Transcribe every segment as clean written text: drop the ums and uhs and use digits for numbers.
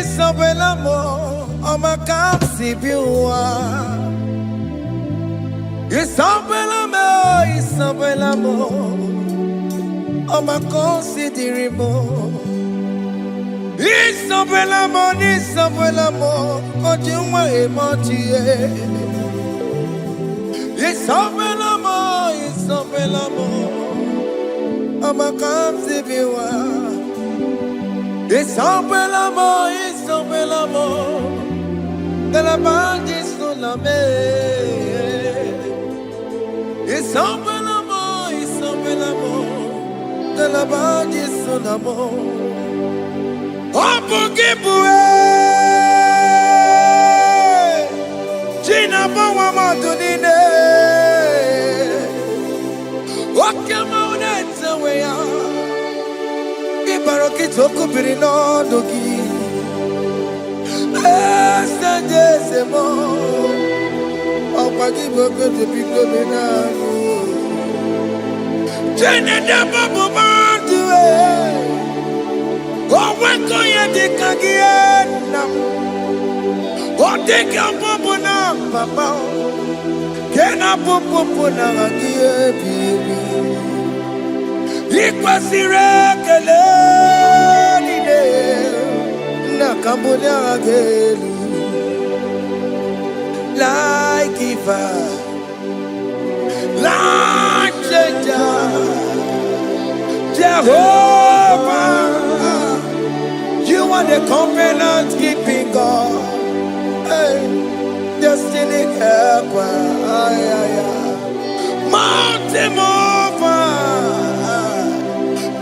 Isabella, I'm a capsi biwa. Isabella, I'm a considerable. Isabella, Ojuma emotie. Isabella, I'm a capsi biwa. Isabella, de la bande sulla me. Isabella, de la bande sulla mo. Opo gibue, Gina bawa madunine. Okama unetsa weya. Ibaroki toku birino dogi. Estendezemo, opagi boke de pico benano. Jene de babu bandue, oweko ye de kagiena, odeka babu na papa, kena popo na agie bibi. Ikwasire kele nide. Cambodia again, like giver, like changer, Jehovah, you are the covenant keeping God, hey, destiny helper, mountain mover,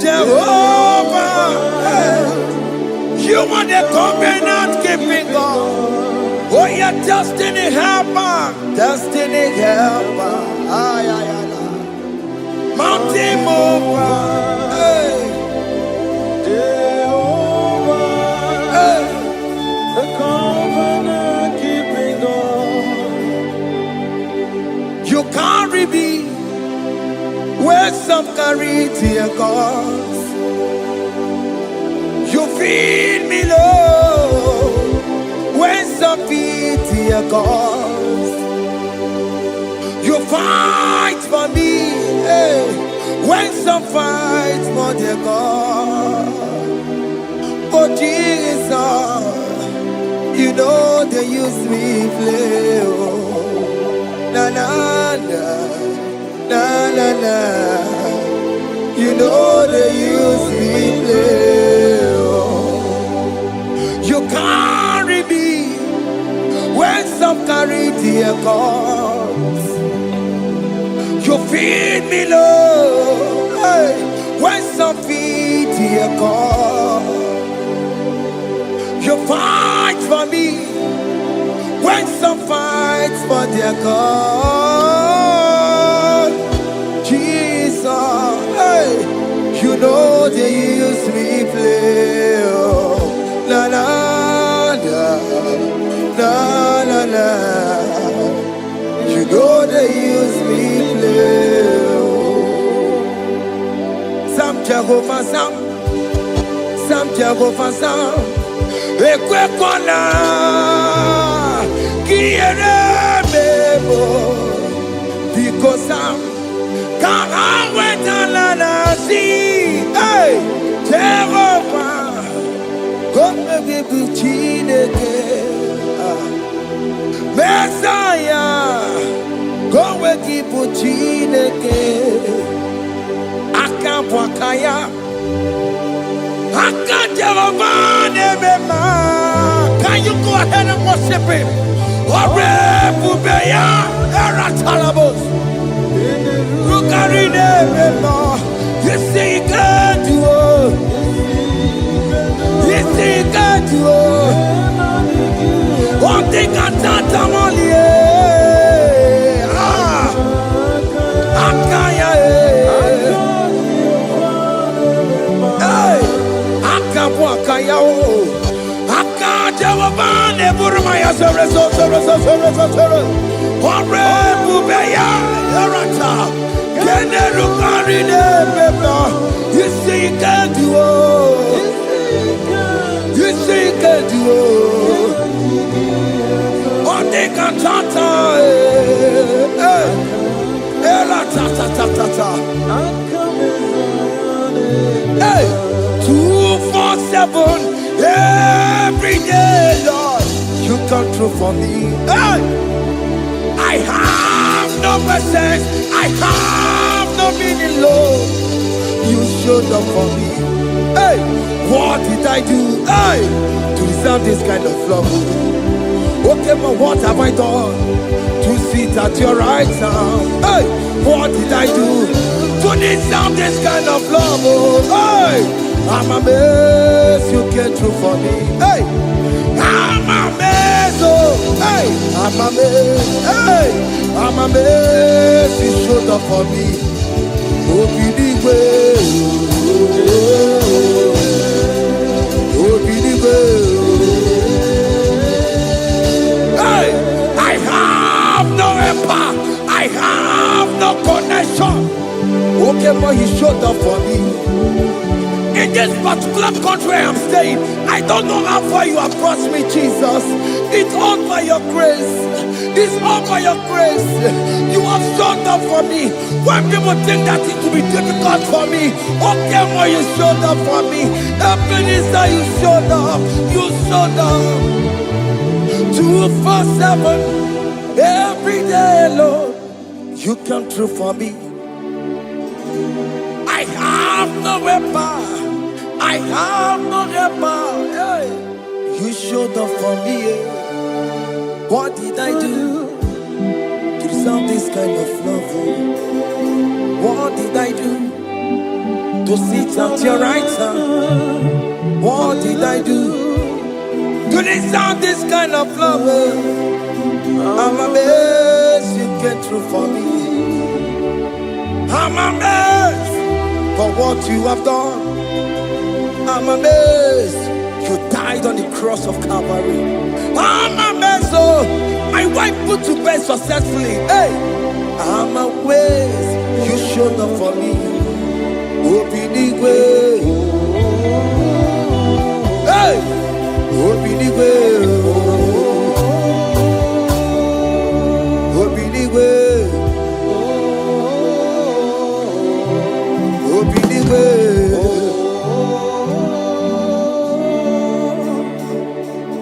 Jehovah. Hey. You are the covenant keeping God. Oh, your destiny helper. Destiny helper. Mountain mover. Hey. Jehovah. Hey. The covenant keeping God. You carry me where some carry tear gods. You feed me, Lord, when some feed your cause. You fight for me, hey, when some fight for their God. Oh Jesus, you know they use me play. Oh, na na na, na na na. You know they use me play. You carry me when some carry their cause. You feed me, Lord, hey, when some feed their cause. You fight for me when some fight for their cause. Jesus, hey, you know they use me play. Oh. La la la la la la. You know they use me play. Sam Jehovah Sam Jehovah Sam. Ekwe kona kiere mebo because Sam kara weta la la si. Hey Jehovah. Come give Chineke, Messiah. Go give Chineke. Akapwakaya, Akajerovane. Can you go ahead and worship him? Ore bubeya eratalabos. Rukarine mema. You see God do. One thing I thought I'm only Akaya, hey, Akapwakaya, Akajawabane, Burmaya, Ore Bubeya, Erata, Kenerukarine, you see, can't do. You duo. Onde cantata, la ta ta ta ta ta. Hey, 247 every day, Lord. You come through for me. Hey, I have no presence. I have no meaning, Lord. You showed up for me. Hey, what did I do? Hey, to deserve this kind of love? Okay, but what have I done to sit at your right hand? Hey, what did I do to deserve this kind of love? Oh, hey, I'm amazed you came through for me. Hey, I'm amazed. Oh, hey, I'm amazed. Hey, I'm amazed you showed up for me. Oh, believe it. Oh, believe it. Hey, I have no empire. I have no connection. Okay, but he showed up for me. In this particular country I'm staying, I don't know how far you have brought me, Jesus. It's all by your grace. It's all by your grace. You have showed up for me. When people think that it will be difficult for me, okay, but you showed up for me. Ebenezer, you showed up. You showed up. 247 every day, Lord. You come through for me. I have no weapon. I have no weapon. Hey. You showed up for me. What did I do to deserve this kind of love? What did I do to sit at your right hand? What did I do to deserve this kind of love? I'm amazed you came through for me. I'm amazed for what you have done. I'm amazed you died on the cross of Calvary. I'm amazed, oh, my wife put to bed successfully. Hey, I'm amazed you showed up for me. Open the way. Hey, open the way. Open the way. Open the way.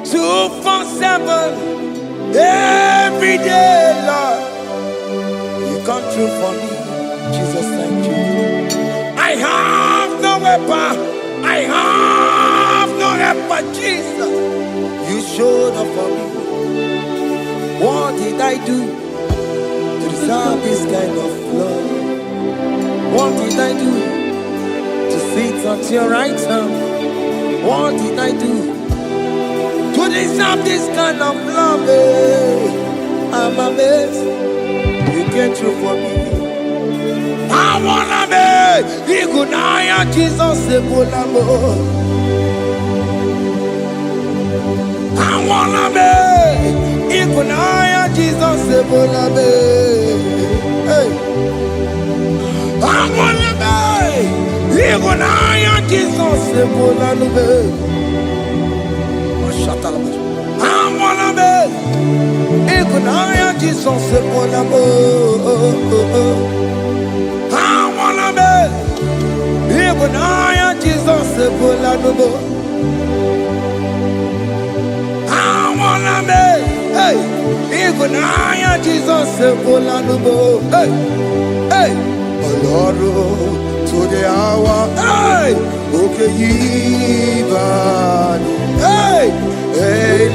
247 every day, Lord. You come through for me. Jesus, thank you. I have no weapon. I have no weapon, Jesus. You showed up for me. What did I do to deserve this kind of love? What did I do to sit at your right hand? What did I do to deserve this kind of love? I'm amazed you came through for me. I wanna be Igunaya Jesus Sebulamo. I wanna be Igunaya Jesus Sebulame. Hey, I wanna be Igunaya Jesus Sebulame. I wanna be Igunaya Jesus Sebulamo. I wanna be Igunaya Jesus Sebulamo. I wanna be, hey, Igunaya Jesus Sebulamo. Hey, hey, Oloro to the hour. Hey, okay, even. Hey, hey,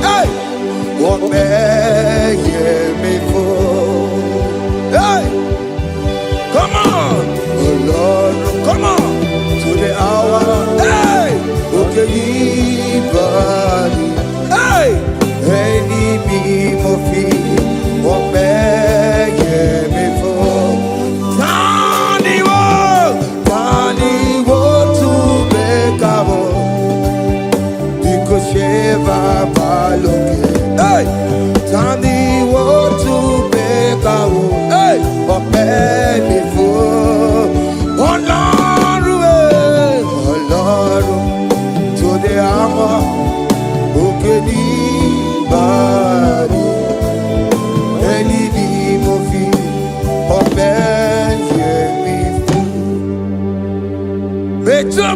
hey, what may me for? Hey, come on, oh Lord, come on to the hour. Hey, okay, hey, any me what may me for? Tani wo to make because Sheva Baloke. Hey.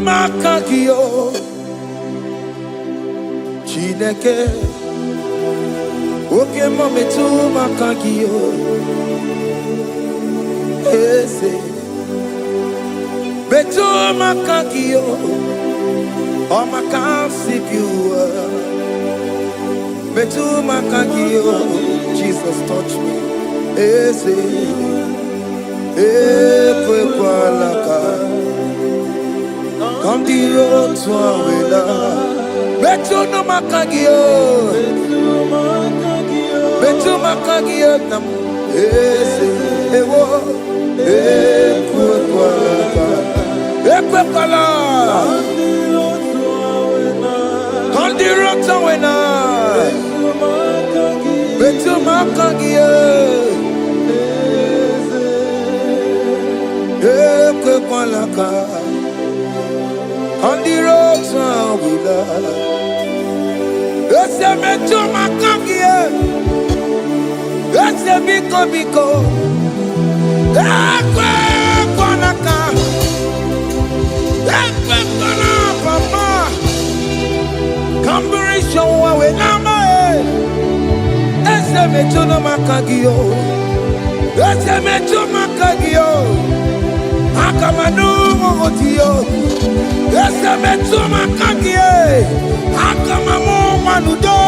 makagio Chineke Oke mo metu makagio Ese Metu makagio O makasibiwa Metu makagio Jesus touch me Ese Ekwe kwa laka Kandiro tuawela Betu no makagio Betu makagio nam Ese Ewo Ekwe kwa laka Ekwe kwa laka Kandiro tuawela Betu makagio Ekwe kwa laka On the road to Willa, it's a metro macagia, it's a biko, Equanaka, Equana, Papa, Combination with Nama, it's a metro macagio, it's a metro macagio, Akamanu Motio. Ese metu makagie, akamamu manudo.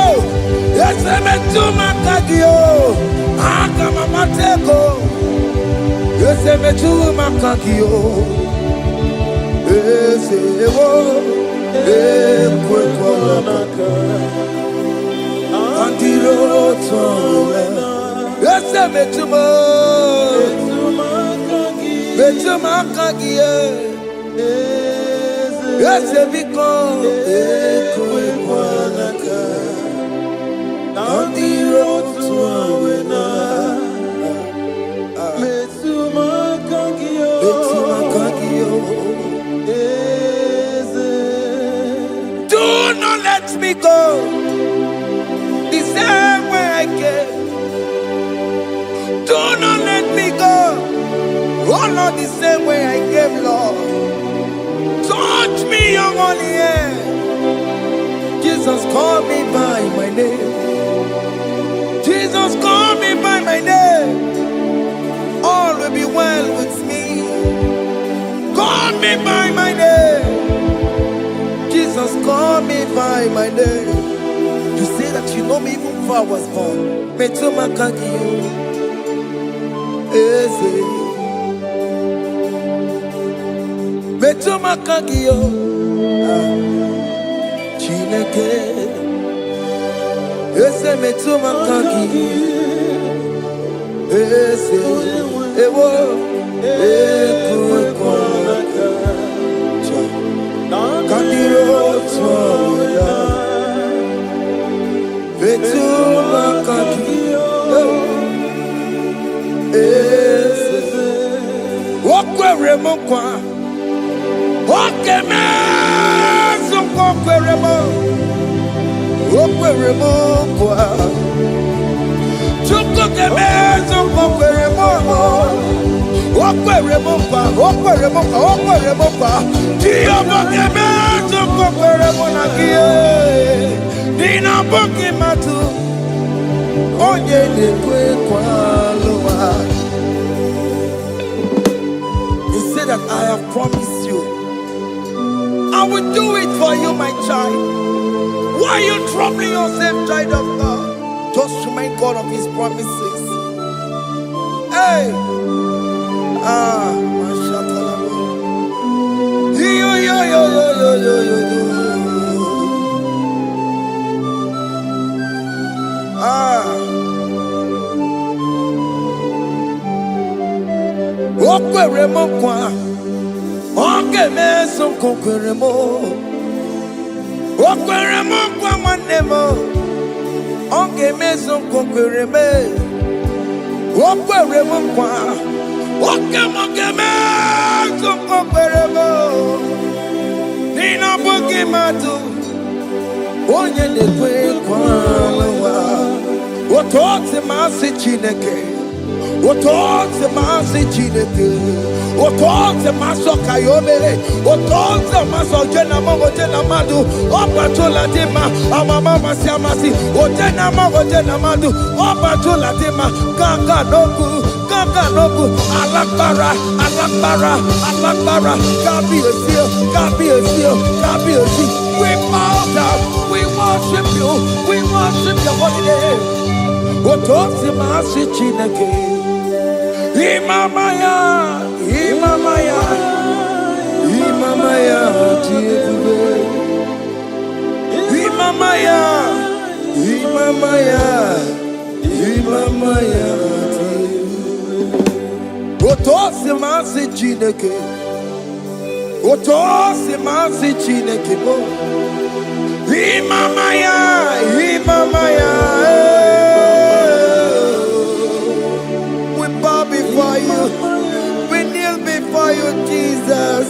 Ese metu makagio, akamamateko. Ese metu makagio, ese ewo, ekwe kwa maka. Andiro towe, ese metu makagie. Yes, because ekwe kwa laka on the road to Awena. Metuma kagio. Do not let me go the same way I came. Do not let me go. Oh Lord, the same way I came, Lord. Touch me, your holy hand. Jesus, call me by my name. Jesus, call me by my name. All will be well with me. Call me by my name. Jesus, call me by my name. You say that you know me even before I was born. Metuma kagio. Eze. Betu makagio Chineke Ese metu makagio Ese Ewo Ekwe kwa laka Kandiro tuawela Betu makagio Ese Wakwe remokwa Oke mezo kokweremo Okweremo kwa Chukoke mezo kokweremo Okweremo kwa Tiyoboke mezo kokweremo nakie Nina boki matu Onye dekwe kwa loa. He said that I have promised you I will do it for you, my child. Why are you troubling yourself, child of God? Just remind God of His promises. Hey! Okweremo kwa Oke meso kokweremo Okweremo kwa manemo Oke meso kokwereme Okweremo kwa Oke meso kokweremo Nina boki matu Onye nekwe kwa lewa Otote masi Chineke Otonze masi chineke, otonze maso kayome, otonze maso jena madu, opatola dema, amama masi, ojena madu, opatola dema, kaka nobu, alakbara, kabi esio. We bow down, we worship your holy name. Otonze masi chineke. Imamaya, Otosi masi chineke, bo. Imamaya. We bow before you. We kneel before you, Jesus.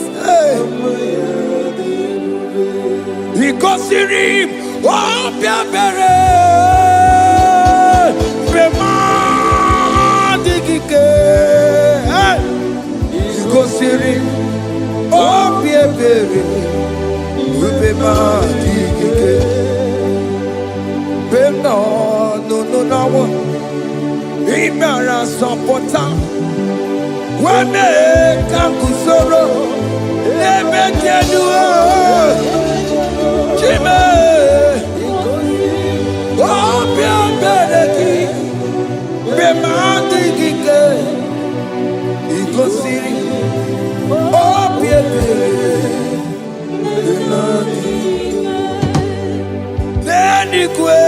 Ikosirim, obiabere, bemadikike. Ikosirim, obiabere, bemadikike. No. Imara sopota Wane kakusoro Lebe kenua Chime Obia bereki Bemandi kike Ikosiri Obia bereki Neni kwe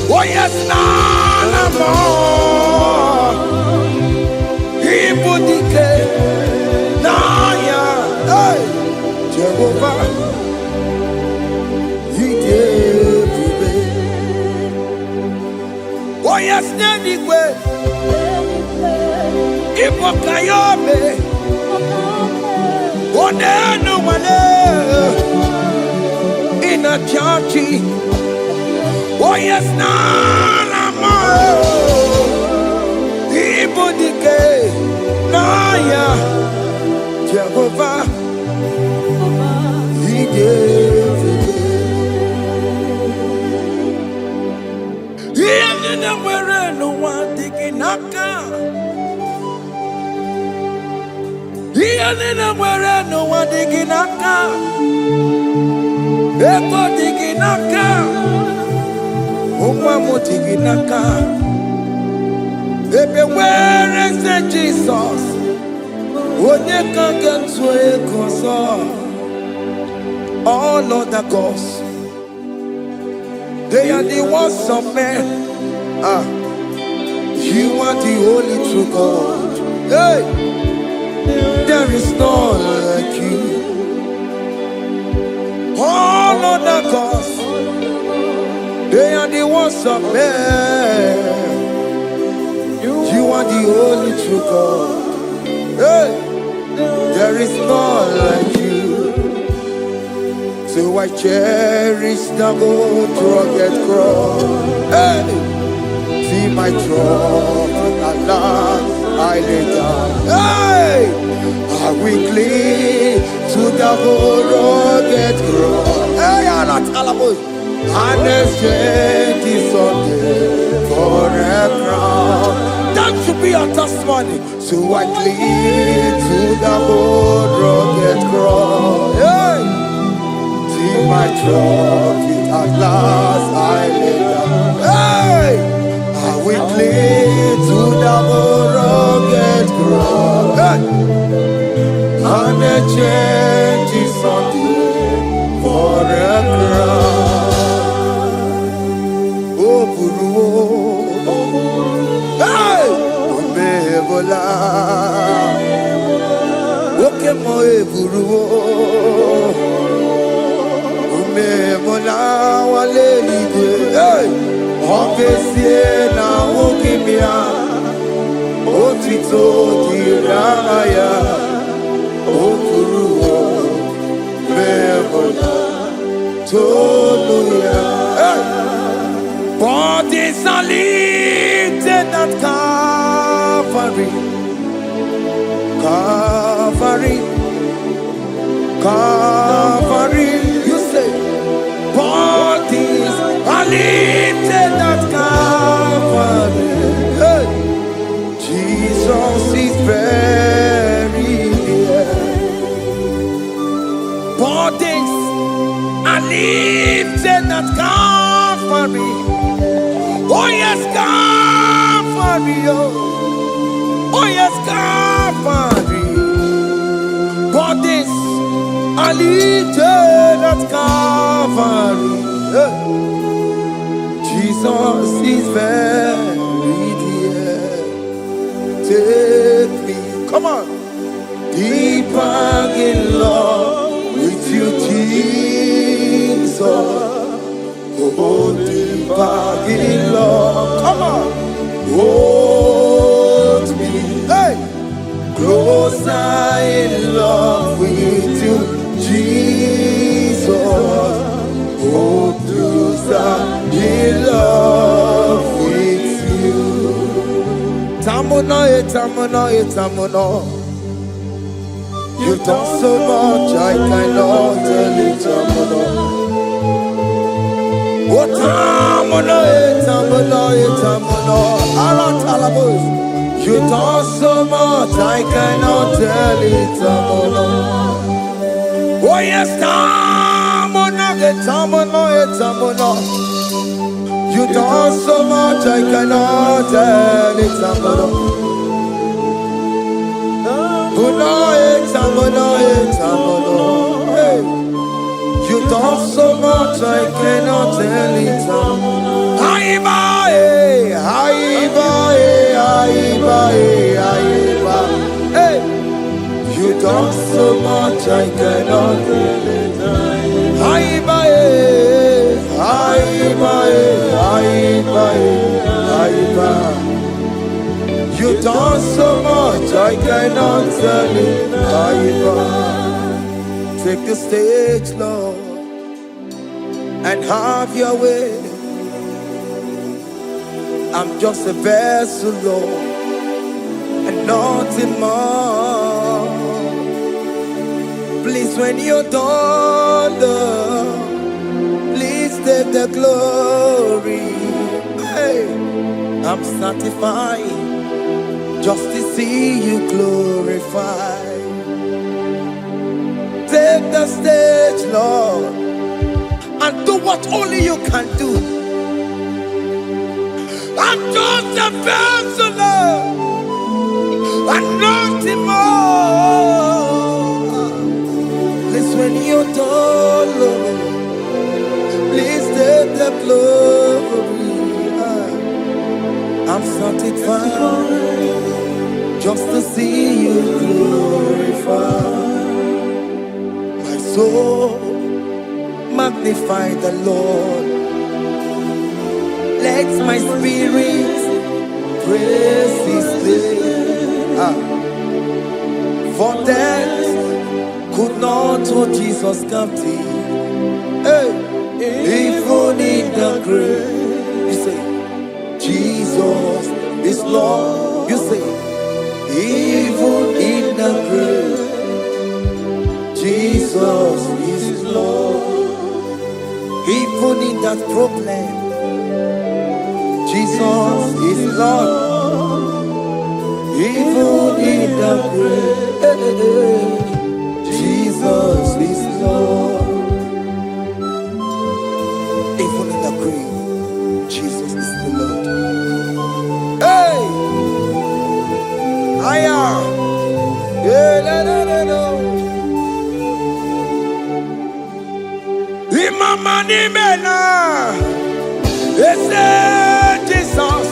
Oh yes, none more. Igbo dike, naya, hey, Jehovah, he gave me. Oh yes, Nenigwe, Igbo kayobe, oh nenu wane, in a churchy. Oh yes, nana mo. Igbo dike, naya, Jehovah, he gave it. He didn't wear no one digging naka. He didn't wear no one digging naka. Ego digging naka. Where is the Jesus? Onye can get to all other gods, they are the works of men. You are the only true God. Hey, there is none like you. All other gods, they are the ones of men. You are the only true God. Hey, there is none like you. So I cherish the gold rugged cross. Hey, see my throne at last I lay down. Hey, I will cling to the gold rugged cross. Hey, I'm not almost. And exchange is Sunday for a crown. That should be our testimony. So I cling to the old rugged cross. Hey! See my trophy at last I lay down. Hey! I will cling to the old rugged cross. Hey! And exchange is Sunday for a crown. Hey! Umebola Oke mo eburu Umebola wale ligwe Hey! Okesie na okimia otito diraya okuruo mebola toluya. Bodies are lifted at Calvary, Calvary, Calvary. You say, bodies are lifted at Calvary. Hey. Jesus is buried here. Bodies are lifted at Calvary. Oh yes, Calvary. Oh yes, Calvary. Bodies are lifted at Calvary. Jesus is buried here. Take me, come on, deeper in love with you, Jesus. Oh, deeper in love, come on, hold me, hey, closer in love with you, Jesus. Oh, closer in love with you. Tamuno, tamuno, tamuno. You've done so much, I cannot tell it, tamuno. Oh, tamuno, tamuno, tamuno. Aratalabos. You've done so much, I cannot tell it, tamuno. Oh yes, tamuno, tamuno, tamuno. You done so much, I cannot tell it, tamuno. Hey. You done so much, I cannot tell it. Hey. You done so much, I cannot tell it. You done so much, I cannot tell it. Take the stage, Lord, and have your way. I'm just a vessel, Lord, and nothing more. Please, when you're done, Lord, please take the glory. Hey, I'm satisfied just to see you glorified. Take the stage, Lord, and do what only you can do. I'm just a vessel, Lord, and nothing more. Please, when you're done, Lord, please take the glory. I'm satisfied just to see you glorified. My soul magnify the Lord. Let my spirit praise His name. For death could not hold Jesus captive. Hey, even in the grave, you say, Jesus is Lord. You say, even in the grave, Jesus is Lord. Even in that problem, Jesus is Lord. Even in the grave, Jesus is Lord. Even in the grave, Jesus is the Lord. Hey! I am. Imama ni mena, Jesus.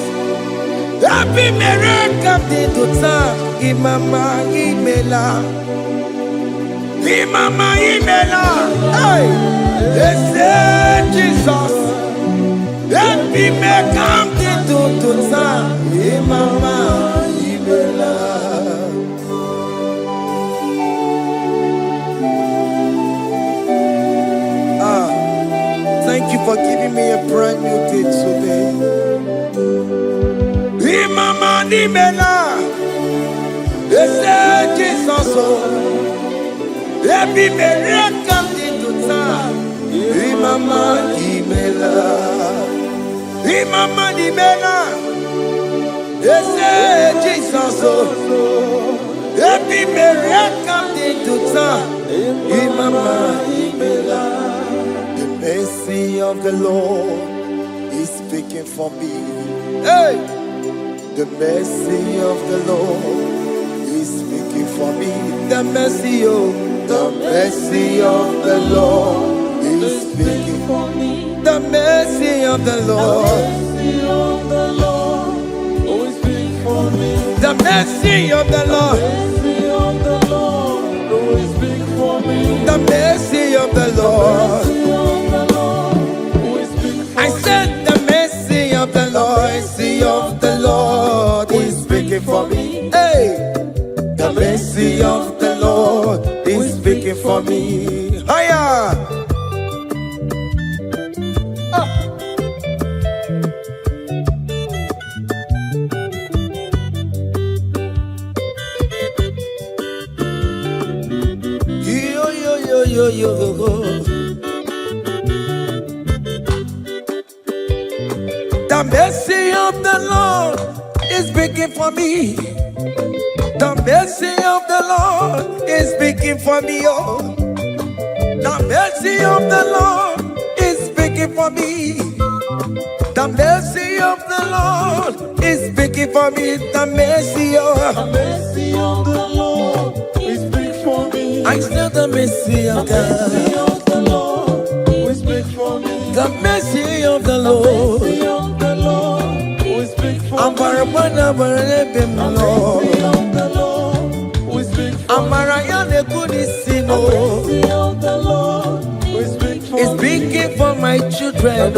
Happy miracle de tota. Imama imela, Imama imela. Hey, Jesus. Happy miracle de tota. Imama imela. thank you for giving me a brand new day today. Imama ni mela, ese Jesus o, ebi mele kamdi tuta. Imama ni mela, Imama ni mela, ese Jesus o, ebi mele kamdi tuta. Imama ni mela. The mercy of the Lord is speaking for me. Hey! The mercy of the Lord is speaking for me. The mercy of the Lord is speaking for me. The mercy of the Lord is speaking for me. The mercy of the Lord is speaking for me. The mercy of the Lord. I said the mercy of the Lord is speaking for me. Hey, the mercy of the Lord is speaking for me. Higher. Yo. The mercy of the Lord is speaking for me. The mercy of the Lord is speaking for me. Oh, the mercy of the Lord is speaking for me. The mercy of the Lord is speaking for me. The mercy of the Lord is speaking for me. I still the mercy of God. The mercy of the Lord is speaking for me. The mercy of the Lord. I'm Barabana Barabim Lord. I'm Mariana Kudisino. It's speaking for my children.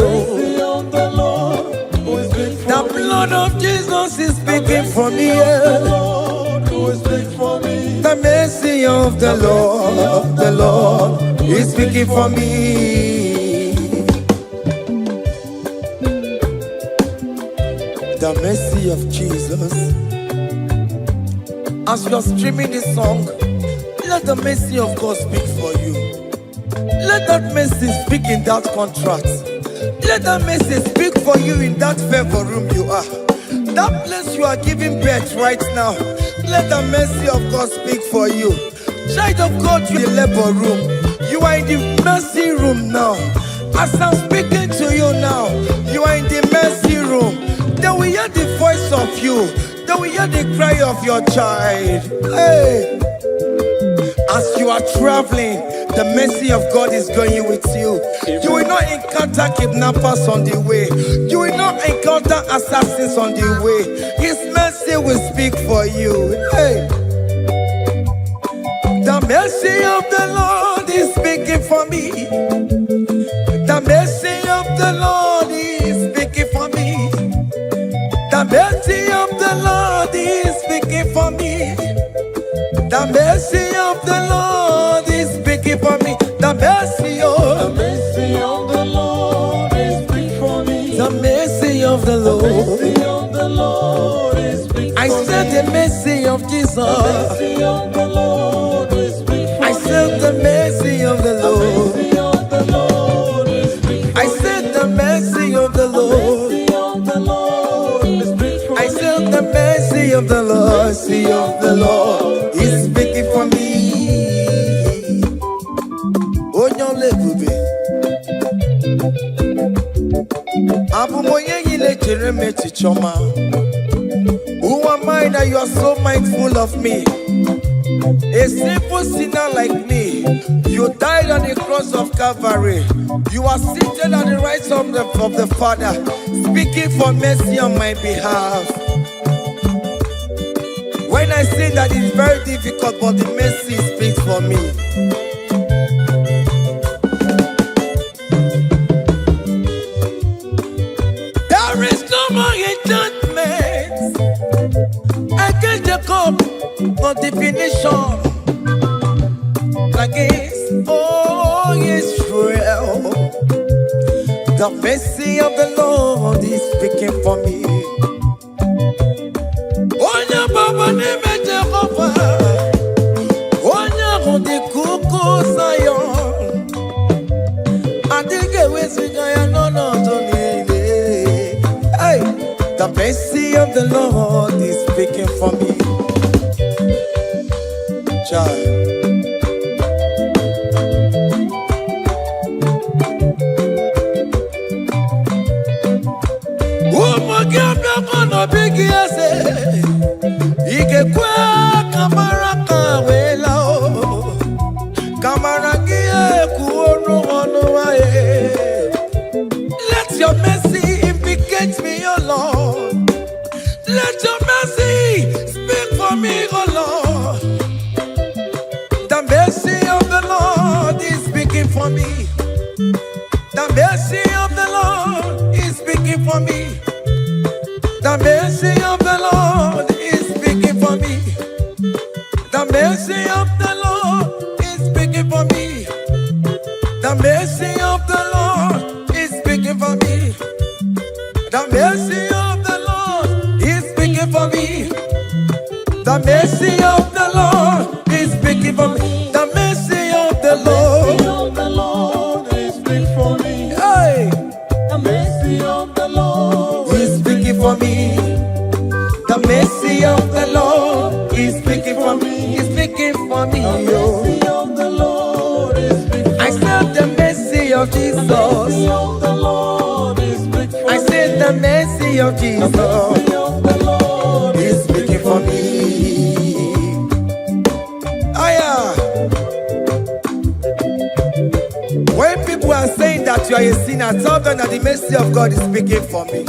The blood of Jesus is speaking for me. The mercy of the Lord is speaking for me. The mercy of Jesus. As you're streaming this song, let the mercy of God speak for you. Let that mercy speak in that contract. Let that mercy speak for you in that favor room you are. That place you are giving birth right now. Let the mercy of God speak for you. Child of God, you in the labor room. You are in the mercy room now. As I'm speaking to you now, you are in the mercy room. They will hear the voice of you. They will hear the cry of your child. Hey! As you are traveling, the mercy of God is going with you. You will not encounter kidnappers on the way. You will not encounter assassins on the way. His mercy will speak for you. Hey! The mercy of the Lord is speaking for me. The mercy of the Lord is speaking for me. The mercy of the Lord is speaking for me. The mercy of the Lord is speaking for me. The mercy of the Lord is speaking for me. The mercy of the Lord is speaking for me. I said the mercy of Jesus. The mercy of the Lord is speaking for me. I said the mercy of the Lord. I said the mercy of the Lord. I said the mercy of the Lord is speaking for me. Oh, no, lebube. Abu moye yile jereme chichoma. Who am I that you are so mindful of me? A simple sinner like me, you died on the cross of Calvary. You are seated at the right of the Father, speaking for mercy on my behalf. When I say that it's very difficult, but the mercy speaks for me. There is no more enchantment against the cup of definition. Against all Israel, The mercy of the Lord is speaking for me. Onya baba neme Jehovah, onya hundi kuku Zion. Adige wesigaya no tonile. Hey, the mercy of the Lord is speaking for me. Child. Big yes, Ike kwa kamara kawela o kamara gie kuonu onuae. Let your mercy implicate me, O Lord. Let your mercy speak for me, O Lord. The mercy of the Lord is speaking for me. The mercy of the Lord is speaking for me. The mercy of the Lord is speaking for me. The mercy of the Lord is speaking for me. The mercy of the Lord is speaking for me. The mercy of the Lord is speaking for me. The mercy of the Lord is speaking for me. The mercy of the Lord is speaking for me. Hey, the mercy of the Lord is speaking for me. The mercy of the Lord is speaking for me. Is speaking for me. The mercy of the Lord is speaking for me. I said the mercy of Jesus. The mercy of the Lord is speaking for me. I said the mercy of Jesus. The mercy of the Lord is speaking for me. When people are saying that you are a sinner, tell them that the mercy of God is speaking for me.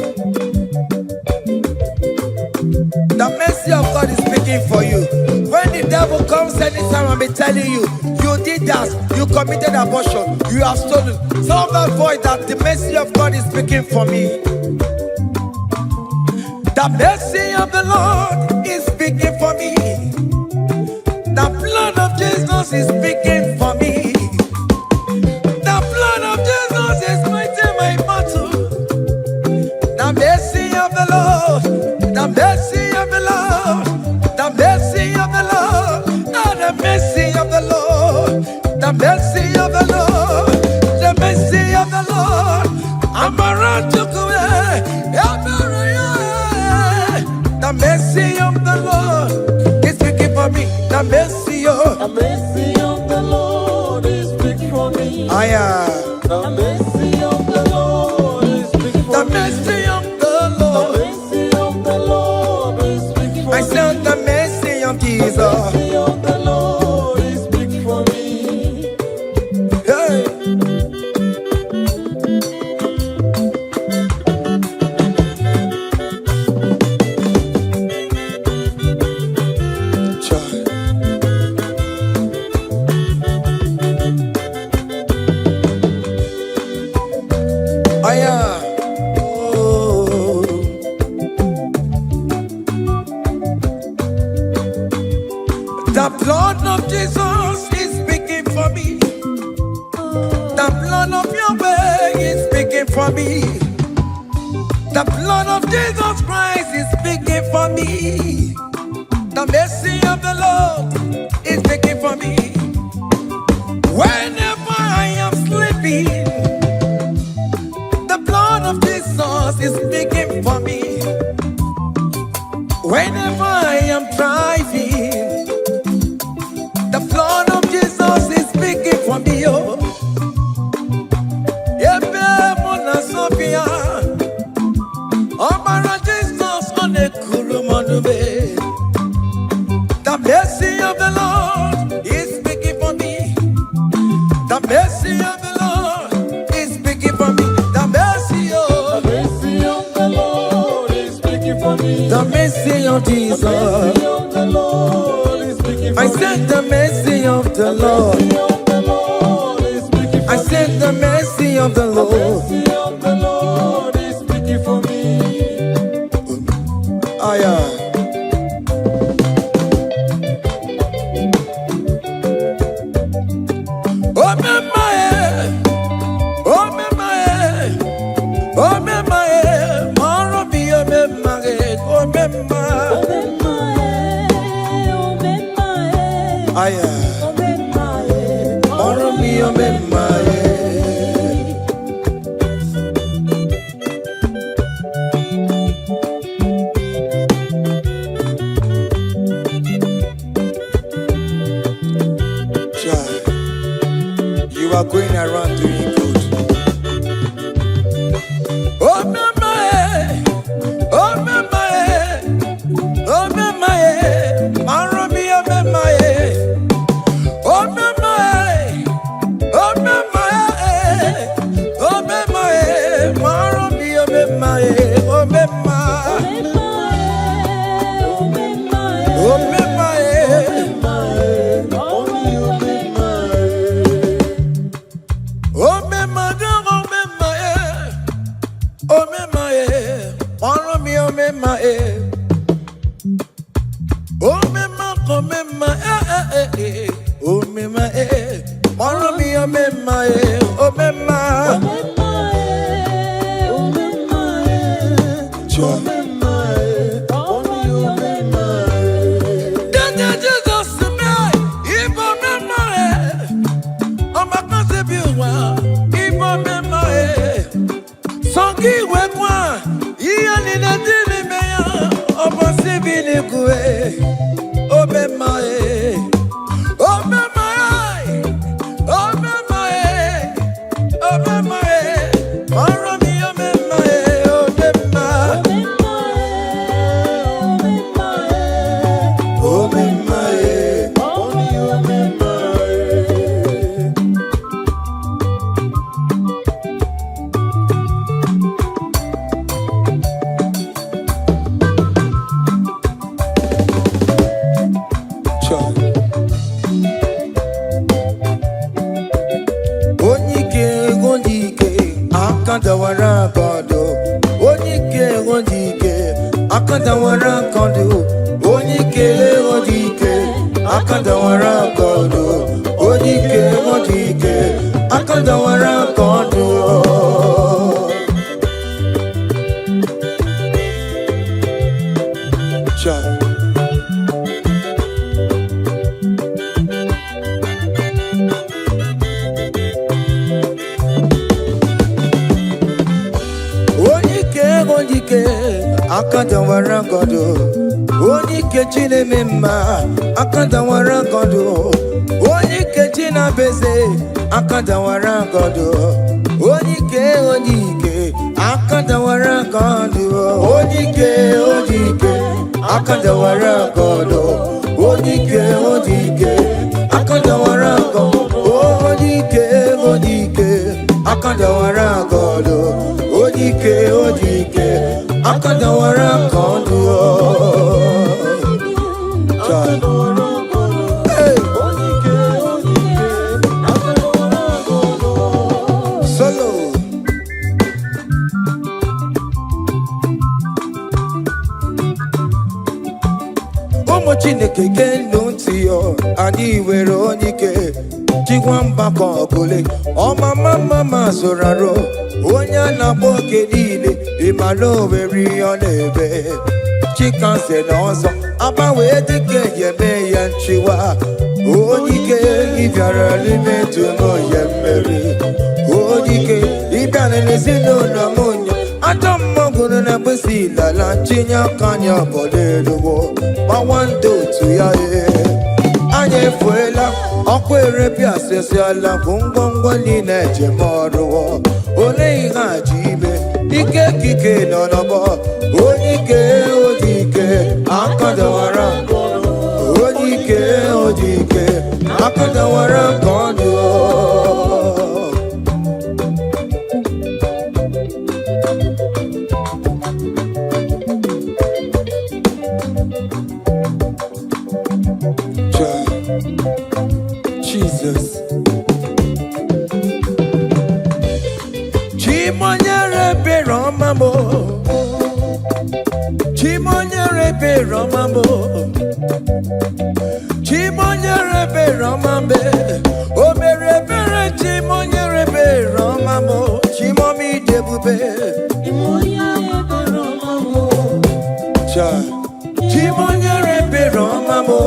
The mercy of God is speaking for you. When the devil comes anytime and be telling you, you did that, you committed abortion, you have stolen, tell that voice that the mercy of God is speaking for me. The mercy of the Lord is speaking for me. The blood of Jesus is speaking for me. The blood of Jesus is fighting my battle. The mercy of the Lord, the mercy of the Lord, the mercy of the Lord, the mercy of the Lord, the mercy of the Lord, the mercy of the Lord. I'm around to go. The mercy of the Lord is speaking for me. The mercy of the Lord is speaking for me. I am. The mercy of the Lord is speaking for me. The mercy of the Lord. The mercy of the Lord is speaking for me. I said the mercy of Jesus. The mercy of the Lord is speaking for me. Hey. The blood of Jesus is speaking for me. The blood of Yahweh is speaking for me. The blood of Jesus Christ is speaking for me. The mercy of the Lord is speaking for me. Whenever I am sleeping, the blood of Jesus is speaking for me. Whenever I am driving, the blood of Jesus is speaking for me. Oh, Sophia, Omara Jesus on the Kurumanube. The mercy of the Lord is speaking for me. The mercy of the Lord is speaking for me. The mercy of the Lord is speaking for me. The mercy of Jesus. The mercy of the Lord is speaking for me. I said the mercy of the Lord. I said the mercy of the Lord. The mercy of the Lord is speaking for me. aya. Moro mi omemaye. You are going around doing good. Oh memaye, oh memaye, oh memaye, maro mi omemaye. Oh memaye, oh memaye, oh memaye, maro mi omemaye, oh memaye, oh memaye. Oh mema, oh mema, oh mema, moro mi oh mema, oh mema, oh mema, oh mema, oh mema. Dada Jesus me, Igbo mema, oh makase biwa, Igbo mema, songi wekwa, iya ni na dili meya, obo sibili kuwe. Oh memaye, oh memaye, oh memaye, oh memaye, maro mi oh memaye, oh memaye, oh memaye, oh Akadawara kondo, onike odike. Akadawara kondo, onike odike. Akadawara kondo, onike odike. Akadawara kondo. Cha. Akadawara kondo, onike chine mema. Akadawara kondo, onike china beze. Akadawara kondo, onike odike. Akadawara kondo, onike odike. Akadawara kondo, onike odike. Akadawara kondo, onike odike. Akadawara kondo, onike odike. Akadawara kondo. Hey. Solo. Omo Chineke genu ntị yo, anyị were onike. Chigwamba kokole, ọma mama zoraro. Onye na-akpọ oke niile, ịmalo weri ọ na-ebe. Chikanse n'ọzọ, agbanwe dịka yeme ya nchiwa. Onike ịbịara n'ime tụmụ ya mmeri. Onike ịbịara n'ezinụlọ m onye. Ajọ mmọgwụrụ na mgbesi ilala ntinye aka anya obodo eluwo. Gbawando otu ya anyị efuela ọkụ erepịa asịsịala bụ ngwongwo niile ejem ọrụwọ. Ole ihe a ji ime ike kike nọ n'ọgbọ. Onike odike akadawara, onike odike akadawara kondo. Jesus. Chimonyere be romamo. Chimonyere be romamo. Chimonyere be romambe. O mere bere chimonyere be romamo. Chimomi debube. Chimonyere be romamo. Cha. Chimonyere be romamo.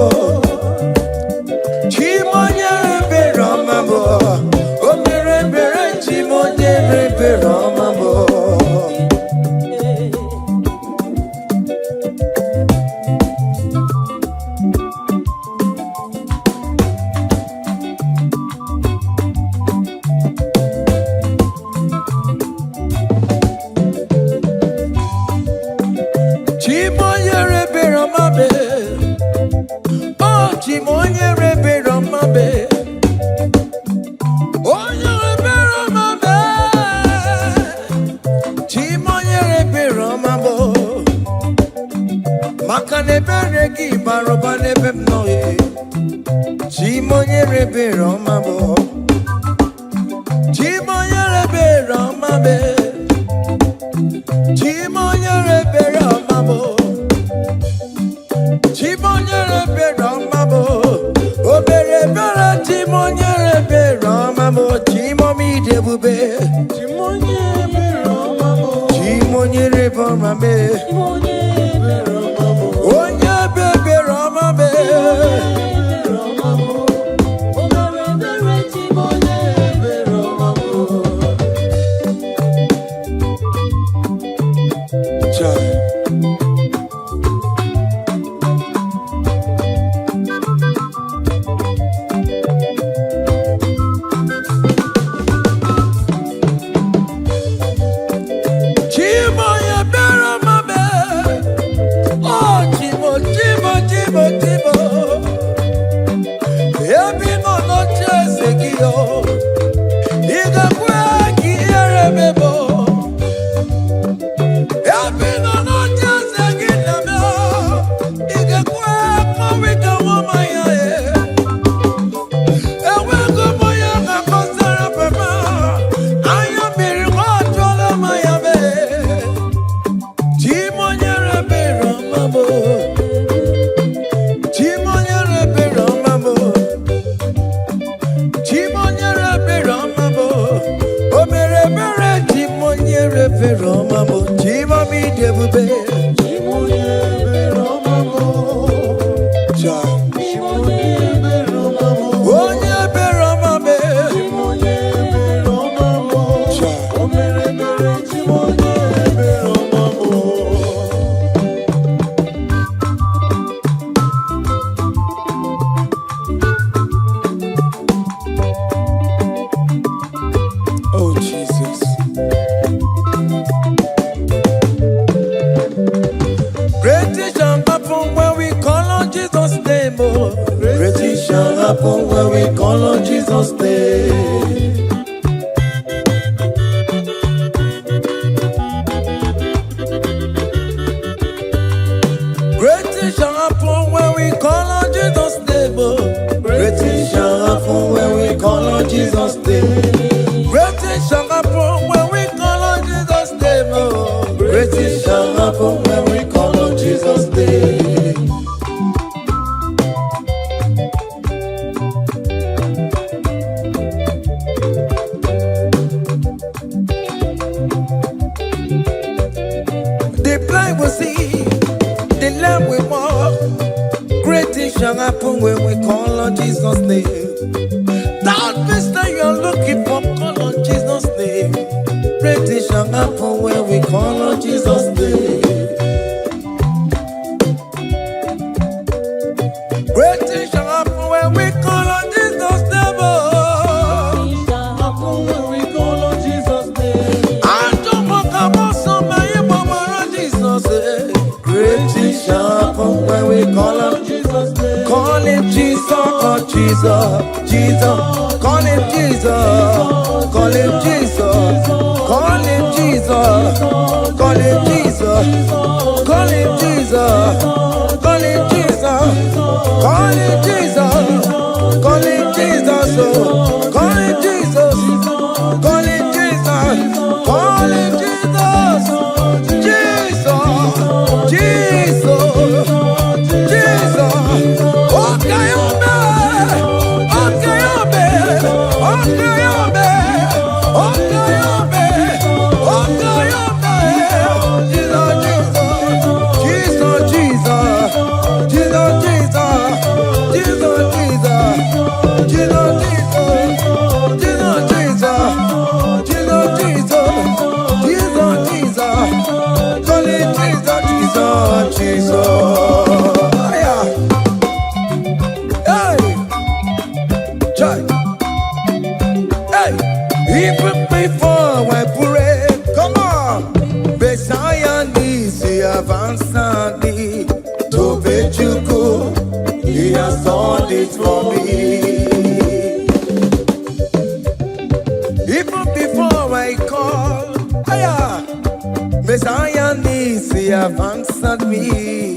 Maka nebere gi baroba nebem noye. Chimonyere be romabo. Chimonyere be romabe. Chimonyere be romabo. Chimonyere be romabo. Obere bere chimonyere be romabo. Chimomi debube. Chimonyere be romabo. Chimonyere be romabe. Onye bebe romabe. When we call on Jesus' name, great things shall happen when we call on Jesus' name. Great things shall happen when we call on Jesus' name. Great things shall happen when we call on Jesus' name. Great things shall happen when we call on Jesus' name. Shall happen when we call on Jesus' name. That means that you're looking for, call on Jesus' name. Great things shall happen when we call on Jesus' name. Great things shall happen when we call on Jesus' name. Shall happen when we call on Jesus' name. I don't want to go so many more Jesus. Great things shall happen when we call on Jesus' name. Call him Jesus, oh Jesus, Jesus. Call him Jesus, call him Jesus, call him Jesus, call him Jesus, call him Jesus, call him Jesus, call him Jesus, call him Jesus, call him Jesus, call him Jesus, call him Jesus, Jesus, Jesus. Even before I pray, come on. Messiah needs the answered me. To bet you go, he has done it for me. Even before I call, Messiah needs the answered me.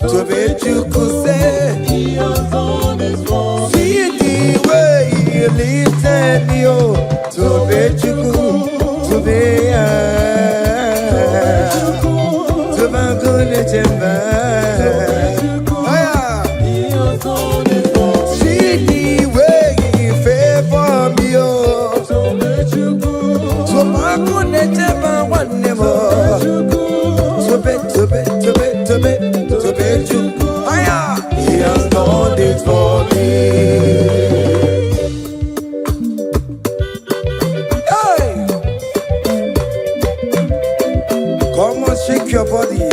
Tobechuku say He has done it for me. See the way He lifted me, oh. Tobechuku, Tobeya, Tobagone Jemba. He has done it for me. See the way He favored me, oh. Tobechuku, Tobagone Jemba one more. Tobechuku, He has done it for me. Hey, come on, shake your body.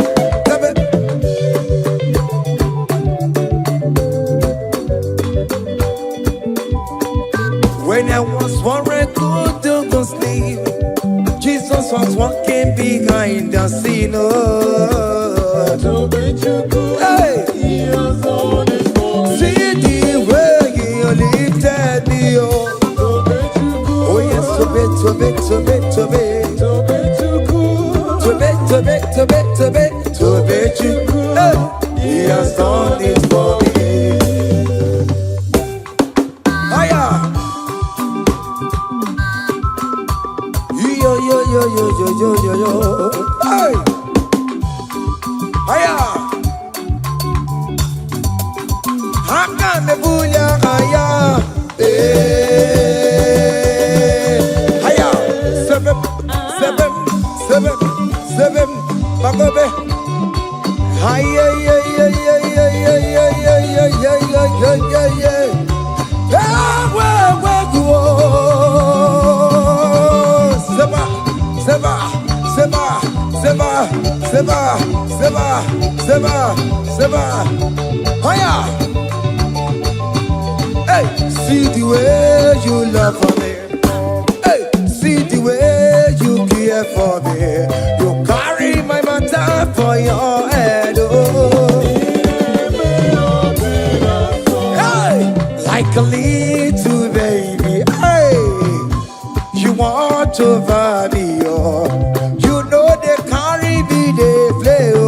When I was worried, couldn't go sleep, Jesus was walking behind the scene. Hey, He has done it for me. See the way He lifted me, oh. Oh yes, Tobechuku, hey, He has done it for me. Hiya. Yo. Hey. Hiya. Haka nebulia haya. Hiya. Seven. Bagobe. Hiya. Seba. Hiya. Hey, see the way you love for me. Hey, see the way you care for me. You carry my matter for your head. Oh. Hey, like a little baby. Hey, you want over me. Oh. You know they carry me, they play. Oh.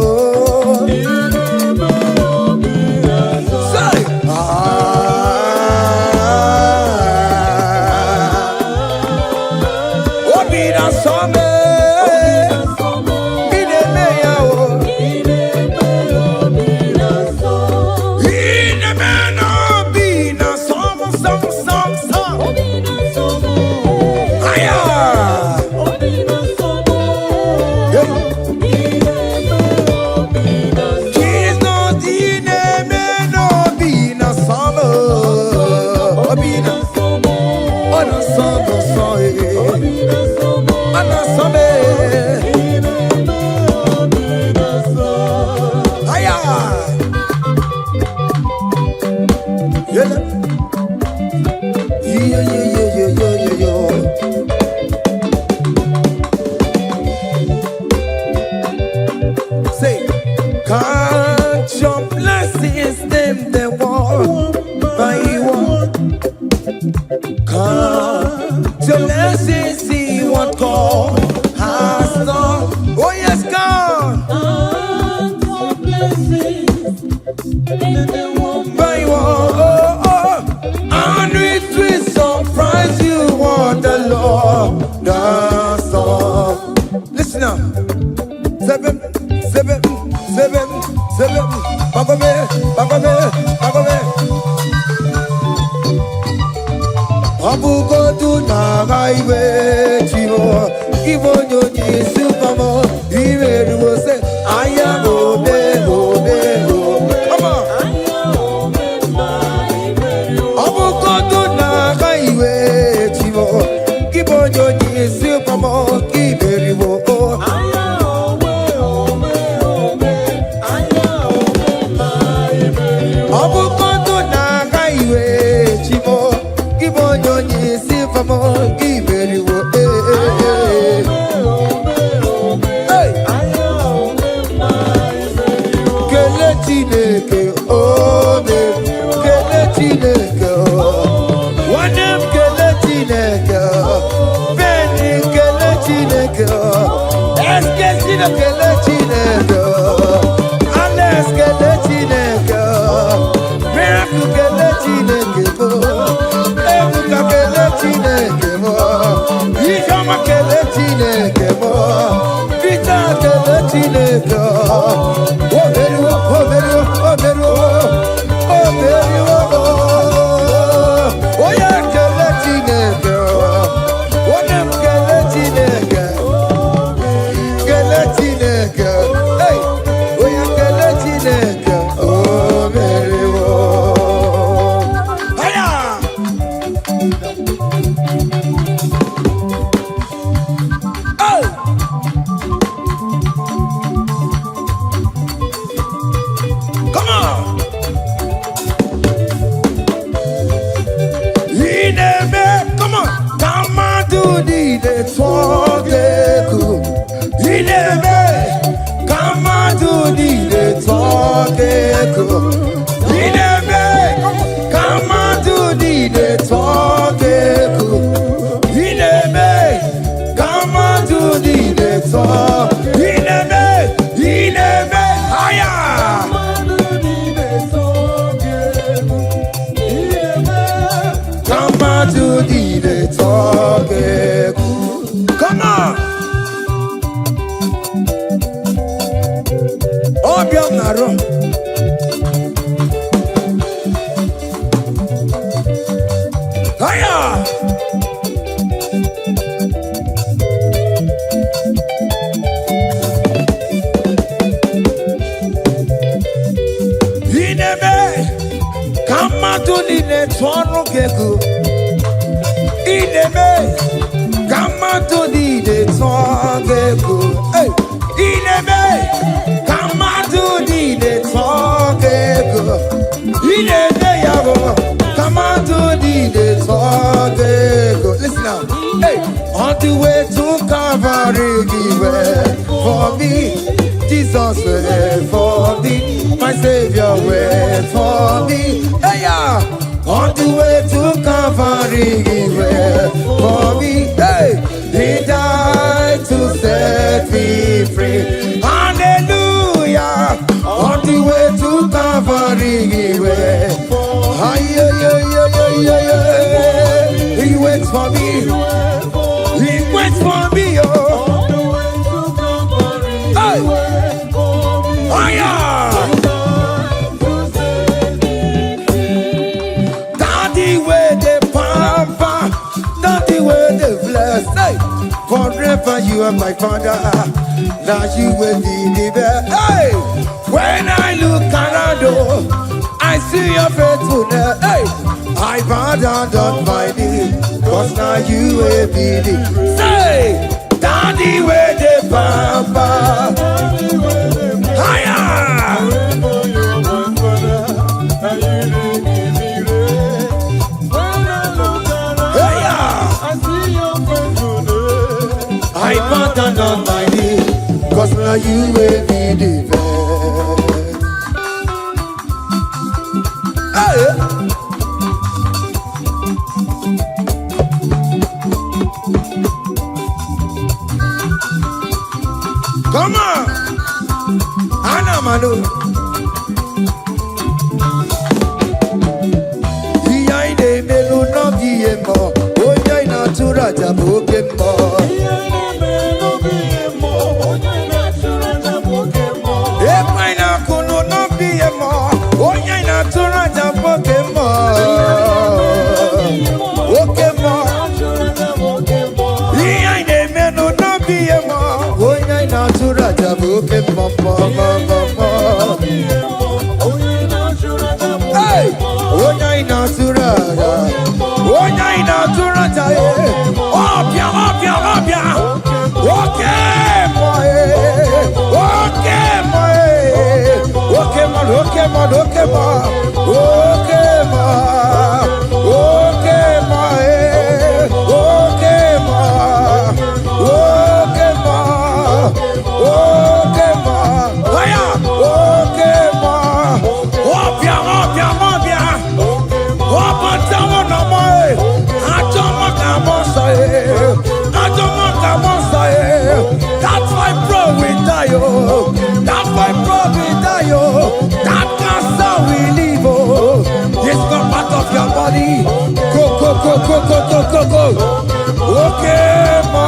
Say, can't your blessings them the one by one? Can't your blessings see what God has done? Oh yes, God. Can't your blessings them the one by one? And it will surprise you what the Lord does. Listen now. Seven. Bagome. Abu go na highway chivo. Ibo nyoni supamo. Ibe ruo se aya obe. Come on. Abu go na highway chivo. Ibo nyoni supamo. Ibe ruo. Let's get Chama kele Chineke mo, Vita kele Chineke. Oberu, oberu, oberu, oberu. Oya kele Chineke, onem kele Chineke, kele Chineke. Hey, oya kele Chineke, oberu. Haya. Come on. Come on. Come on, do the talk. Come on, do the talk. Come on, do the talk. Come on, do the talk. Higher. Come on to the talk. Come on. Obiom naro. Haya. Inebe. Come on to the talk. Inebe, come on to the talk. Hey, Inebe, come on to the talk. Inebe, come on to the talk. Listen now. Hey, on the way to Calvary, for me, Jesus wait for me, my Savior wait for me. Hey, yeah. On the way to Calvary, for me, hey, He died to set me free. Hallelujah. On the way to Calvary, He waits for me. He waits for me, oh. Hey. Oh, yeah. Forever you are my father, now you will be the best. Hey, when I look around, I see your faithfulness. Hey, I bow down on my knees, cause now you will be the. Say, Daddy, where the papa. Higher. I bow down on my knees, cause now you will be the best. Hey. Come on, Anna Manu. Iyaine melu no giemo, oya ina tura jabo kemo. Hey, that's why bro we die, oh. That's why bro we die, oh. That cancer we live, oh. It's not part of your body. Go. Okay, man.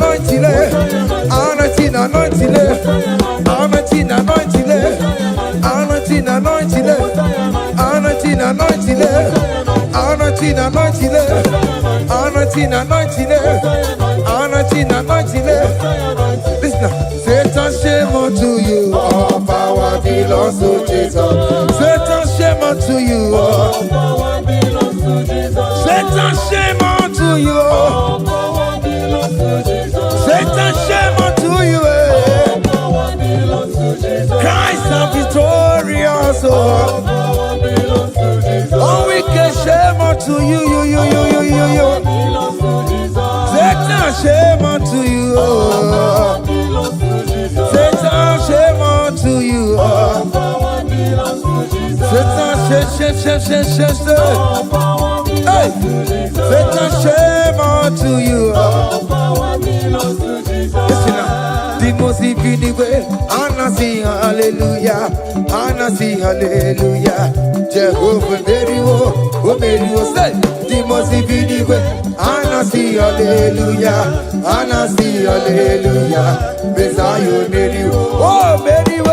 anointing, anointing, anointing, anointing, anointing, anointing, anointing, anointing, anointing, anointing, anointing, anointing, anointing, anointing. Listen now. Satan, shame unto you. All power belongs to Jesus. Satan, shame unto you. All power belongs to Jesus. Satan, shame unto you. All power belongs to Jesus. Satan, shame unto you. All power belongs to Jesus. Christ is victorious. All power belongs to Jesus. All wicked shame unto you. Satan, shame unto you. Satan, shame unto you. Satan, shame. Hey, Satan, shame unto you. Listen now. The most way, Anna sing hallelujah, Anna sing hallelujah. Jehovah Mary, oh Mary, oh say. The most way, Anna sing hallelujah, Anna sing hallelujah. Messiah Mary, oh Mary, oh.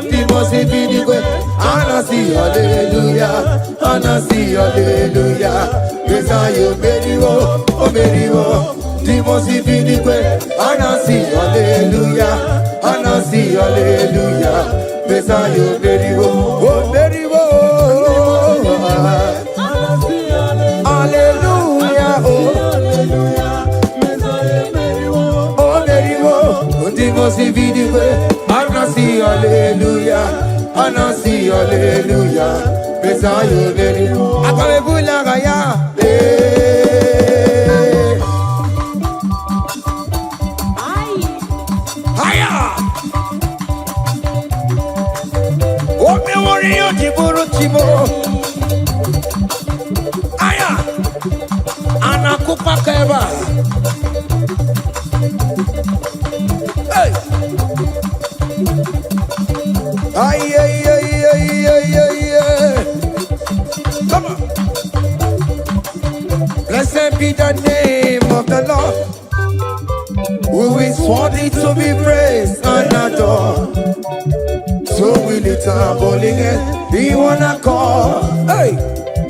The most way, Anna sing hallelujah, Anna sing hallelujah. Messiah Mary, oh Mary, oh. The most way, Anna sing hallelujah, Anna sing hallelujah. Messiah Mary, oh Mary, oh. Hallelujah, oh Mary, oh. The most way, Anna sing hallelujah, Anna sing hallelujah. Messiah Mary, oh. Akabebula gaya, Aya, anakupa keba. Hey, ay. Come on. Blessed be the name of the Lord, who is worthy to be praised and adored. So we lift our bowling head, we wanna call, hey,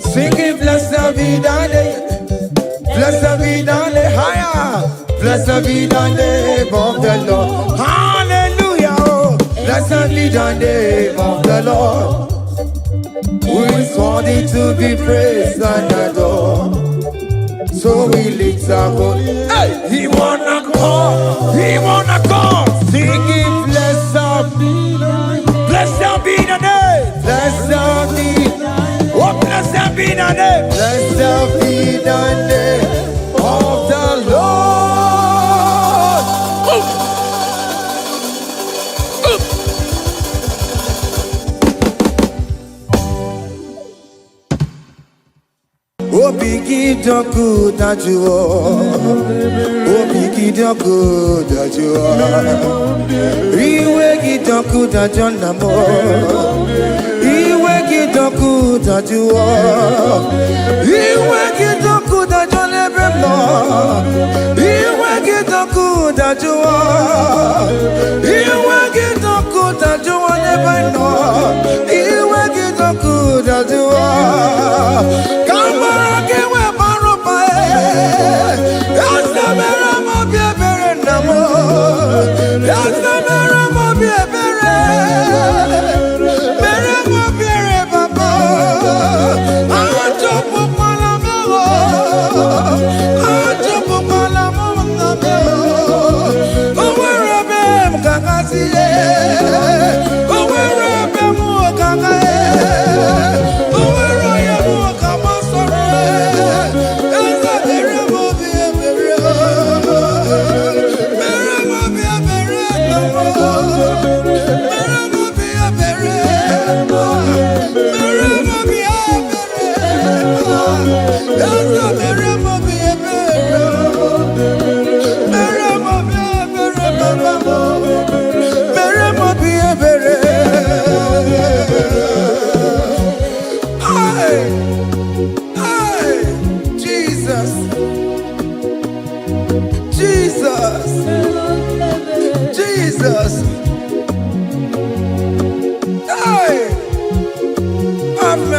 singing blessed be the name, blessed be the name, higher, blessed be the name of the Lord, hallelujah, oh. Blessed be the name of the Lord, who is worthy to be praised and adored. So we lift our bowling, hey, he wanna call, singing blessed be the name. Blessed be the name. Blessed be. Oh, blessed be the name. Blessed be the name of the Lord. Oh, biggie, the good that you are. Oh, biggie, the good that you are. Iwe gidoku da jonamo, iwe gidoku da juwa, iwe gidoku da jonebemo, iwe gidoku da juwa, iwe gidoku da juwa nebeno, iwe gidoku da juwa. Kamara kewe baropa, yasamera mo biebere namo, yasamera.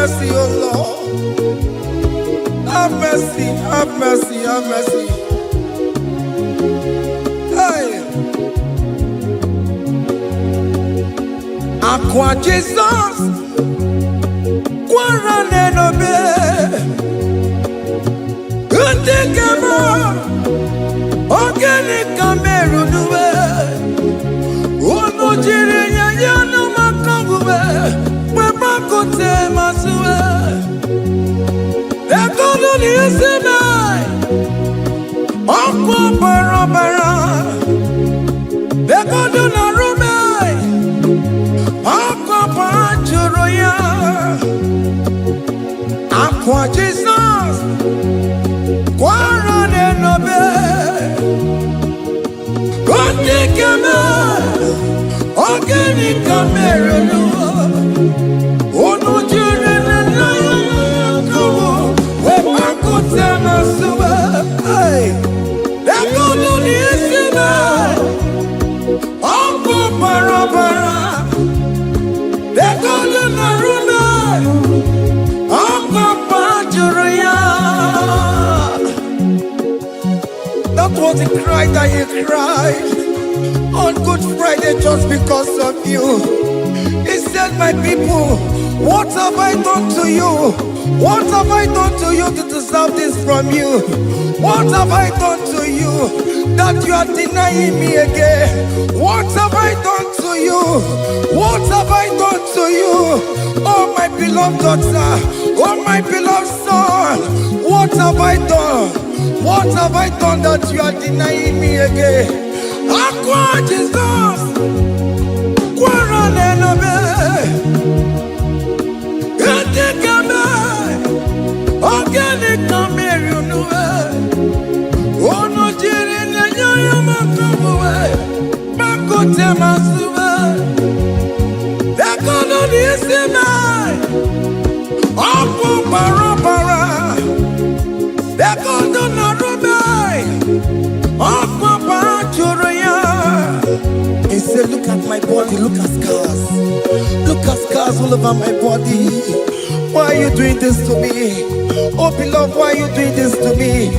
mercy, oh Lord. Have mercy, have mercy, have mercy. Hey. Aqua Jesus, Quarane no be. Kama organic kamerunuwe ono jire nyanya no makanguwe mama kote masuwe ekono ni esena okwo barabara ekono na rume okwo panjuro ya Aqua Jesus Quarane no be Organic camera no Ono jure na yo we makote masuwa hey Eko no ni esina Onko barabara Eko no na runa Onko panjuro ya That was the cry that you cried on Good Friday just because of you. He said, my people, what have I done to you? What have I done to you to deserve this from you? What have I done to you that you are denying me again? What have I done to you? What have I done to you? Oh, my beloved daughter, oh, my beloved son, what have I done? What have I done that you are denying me again? Aqua Jesus, Quarane no be, Organic camera no ono jire nyanya yo makabuwe, makote masuwe, ekono ni esina, opo barabara, ekono na rume, opo panjuro ya. He said, look at my body, look at scars. Look at scars all over my body. Why are you doing this to me? Oh beloved, why are you doing this to me?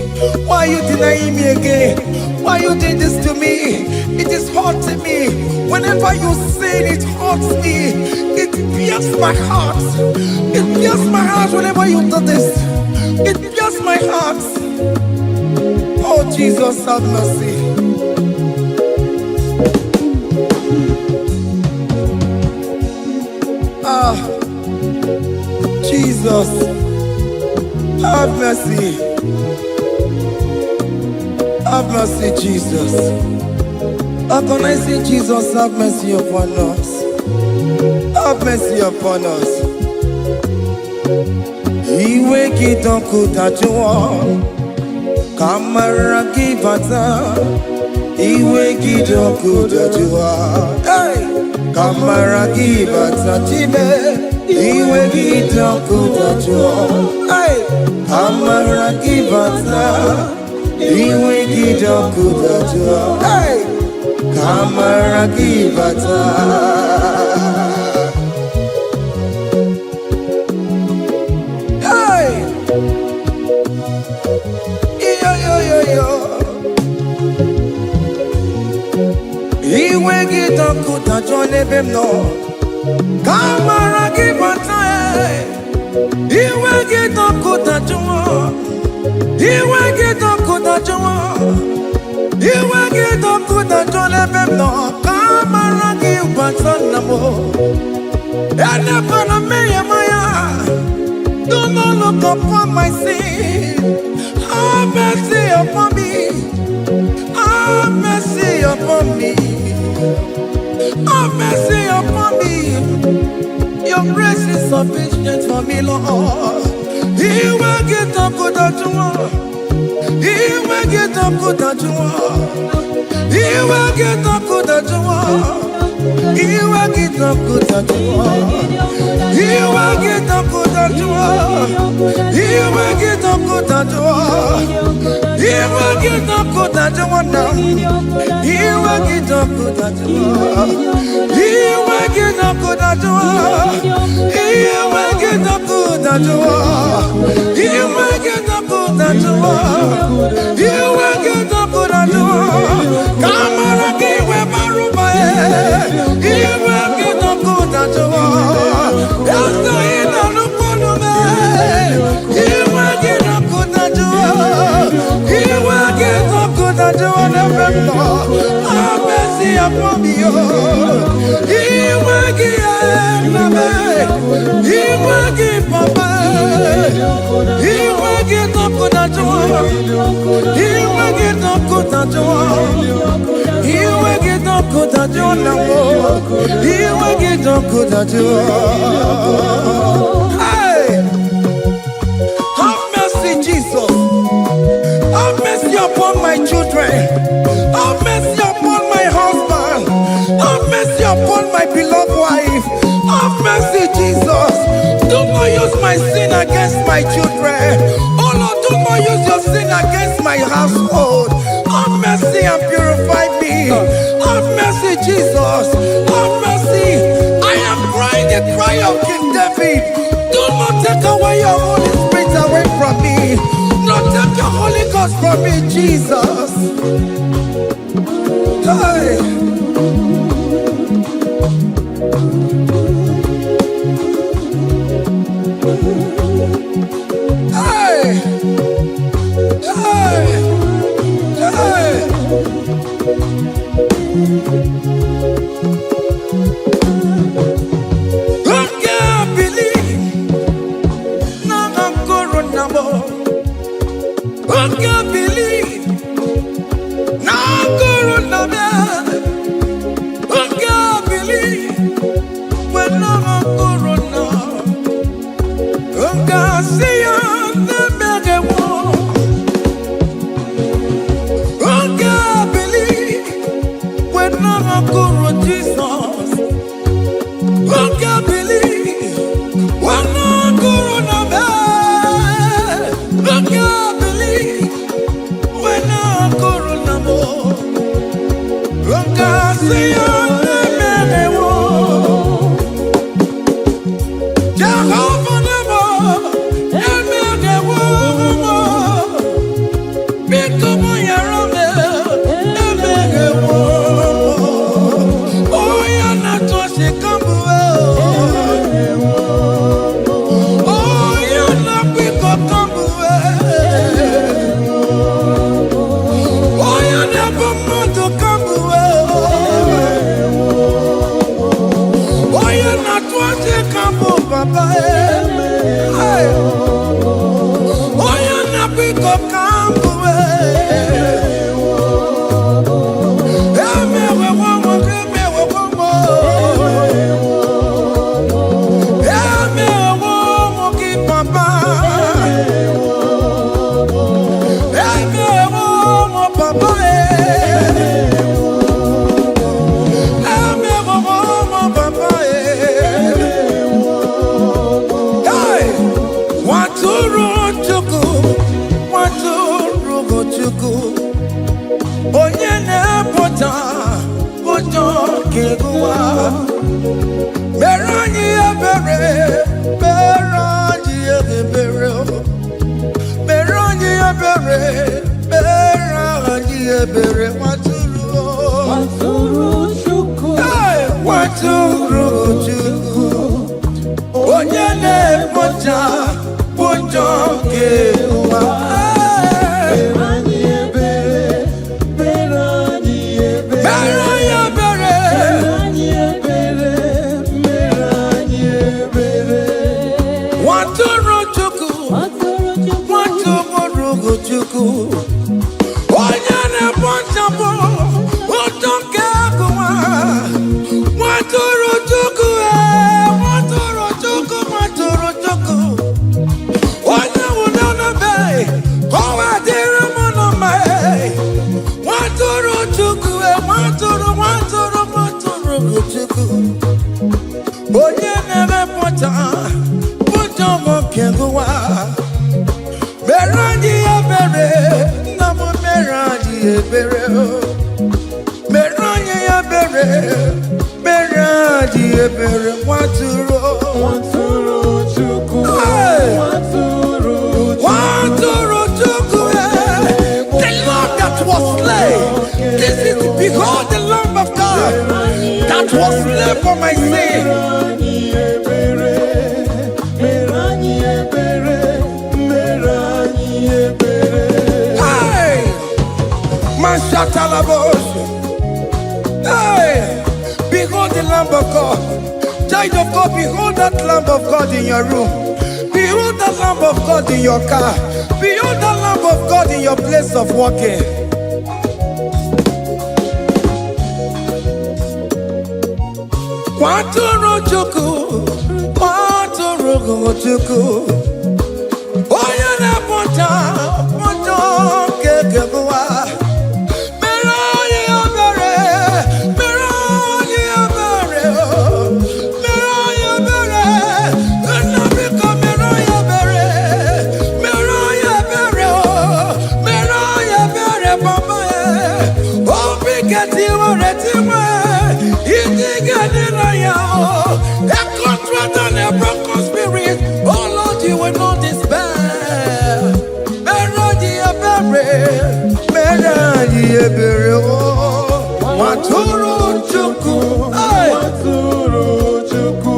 Why are you denying me again? Why are you doing this to me? It is hurting me. Whenever you sin, it hurts me. It pierces my heart. It pierces my heart whenever you do this. It pierces my heart. Oh Jesus, have mercy. Jesus, have mercy. Have mercy, Jesus. How can I say, Jesus, have mercy upon us? Have mercy upon us. Iwe kidoku tajuwa, kamara kibata. Iwe kidoku tajuwa, hey, kamara kibata jibe. Iwe kidoku tajuwa, hey, kamara kibata. Iwe kidoku tajuwa, hey, kamara kibata. Iwe kidoku tajuwa nebem no, kamara kibata. Iwe kidoku tajuwa, iwe kidoku tajuwa, iwe kidoku tajuwa nebem no, kamara kibata namo. Ene pana meye maya, do not look upon my sin. Have mercy upon me. Have mercy upon me. Have mercy upon me. Your grace is sufficient for me, Lord. He will get up good at you. He will get up good at you. He will get up good at you. He will get up good at you. He will get up good at you. He will get up good at you. He will get up good at you now. He will get up good at you. He will get up good at you. He will get up good Hey, have mercy, Jesus. Have mercy upon my children. Have mercy upon my husband. Have mercy upon my beloved wife. Have mercy, Jesus. Do not use my sin against my children. Oh Lord, do not use your sin against my household. Have mercy and purify me. Have mercy, Jesus. Have mercy. I am crying the cry of King David. Do not take away your Holy Spirit away from me. Not take your Holy Ghost from me, Jesus. Hey. Hey. Hey. Hey. Who can believe? Now Corona, who can believe? When no Corona, who can see on the mega wall? Who can believe? When no Corona, Jesus, who can believe? When no Corona, who can Hey! that was slain for my sin. Hey, Mashatalabos. Hey, behold the Lamb of God. Child of God, behold that Lamb of God in your room. Behold the Lamb of God in your car. Behold the Lamb of God in your place of walking. Waturu chuku, waturu chuku. Oya na poncha, poncha kekebuwa. Meroye abere, meroye abere, meroye abere. Enabika meroye abere, meroye abere, meroye abere papa. Obi keti waretiwe, iti gani na yao. A contract and a broken spirit. Oh Lord, you will not despair. Meradi abere, meradi abere. Maturu chuku, maturu chuku.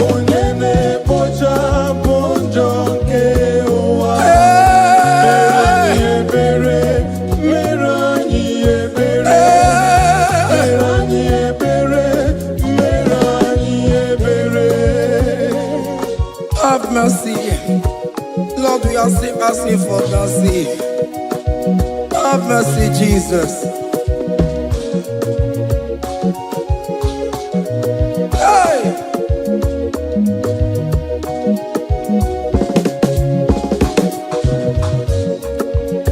Onyeme pocha ponjo kewa. Meradi abere, meradi abere, meradi abere, meradi abere. Have mercy, Lord. We are asking for mercy. Have mercy, Jesus. Hey!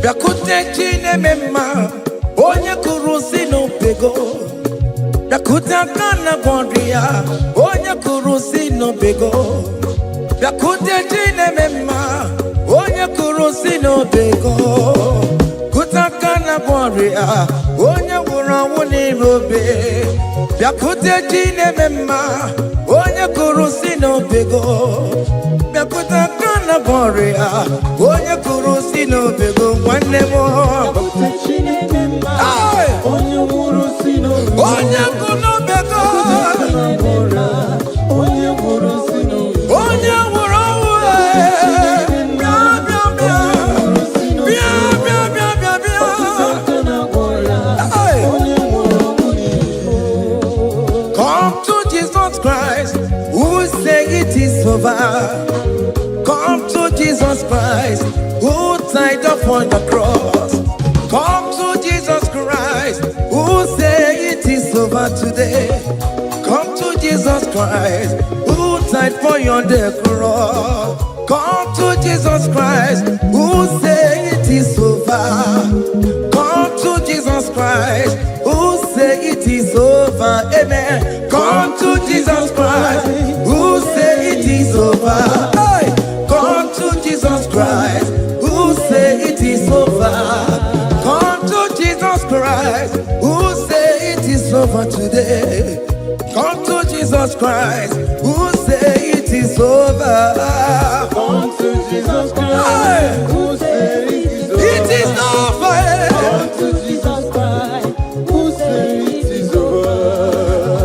Yakute chine mema, onye kurusi no pego. Yakuta kana bondria, onye kurusi no pego. Yakute chine mema, onye kurusi no pego. Kutakana boria, onye wura wuni robe. Yakute chine mema, onye kurusi no pego. Yakutakana boria, onye kurusi no pego. One more. Onye kurusi no pego. Onye kurusi no pego. Onye wura Come to Jesus Christ, who say it is over. Come to Jesus Christ, who died upon the cross. Come to Jesus Christ, who say it is over today. Come to Jesus Christ, who died for you on the cross. Come to Jesus Christ, who say it is over. Come to Jesus Christ, who say it is over. Amen. Come to Jesus Christ, who say it is over. Hey. Come to Jesus Christ, who say it is over. Come to Jesus Christ, who say it is over today. Come to Jesus Christ, who say it is over. Come to Jesus Christ, who say it is over. It is over. Come to Jesus Christ, who say it is over.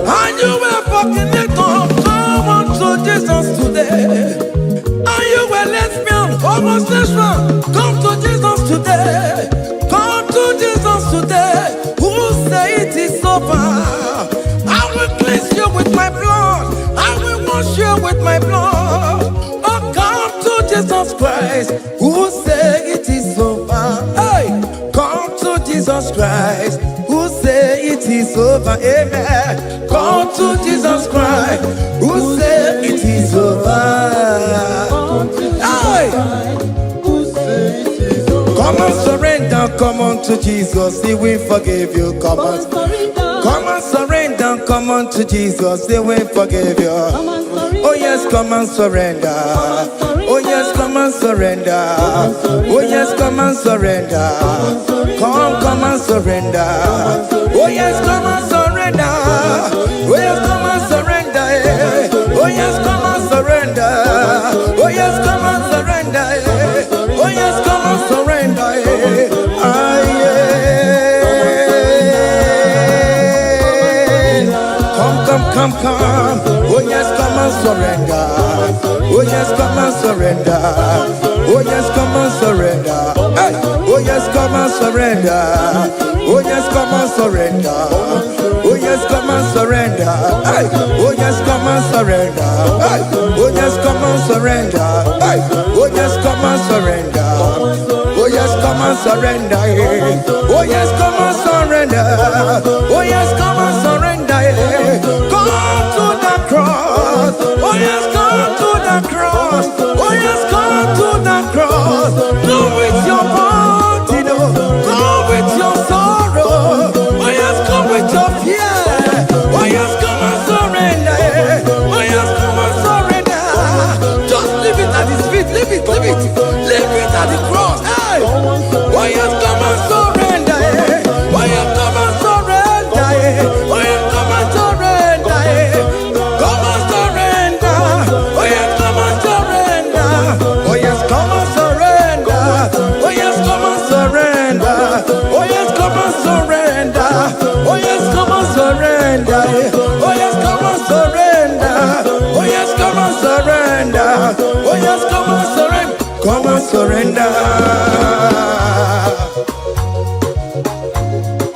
And you were fucking it up. Come on to Jesus today. And you were lesbian, homosexual. Come to Jesus today. Come to Jesus today. Who say it is over. I will cleanse you with my blood. I will wash you with my blood. Oh, come to Jesus Christ, who say it is over. Hey, come to Jesus Christ, who say it is over. Amen. Come to Jesus Christ, who say it is over. Hey, come and surrender. Come on to Jesus, He will forgive you. Come on. Come and surrender, come on to Jesus, He will forgive you. Oh yes, come and surrender. Oh yes, come and surrender. Oh yes, come and surrender. Come and surrender. Oh yes, come and surrender. Oh yes, come and surrender. Oh yes, come and surrender. Oh yes, come and surrender. Oh yes, come and surrender. surrender. Oh yes, come and surrender. Oh yes, come and surrender. Hey. Oh yes, come and surrender. Oh yes, come and surrender. Oh yes, come and surrender. Hey. Oh yes, come and surrender. Hey. Oh yes, come and surrender. Hey. Oh yes, come and surrender. Oh yes, come and surrender. Oh yes, come and surrender. Oh yes, come and surrender. Come to the cross. Oh yes, come to the cross. Oh yes, come to the cross. Go with your body, go with your sorrow. Oh yes, come with your fear. Oh yes, come and surrender. Oh yes, come and surrender. Just leave it at his feet. Leave it, leave it, leave it at the cross. Hey. Oh yes, come and surrender. Oh yes, come and surrender. Oh yes, come and surrender. Come and surrender. Oh yes, come and surrender. Oh yes, come and surrender. Oh yes, come and surrender. Oh yes, come and surrender. Oh yes, come and surrender. Oh yes, come and surrender. Oh yes, come and surrender. Oh yes, come and surrender. Come and surrender.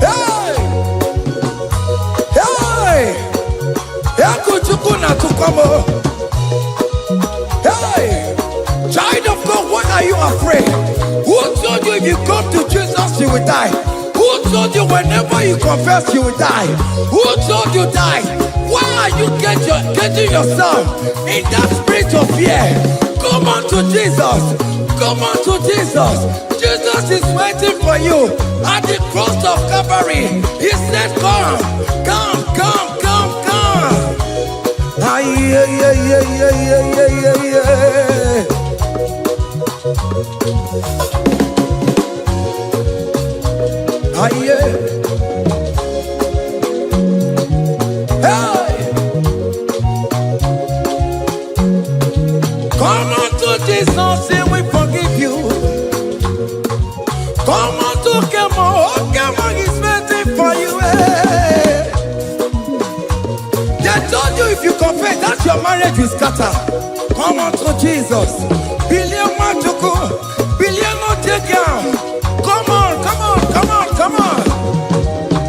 Hey! Hey! Yakuchukuna tukomo. Hey! Child of God, why are you afraid? Who told you if you come to Jesus you will die? Who told you whenever you confess you will die? Who told you die? Why are you getting yourself in that spirit of fear? Come on to Jesus. Come on to Jesus. Jesus is waiting for you at the cross of Calvary. He said, come, come, come, come, come. Ah, yeah, yeah, yeah, yeah, yeah, yeah, yeah. Ah, yeah. Hey. Come on to Jesus, and we forgive you. Come on to Kemo, Kemo is waiting for you. Hey. They told you if you confess that your marriage will scatter. Come on to Jesus. Billion Matuku, billion not take you. Come on, come on, come on, come on.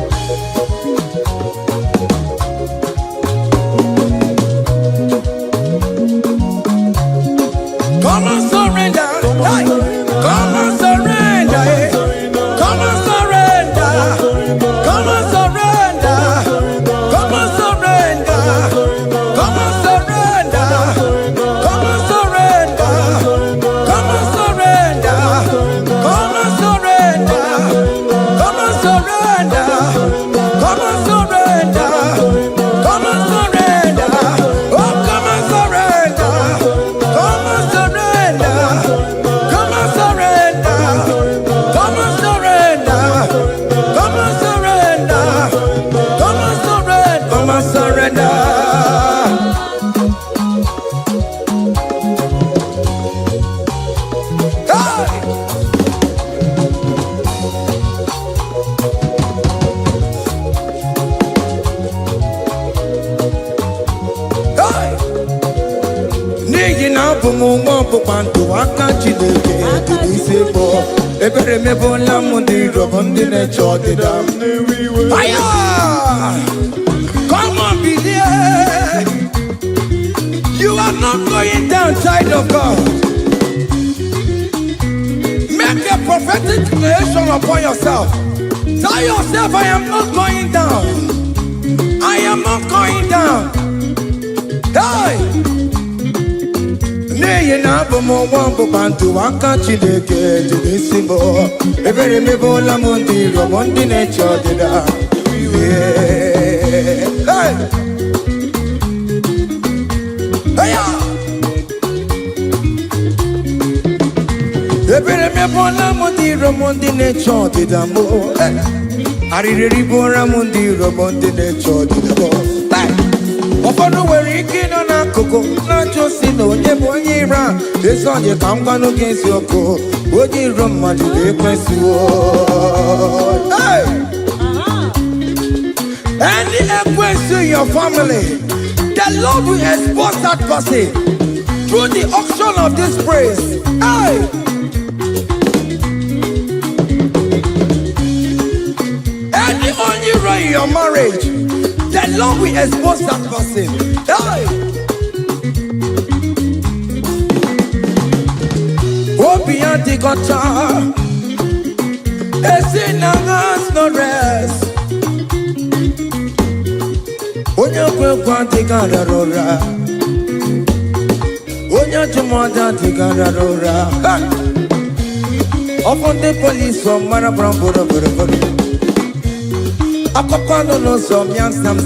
Come and surrender. Hey. Come and surrender. Hey. Come and surrender. Come and surrender. Come and surrender. Come and surrender. Come and surrender. Come and surrender. Come and surrender. Come and surrender. Come and surrender. Come and surrender. Oh, come and surrender. Come and surrender. Come and surrender. Come and surrender. Come and surrender. Come and surrender. Come and surrender. Hey! Hey! N'ihi na abụ m nwa ọkpụkpa ndụ aka Chineke dị n'isi bụ ebere mebola m ndị rọbọ ndị na-eche ọdịda m. Aya! Come on, believe. You are not going down, child of God. Make a prophetic declaration upon yourself. Tell yourself, I am not going down. I am not going down. Hey! N'ihi na abụ m nwa ọkpụkpa ndụ aka Chineke dị n'isi m. Ebere mebola m ndị rọbọ ndị na-eche ọdịda. Hey! Hey! Ebere mebola m ndị rọbọ ndị na-eche ọdịda m. Arịrịrị bụra m ndị rọbọ ndị na-eche ọdịda m. Ụfọdụ nwere ike ịnọ n'akụkụ na-ajụ si na onye bụ onye ire a. Ezi onye ka m gwanụ gị eziokwu, onye iro mmadụ ga-ekwesịwo. Any equence in your family The Lord will expose that person through the auction of this praise. Hey! Any only way in your marriage, the Lord will expose that person. Hey! Obian the guitar, a sinner has no rest. Onya kwa tigara rora, onya chumada tigara rora. Upon the police from Marabrambo, Akopano no some young sam.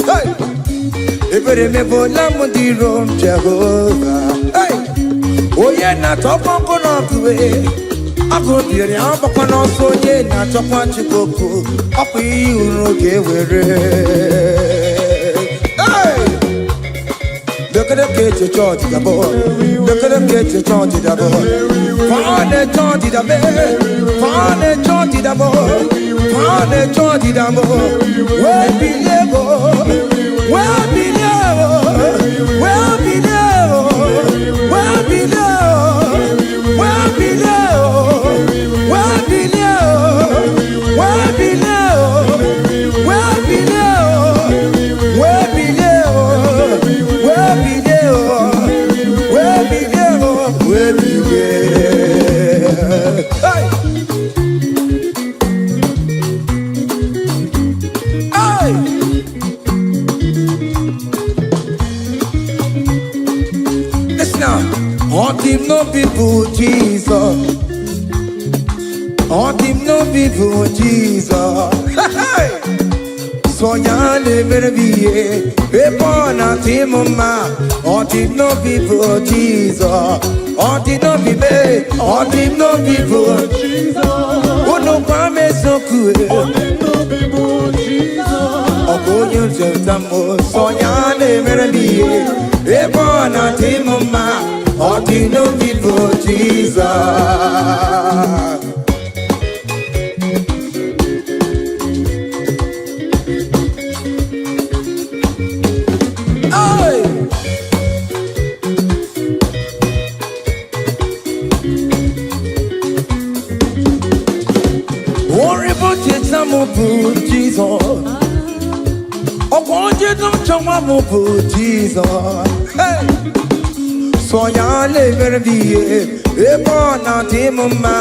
Hey, if you remember Lamudi Rome Jehovah. Hey, oh yeah, not up on Konoku. I go near the Ampano, so yeah, not up on Chicoco. Up you, okay, hey, look at the cage, you charge the boy. Look at the cage, you charge the boy. Found a charge the bed. Found a charge the boy. Found a charge the boy. Where be level? Where be level? Where be level? Where be level? Where be level? Where be level? Where be level? Where be level? Where be level? Where be level? Where be level? Where be level? Hey! Hey! Listen now. On him no people Jesus. On him no people Jesus. Hey! So ya never be a born at him ma. On him no people Jesus. On him no be me. On him no people Jesus. Oh no promise so cool. On him no people Jesus. Oh go you just so ya never be a born at him ma. On him no people Jesus. Jesus, oh, won't you don't show my Jesus? Hey, so ya never be a born out him, ma.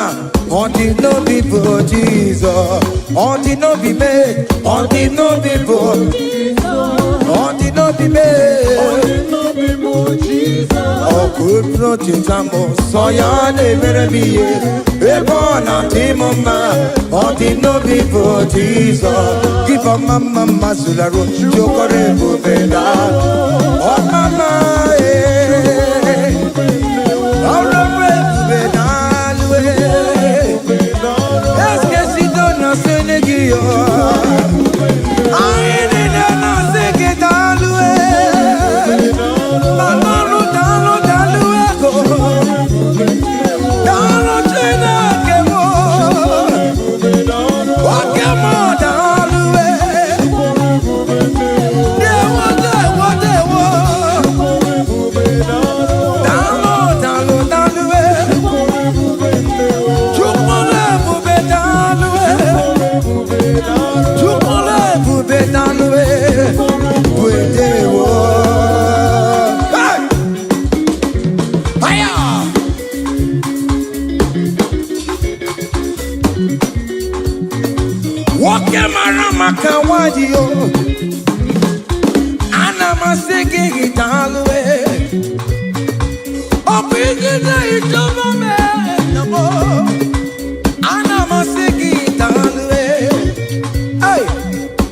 On the no people, Jesus. On the no be made. On the no people, Jesus. On the no be made. On the no people, Jesus. Oh, good protection, so ya never be a born out him, ma. On the no people, Jesus. Give a mama sularo, chokore bubeda. Oh, mama, all the bubeda. Est-ce que si donne un Sénéguio? Aïe, n'est un Sénéguio. Kawadio Ana maseke italwe Opigina itomo me namo Ana maseke italwe Hey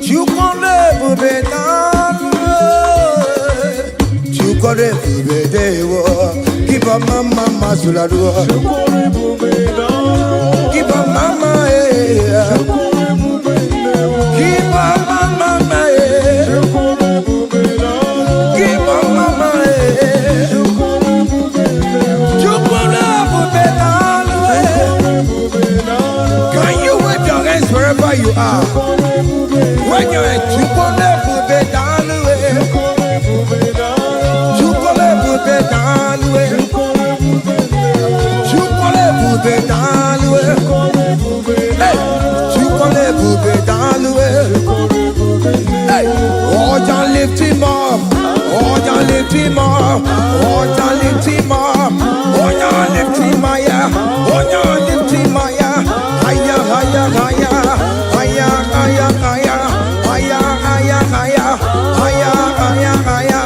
Chukole bubetalwe Chukole bubedewo Kiba mama masuladwa Chukole bubetalwe Kiba mama you are. When you're at Chupone, Oh, ya lift him up. Oh, ya lift him higher. Oh, ya lift him higher. Higher, higher, higher. Higher, higher, higher. Higher, higher, higher. Higher, higher, higher.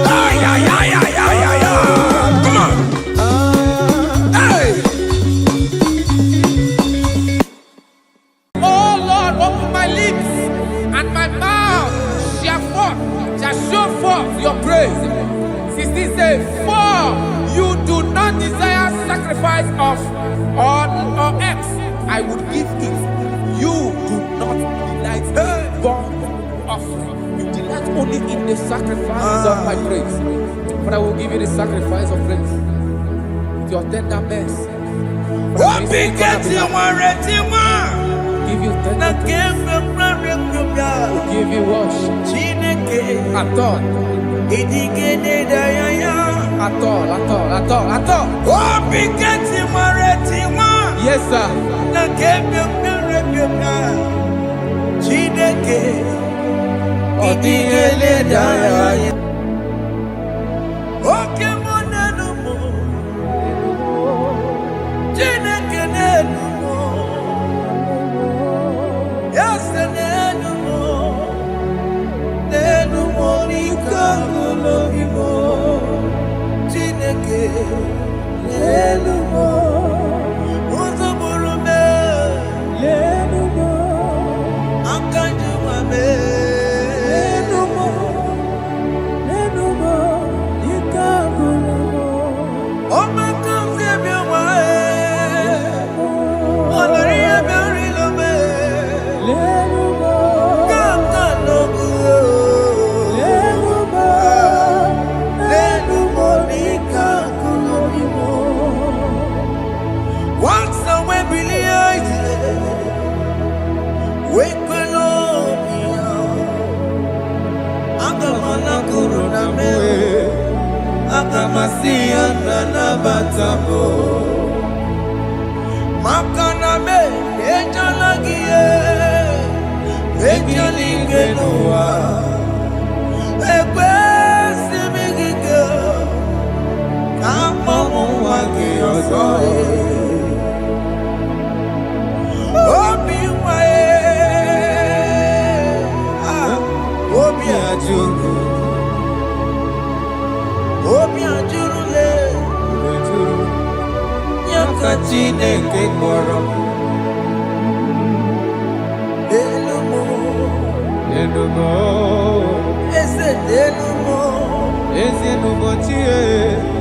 Higher, higher, higher, higher. Come on. Hey. Oh Lord, open my lips, and my mouth shall show forth your praise. 16 says, for you do not desire sacrifice of or eggs, I would give it. You do not delight in burnt offering. You delight only in the sacrifice of my praise. But I will give you the sacrifice of praise with your tender mercy. What begets you one? Give you tender will give you worship. At all. At all. What begets you one? Yes, sir.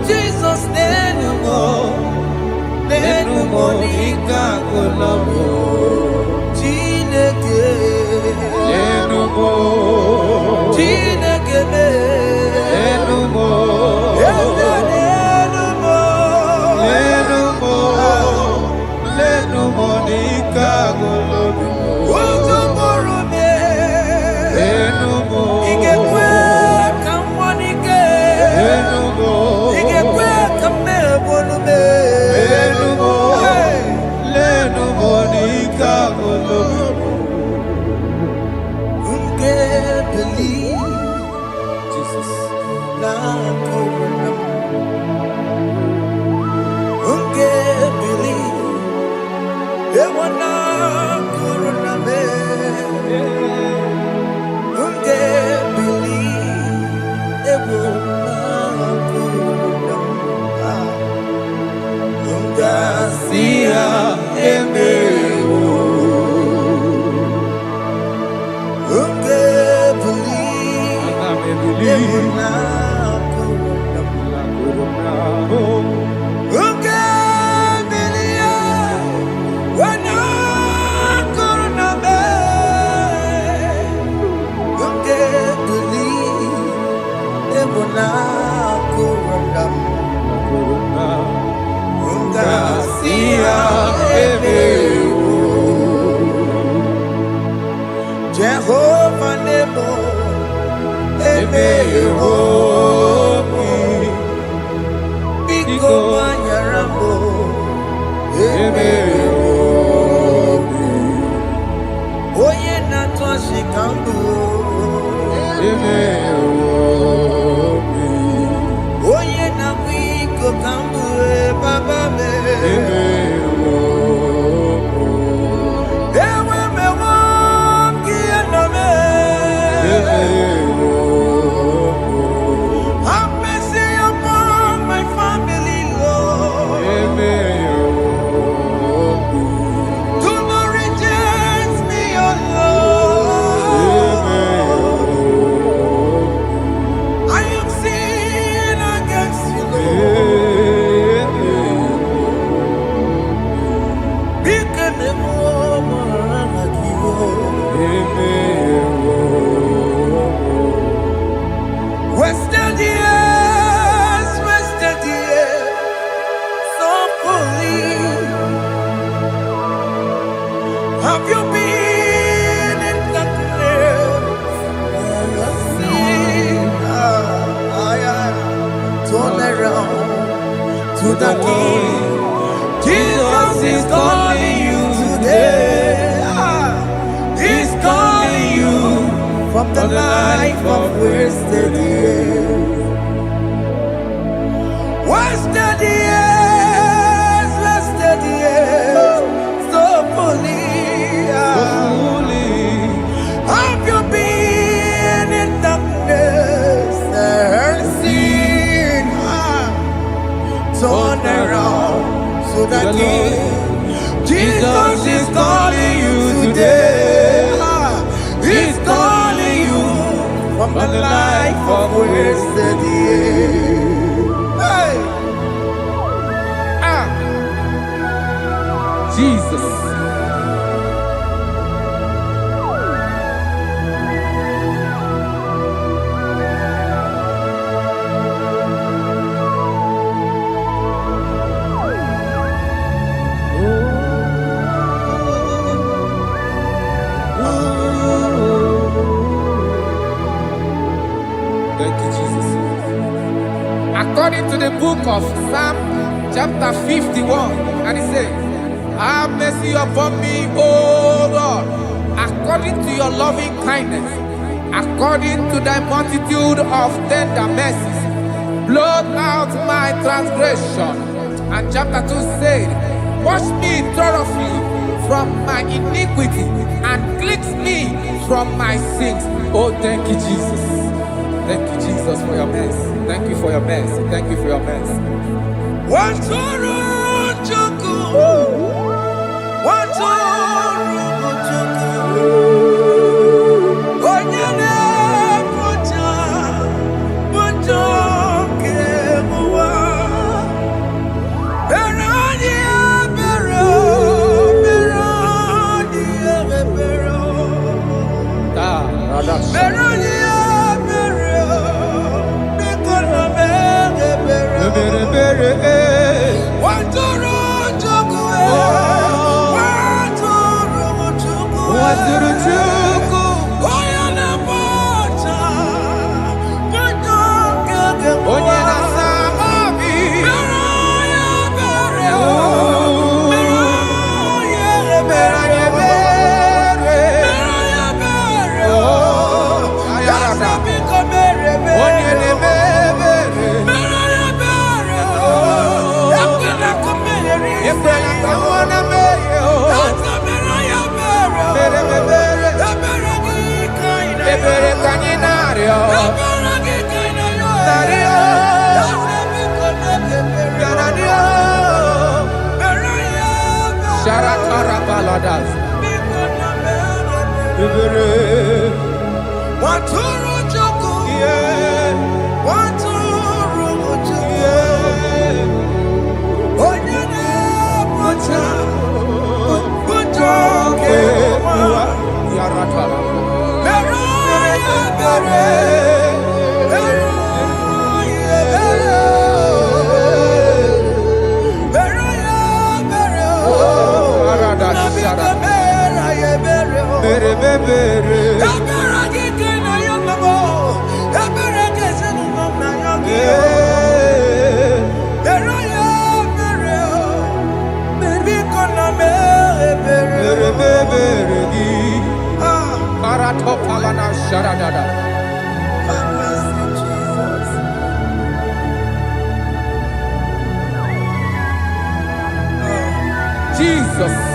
Jesus, Jehovah Nebo, Biko Manyarambo, Oye Natwa Shikambu, kambue baba me. Ewe me wam kiana me. Have mercy upon my family, Lord. Do not reject me, oh Lord. I am sin against you, Lord. Because the woman like you. Wasted years, so fully. Have you been in darkness? Seen, turn around to the King. Jesus is calling you today. He's calling you from the life of wasted years. Wasted years, so fully. Have you been in darkness and seen? Turn around to the King. Jesus is calling you today. He's calling you from the life of wasted years. Hey. Jesus. Thank you, Jesus. According to the book of Psalm chapter 51, and it says, have mercy upon me, O Lord, according to your loving kindness, according to thy multitude of tender mercies, blot out my transgression. And chapter 2 said, wash me thoroughly from my iniquity and cleanse me from my sins. Oh, thank you, Jesus. Thank you, Jesus, for your mercy. Thank you for your mercy. Thank you for your mercy. Jesus.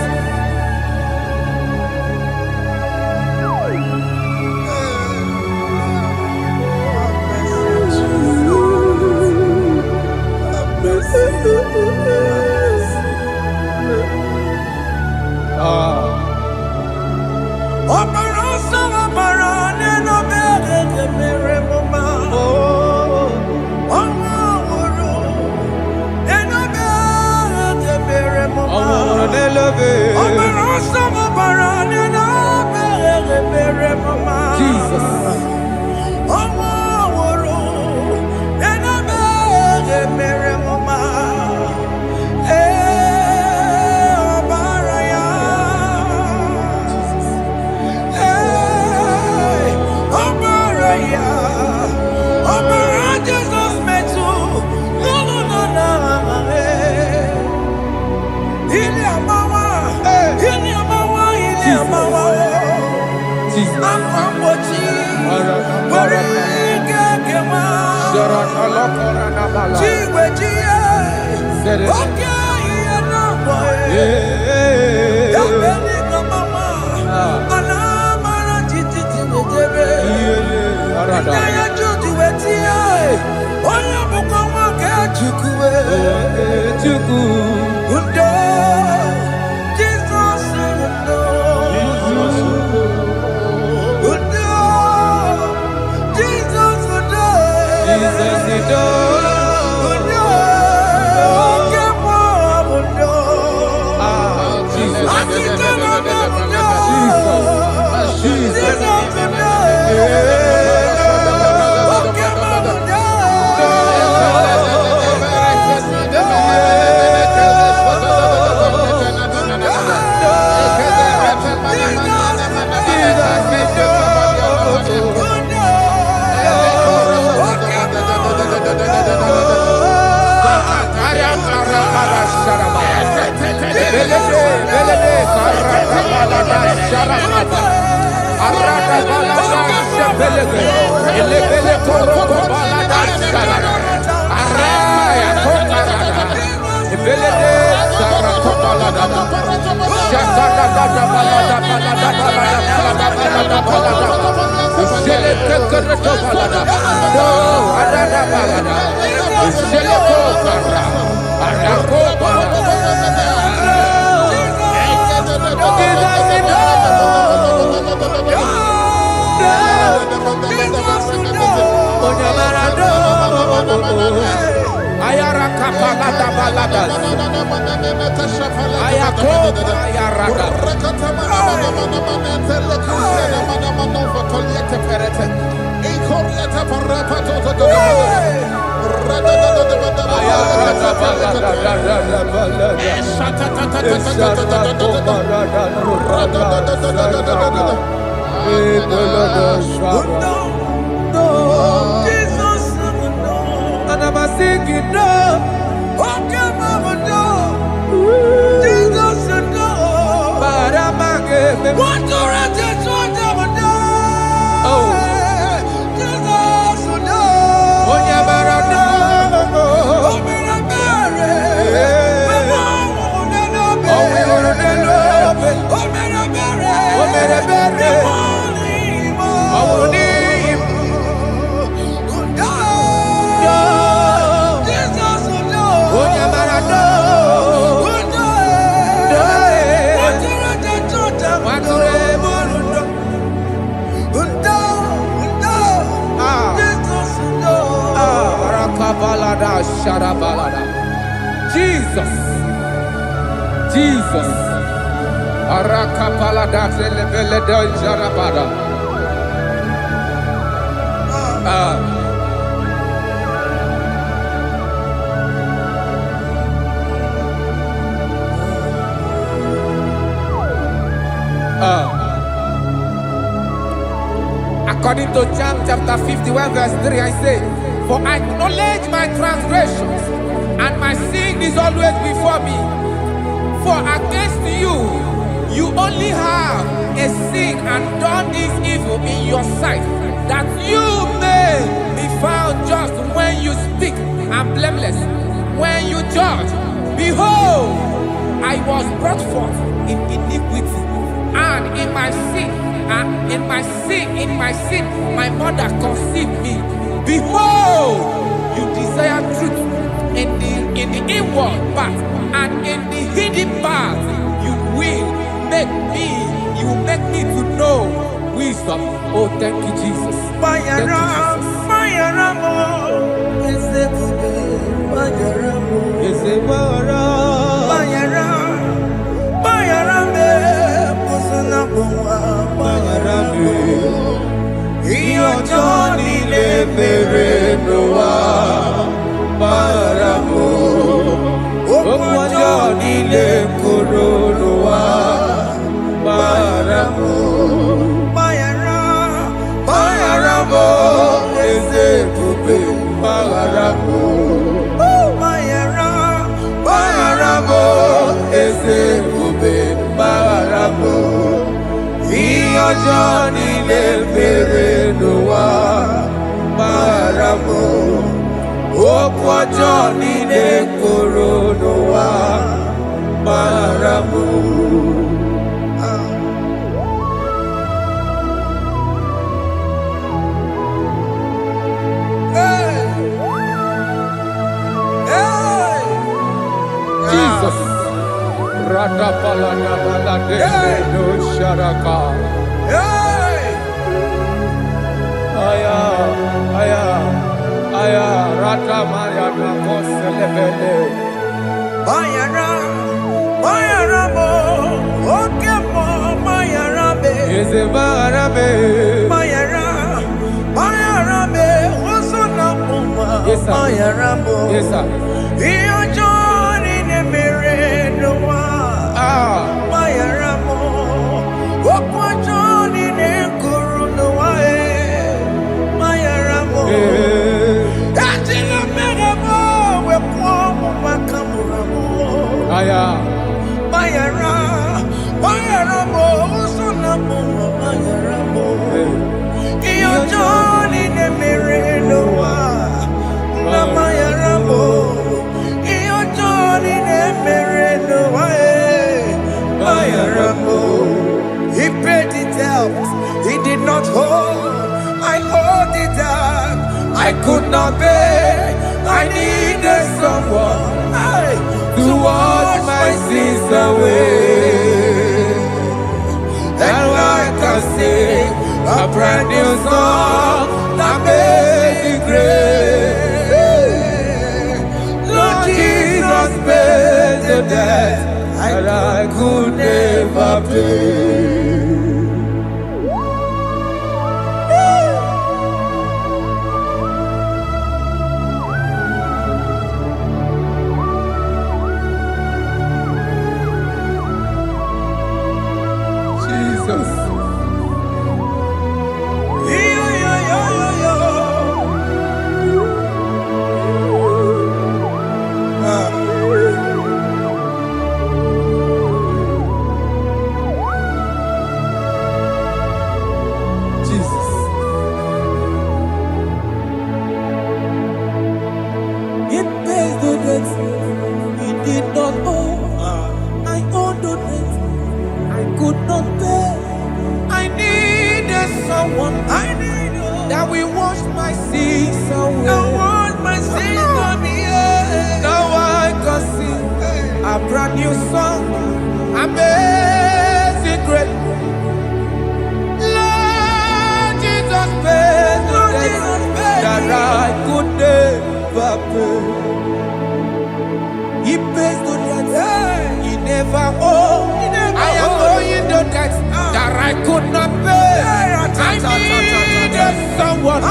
Jesus. Jesus. Arakapalada zelebeleda jarabada. According to John chapter 51 verse 3, I say, for I acknowledge my transgressions, and my sin is always before me. For against you, you only have a sin and done this evil in your sight, that you may be found just when you speak, and blameless when you judge. Behold, I was brought forth in iniquity, and in my sin, my mother conceived me. Behold, you desire truth in the inward part, and in the hidden part, you will make me to know wisdom. Oh, thank you, Jesus. Thank you, Jesus. Johnny le mere noa Bayaramo Johnny le koro noa Bayaramo Bayaramo eze kube Bayaramo Bayaramo eze kube Bayaramo Johnny le mere noa Bayaramo Johnny le koro noa Bayaramo. Jesus. Radapalana balade no sharaka. Aya, rata maya na koselebele. Bayaramo, okemo Bayarabe. Eze Bayarabe. Bayarabe, osona puma. Yes, sir. Bayaramo. Yes, sir. Iyo Johnny ne mere noa. Bayaramo, okwa Johnny ne kuru noa. Bayaramo. Aya. Bayaramo, Sunamo, Bayaramo. Iyo Johnny ne mere noa. Na Bayaramo. Iyo Johnny ne mere noa. Bayaramo. He paid it out. He did not hold. I hold it out. I could not pay. I needed someone to wash my sins away. And I can sing a brand new song that made me great. Lord Jesus paid the debt that I could never pay. That we wash my sins away. Now I can sing a brand new song. Amazing grace. Lord Jesus paid the debt that I could never pay. He pays the debt he never owed. I am owing the debt that I could not pay. I needed someone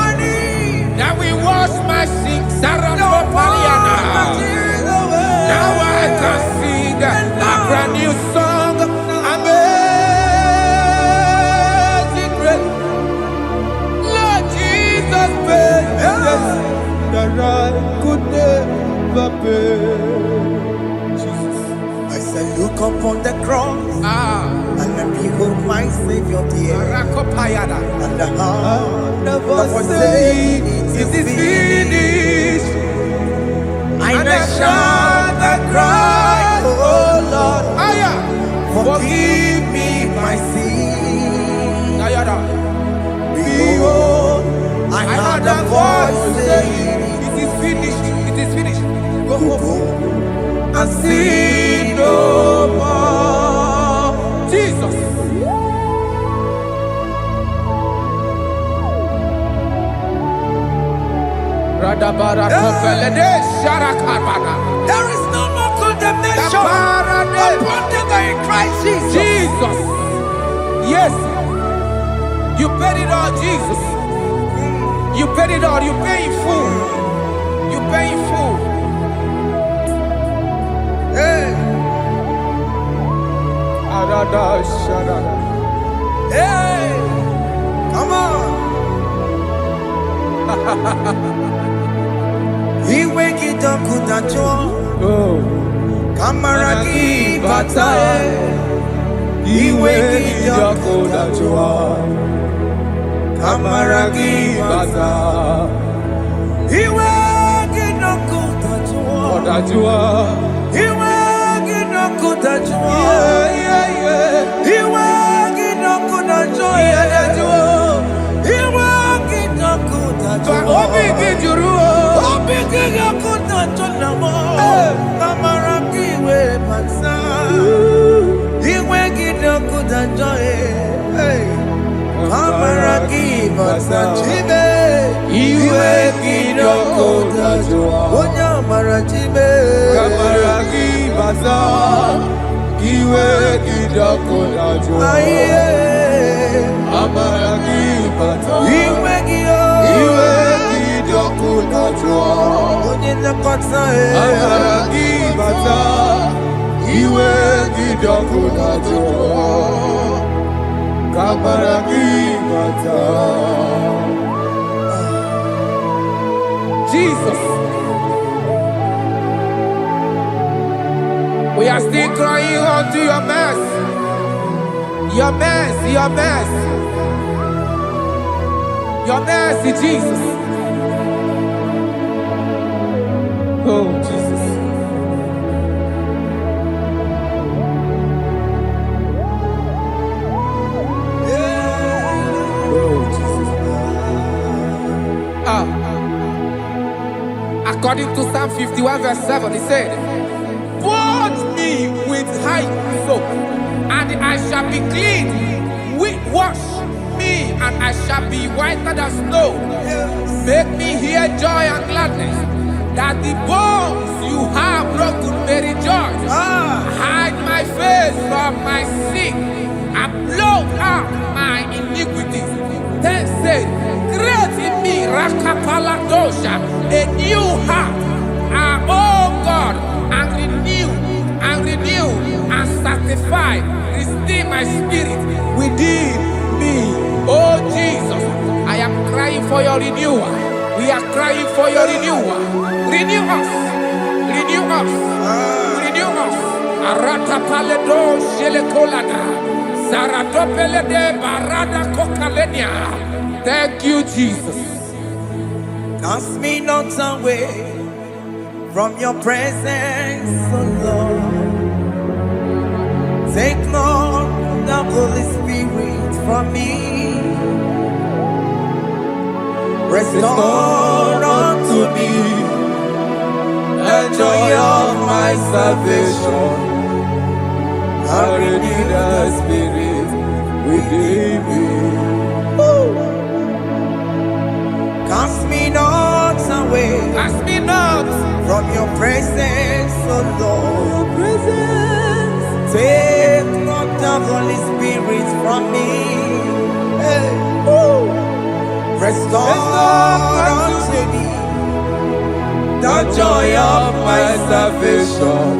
that will wash my sins. Now I can sing a brand new song. Amazing grace. Lord Jesus paid the debt that I could never pay. Jesus. I said, look upon the cross. And behold my Savior dear. And the heart that was saying, it is finished. And I shout and cry, oh Lord, forgive me my sin. Nayada. Behold, I heard a voice saying, it is finished. It is finished. Go go home and sin no more. Jesus. There is no more condemnation upon them that in Christ Jesus. Jesus. Yes. You paid it all, Jesus. You paid it all. You pay in full. You pay in full. Hey. Hey. Come on. Iwe kitakunacho kamaraki batae. Iwe kitakunacho kamaraki batae. Iwe kitakunacho iwe kitakunacho iwe kitakunacho iwe kitakunacho Obi Gijuru. Jesus. We are still crying unto your mercy. Your mercy, your mercy. Your mercy, Jesus. Oh, Jesus. Oh, Jesus. According to Psalm 51 verse 7, he said, "Wash me with hyssop, and I shall be clean. Wash me, and I shall be whiter than snow. Make me hear joy and gladness, that the bones you have broken may rejoice. Hide my face from my sin, and blot out my iniquities. Then say, create in me Rakapaladosha, a new heart, oh God, and renew, and sanctify, restore my spirit within me." Oh Jesus, I am crying for your renewal. We are crying for your renewal. Renew us, renew us, renew us. Arata paledo shelekolada, zaradopele de barada kokalenia. Thank you, Jesus. Cast me not away from your presence, O Lord. Take not the Holy Spirit from me. Restore unto me the joy of my salvation, and renew the spirit within me. Cast me not away, Cast me not from your presence, O Lord. Take not the Holy Spirit from me. Hey. Restore unto me the joy of my salvation,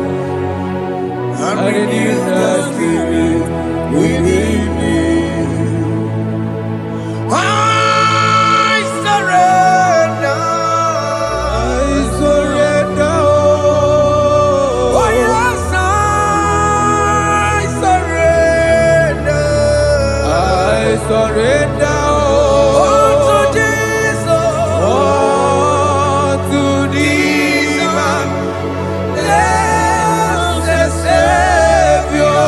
and renew the spirit within me. I surrender. Oh yes, I surrender. surrender. Unto Jesus. Unto thee, Blessed Savior.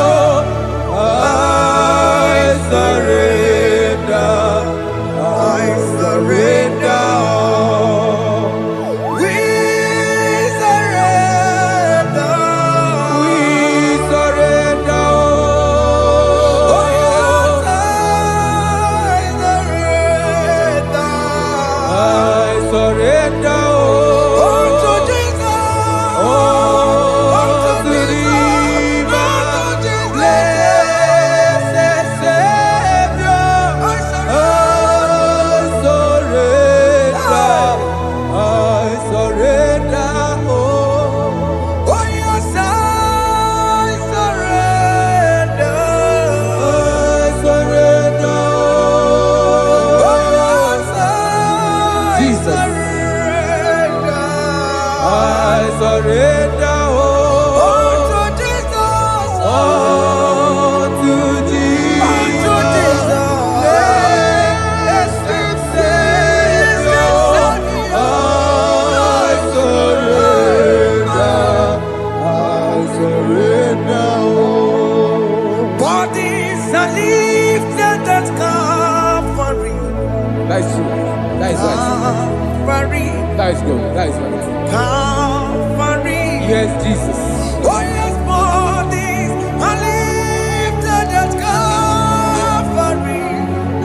That is good. That is good. Calvary. Yes, Jesus. Oh yes, bodies are lifted at Calvary.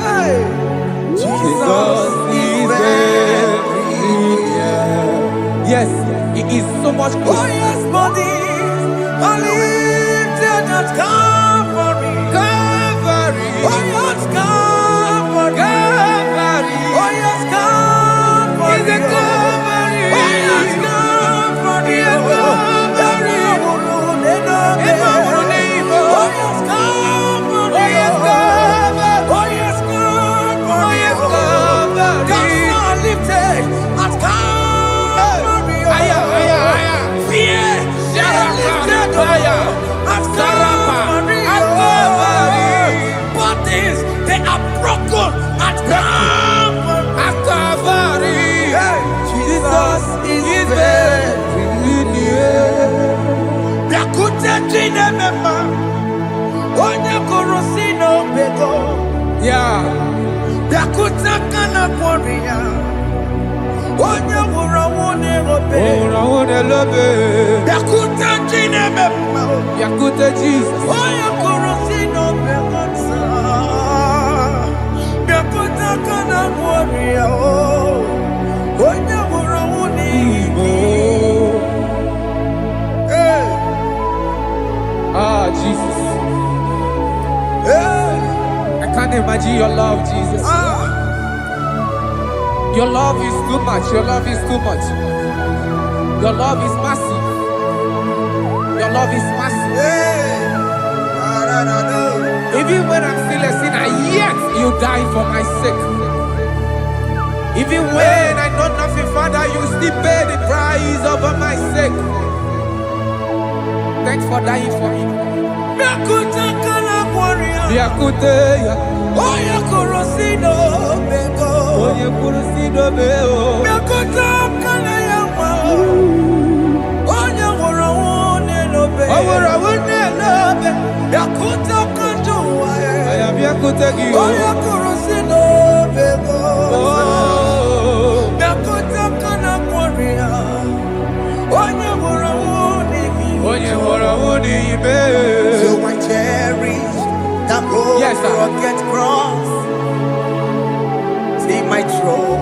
Hey. Jesus is very near. Yes, He is so much Oh closer. yes, bodies are lifted at Calvary. Calvary. Oh yes, Calvary. Calvary. Oh yes, Calvary. Is a Calvary. Oh yes, Calvary. Is a Calvary. Oh yes, Calvary. Oh yes, Calvary. Oh yes, Calvary. Oh yes, Calvary. Gods are lifted at Calvary. Aya, aya, aya. Fear lifted at Calvary. At Calvary. Bodies, they are broken at Calvary. At Calvary. Jesus is very near. Biakute jine mema, onye kurusi no bego. Yeah. Biakute kana kworiya, onye wurawune obe. Oh, I love it. Biakute jine mema, Yakute Jesus. onye kurusi no bego sa. Biakute kana kworiya, onye wurawune Igbo. Hey, Ah, Jesus. hey, I can't imagine your love, Jesus. ah. Your love is too much. Your love is too much. Your love is massive. Your love is massive. Hey, Even when I'm still a sinner, yet you died for my sake. Even when I know nothing, Father, you still pay the price over my sake. Thanks for dying for me. Biakuta kana warrior. Biakute ya. Oya korosino bego. Onye kurusido beo. Biakuta kana yawa. Oya warawone lobe. Warawone lobe. Biakuta kanjuwa. Aya biakute gi. Oya korosino bego. Oh. Biakuta kana warrior. Oya warawone mi. Onye warawone ibe. So I cherish that road. Yes, sir. Rugged cross. See my throne,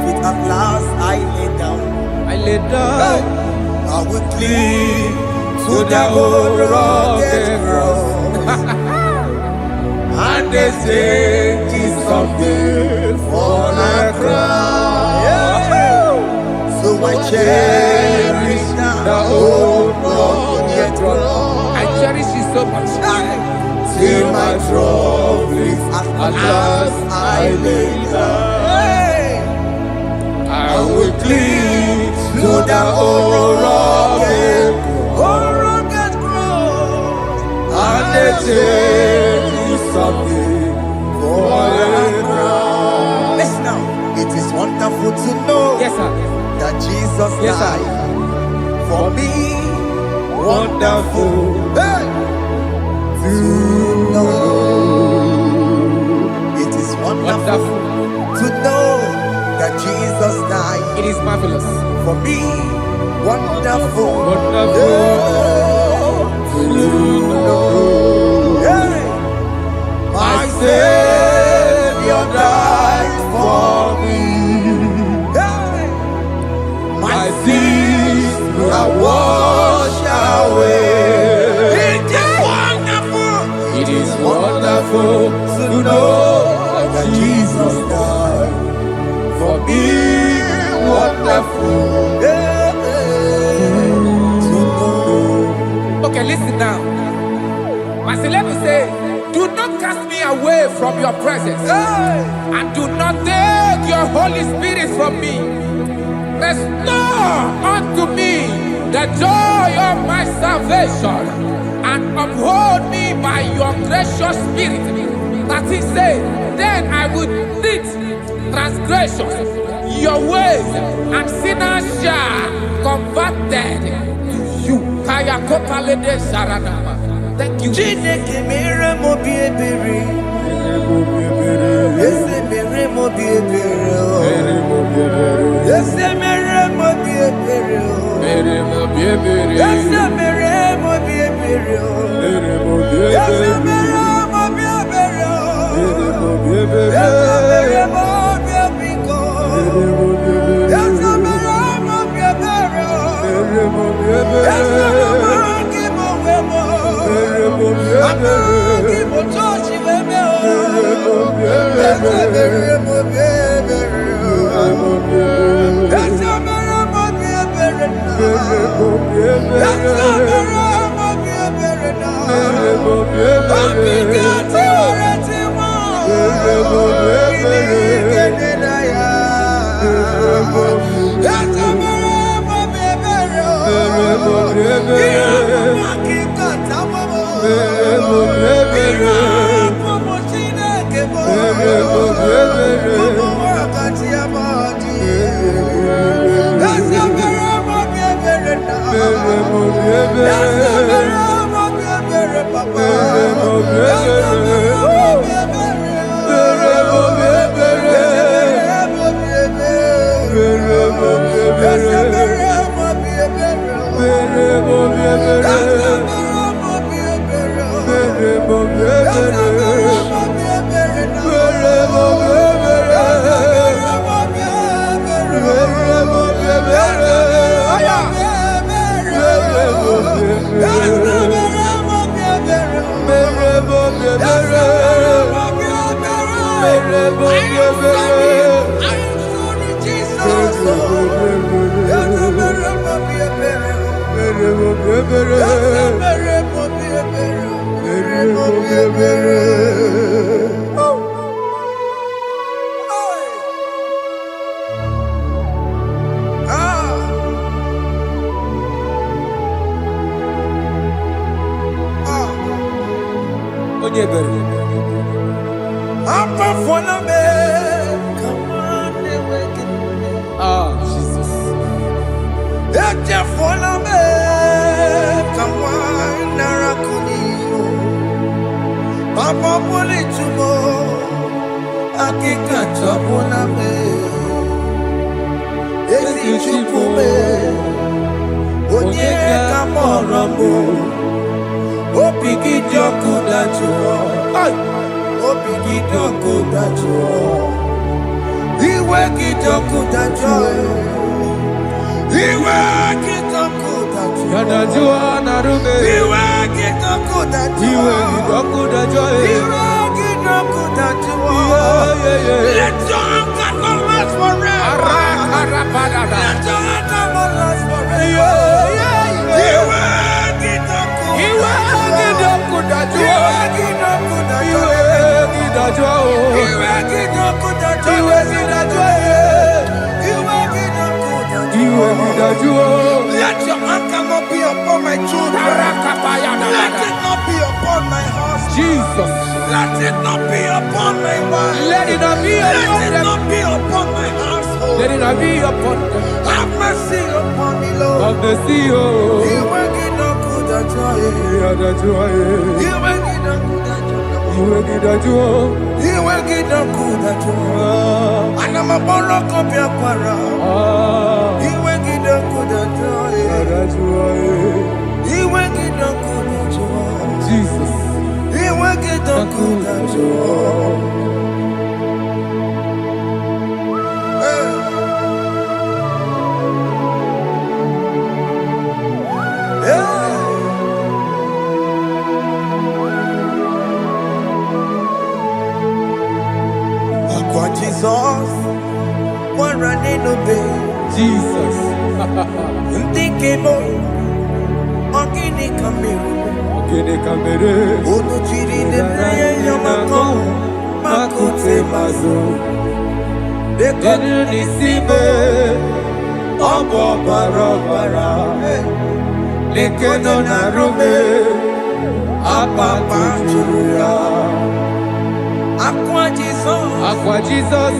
feet at last I lay down. I lay down. I will cling to the old rugged cross. And they say it's someday for a crown. So I cherish the old rugged cross. I cherish you so much. Till my trophies at last I lay down. I will cling to the old rugged cross, and they take me something for a crown. Listen now, it is wonderful to know Yes, sir. that Jesus Yes, sir. died for me. Wonderful. Hey! To know. It is wonderful to know that Jesus died It is marvelous. for me. Wonderful. Wonderful. To know. Hey. My Savior died for me. Hey. My sins are washed away. It is wonderful to know that Jesus died for me. Wonderful to know. Okay, listen now. Pastor Levi say, do not cast me away from your presence, Hey. and do not take your Holy Spirit from me. Restore unto me the joy of my salvation, and uphold me by your gracious spirit. That he said, then I would teach transgressions your ways, and sinners shall converted to you. Kaya kopalede sharanama. Thank you. Chineke mere mo bi ebere. Ese mere mo bi ebere. Ese mere mo bi ebere. Ese mere mo bi ebere. Ese mere mo bi ebere. Ese mere mo bi ebiko. Ese mere mo bi ebere. Ese mere mo wemo. Amagi mo chochi wemo. Ese mere mo bi ebere. Ese mere mo bi ebere na. Ese mere mo bi ebere na. Obigati oreti mo. Ilikene na ya. Ese mere mo bi ebere. Iramaki kata mo. Irapo mo Chineke mo. Mo wakati amadi. Ese mere mo bi ebere na. Ese mere mo bi ebere papa. Ese mere mo bi ebere. Ese mere mo bi ebere. Ese mere mo bi ebere. Jesus. Papa poli tumo, akika chapona me. Esi chupume, onye kamorambo. Opiki joku dachuo, opiki joku dachuo. Iwe kijoku dachuo, iwe kijoku dachuo. Yanajua narume. Iwe kijoku dachuo, Iwe kijoku dachuo. Iwe kijoku dachuo. Let your anger not last forever. Let your anger not last forever. Iwe kijoku. Iwe kijoku dachuo. Iwe kijoku Let your anger not be upon my children. Let it not be upon my house. Jesus. Let it not be upon my wife. Let it not be Let it upon not be upon my household. Let it not be upon them. Have mercy upon me, Lord. Of the sea. You will get no good at joy. You will get no good at joy. You will get no good at joy. And I'm a borrow of your para. You will get no good at joy. You will get no good at joy. Jesus. You will get no good at joy. Jesus, one running obey. Jesus. Ntikemo, ogini kamiru. Onu chiri nene yamako, makute mazo. Dekonu nisime, obo barobara. Lekeno narume, apapa chuya. Aqua Jesus,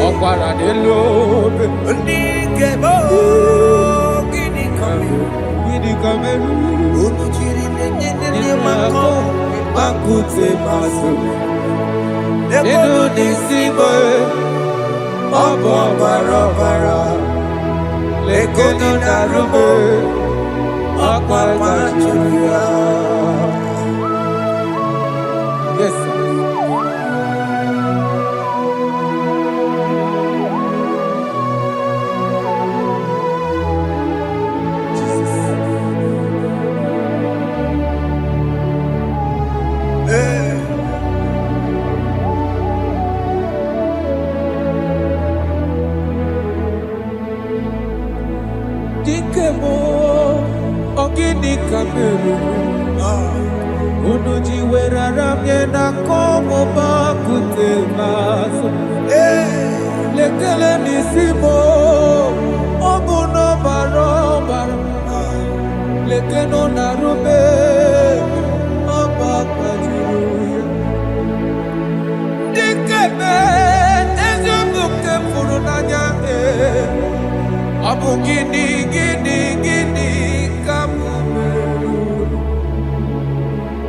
Ọ̀kwàrà n'elobe. Ntikemo, ogini kamiru. Gịnị ka merụ? Onu chiri nene Makute masu Ego nisibo Obo barabara Lego ni narume Akwa machuria. Yes, sir. Dikemo ogini kameru Unuji weraramye na komo bakute maso Lekele nisimo Obuno barobara Lekeno narube Abakajiruya Dikeme Ezubuke furunanya Abu gini kamumeru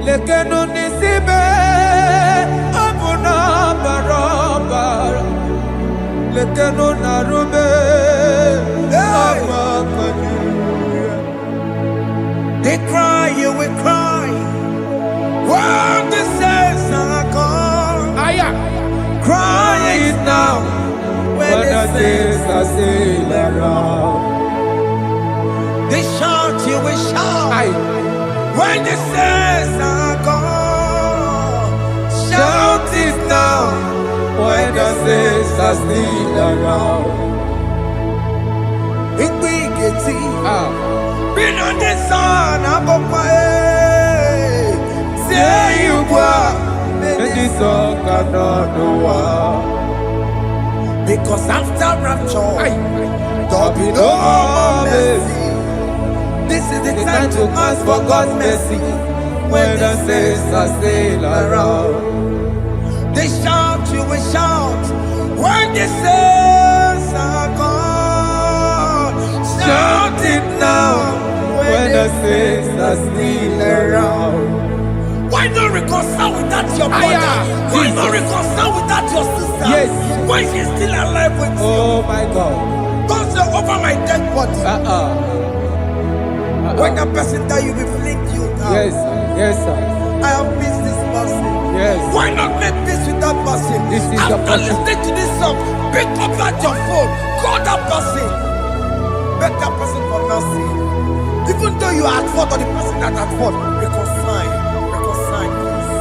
Lekeno nisibe Abu na barabara Lekeno narube Abakajiruya. They cry, you will cry when the saints are gone. Cry it now when the saints are still around. They shout, you will shout when the saints are gone. Shout it now when the saints are still around. It we get been on the sun, I'm on my head. Say you were, and this song cannot know. Because after rapture, there'll be no more mercy. This is the time to ask for God's mercy when the saints are still around. They shout, you will shout when the saints are gone. Shout it now when the saints are still around. Why not reconcile with that your brother? Why not reconcile with that your sister? Yes. Why she's still alive with you? Oh my God. Don't say over my dead body. When the person that you will fling you down. Yes, yes, sir. I have missed this person. Yes. Why not make peace with that person? This is after listening to this song, pick up that your phone, call that person, beg that person for mercy. Even though you are at fault or the person that at fault, reconcile, please.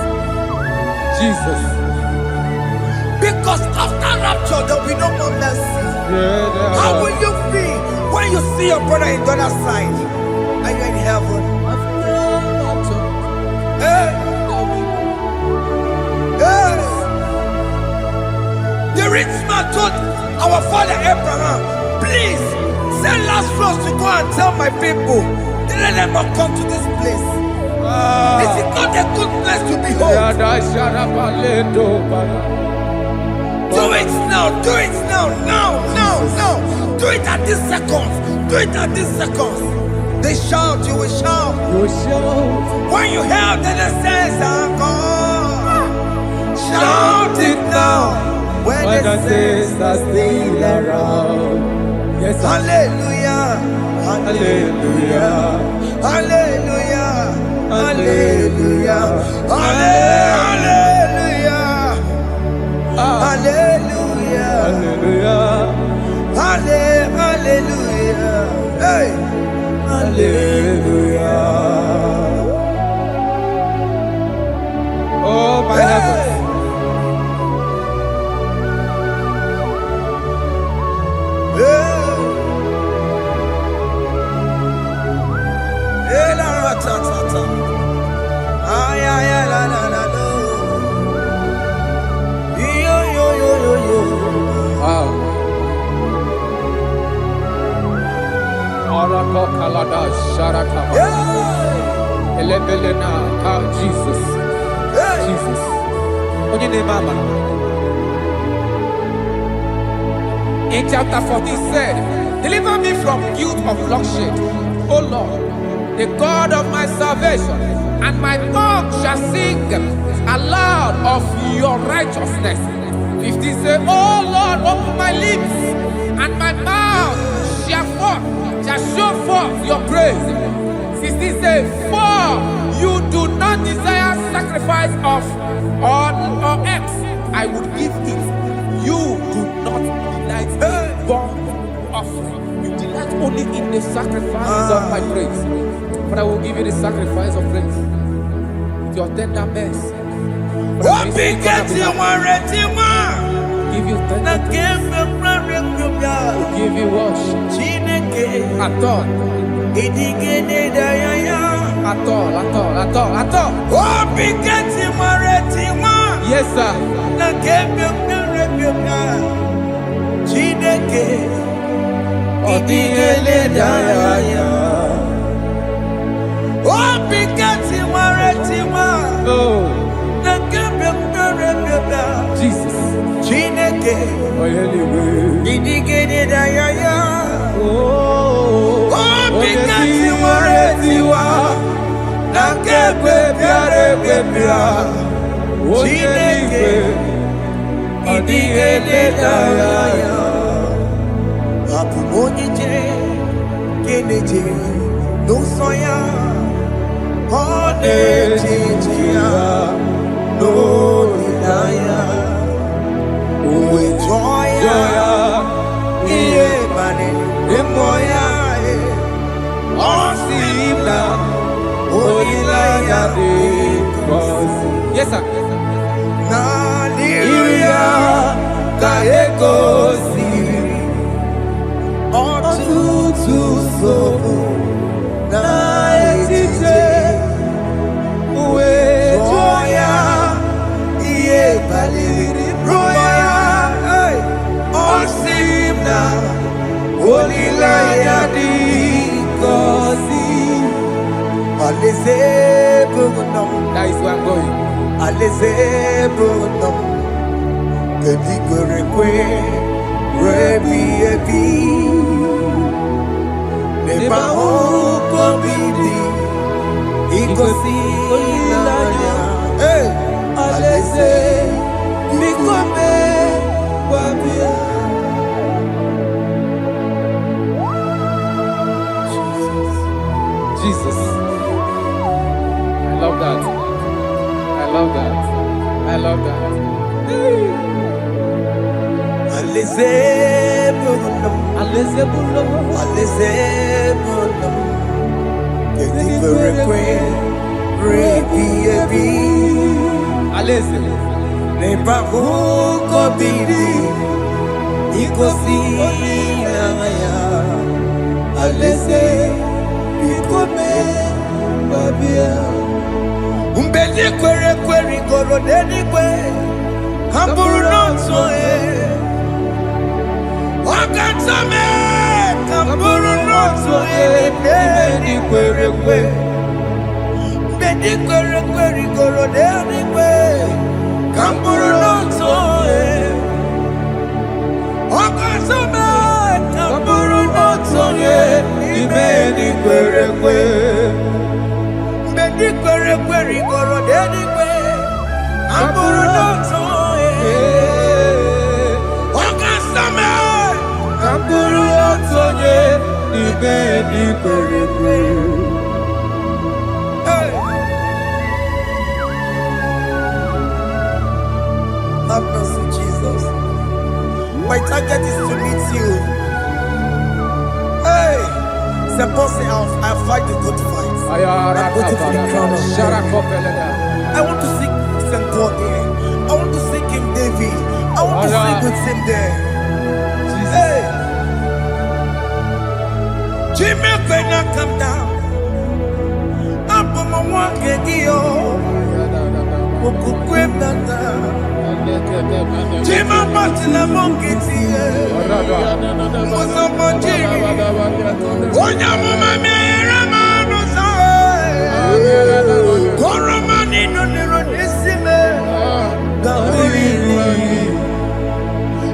Jesus. Because after rapture there will be no more mercy. How will you feel when you see your brother in the other side? Are you in heaven? Hey. Hey. The rich man told our father Abraham, please send Lazarus to go and tell my people, let them not come to this place. This is not a good place to behold. Do it now, do it now, now. Do it at this second. Do it at this second. They shout, you will shout. You will shout. When you hear that the saints are gone, shout it now. When the saints are still around. Yes, hallelujah, hallelujah, hallelujah, hallelujah, hallelujah, hallelujah, hallelujah, hallelujah, hey. Hallelujah. Oh my heavens. Hey, la la ta ta ta. Ay ay ay la la la la. Yo yo yo yo yo. Wow. Jesus. Jesus. In chapter 14 said, deliver me from guilt of bloodshed, O Lord, the God of my salvation. and my tongue shall sing aloud of your righteousness. 15 say, oh Lord, open my lips, and my mouth shall show forth your praise. 16 say, for you do not desire sacrifice of or eggs, I would give it. You do not delight in burnt offering. You delight only in the sacrifice of my praise. But I will give you the sacrifice of praise with your tender mercy. Give you tender praise. Will give you worship. At all. At all. Yes, sir. Jesus. Yes, sir. That is where I'm going. Jesus. I love that. I love that. I love that. Umbedi kwere kwere goro deni kwe Kamburu nonso Wakatame Kamburu nonso Deni kwere kwe Umbedi kwere kwere goro deni kwe Kamburu nonso Wakatame Kamburu nonso Deni kwere kwe Query, goro deni kwe Amburu nonso Wakasame Amburu nonso Ibedi query kwe. Have mercy, Jesus. My target is to meet you. Hey, suppose I'll fight the good fight. I'm waiting for the crown of heaven. I want to sing St. God there. I want to sing King David. I want to sing with him there. Hey, Jimmy, when I come down, I'm on my walk again. Jimmy, but in a monkey, was a monkey. One young woman, Koromani no neronisime Gawiri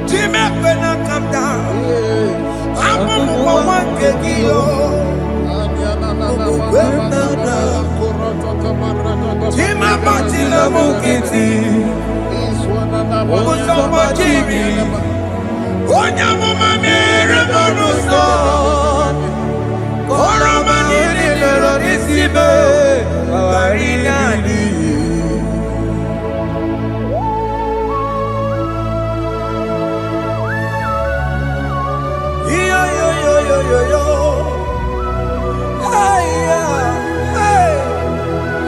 Jime pena come down Amu mwawange giyo Oku kwenda Matila Mukiti, Musoma Jiri, Onyamuma Mere Bonuso, Koromani Lorisibe, Arinani. Yo. Hey,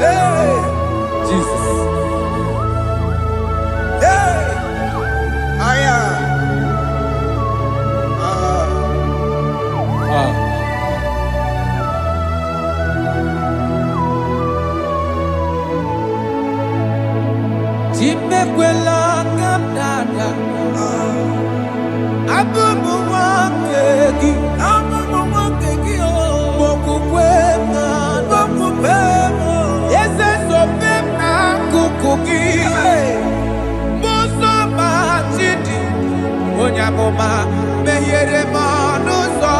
hey. Jesus. Hey. Aya. Chimekwela kamdada. Abubu wakegi. Onyamoma mehiere manuzo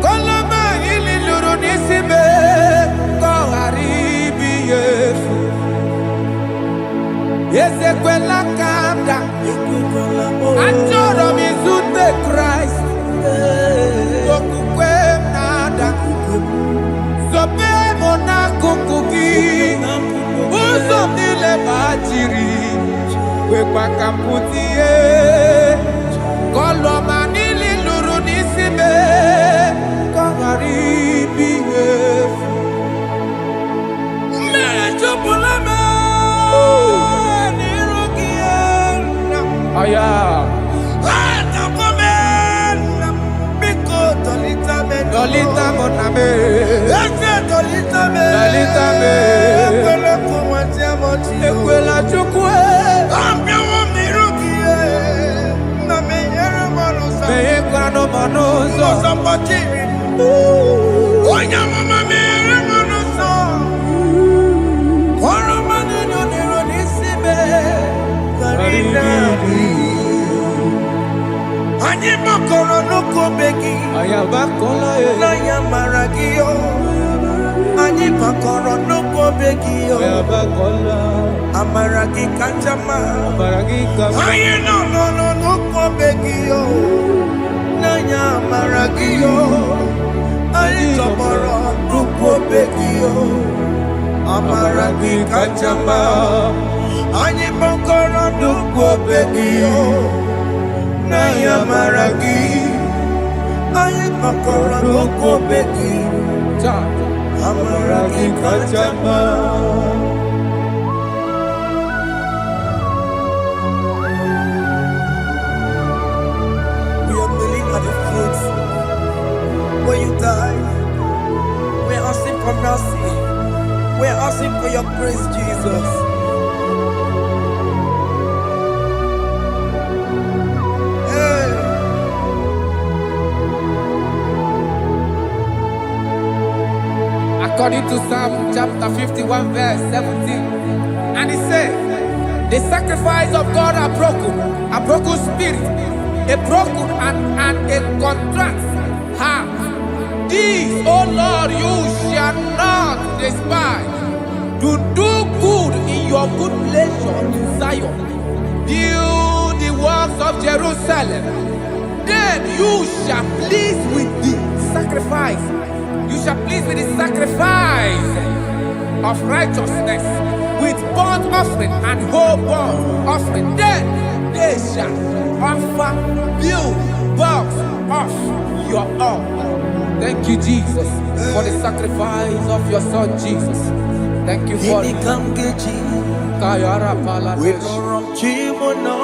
koloma ililuru nisibe koharibi yefu yesekwela kamda achoro mizute Christ okukwe nada sobe mona kukuki uzo nile bajiri Wekwa kamputie Koloma nili luru nisibe Kongaribi yefu Mere chupulame Nirugiena Aya Hata komena Biko tolita me Dolita moname Ese tolita me Dolita me Ekwela kumwatia moti Ekwela chukwe Meyekwano manuzo Mosambakiri Onyamama mere manuzo Koromani noniro nisibe Karinari Anyi makoro nuko begi Ayabakola Naya maragio Anyi makoro nuko begi Ayabakola Amaragi kanjama Amaragi kanjama Aye no nuko begi Nanya maragio Aye tomorrow nuko begi Amaragi kanjama Anyi makoro nuko begi Naya maragi Aye makoro nuko begi Amaragi kanjama When you die, we're asking for mercy. We're asking for your grace, Jesus. Hey. According to Psalm chapter 51 verse 17, and it says, the sacrifice of God are broken spirit, a broken and a contrite heart. This, O Lord, you shall not despise. To do good in your good pleasure in Zion. Build the works of Jerusalem. Then you shall please with the sacrifice. You shall please with the sacrifice of righteousness, with burnt offering and whole burnt offering. Then they shall offer build works of your own. Thank you, Jesus, for the sacrifice of your Son, Jesus. Thank you for it. Kayara Pala. We don't chimono.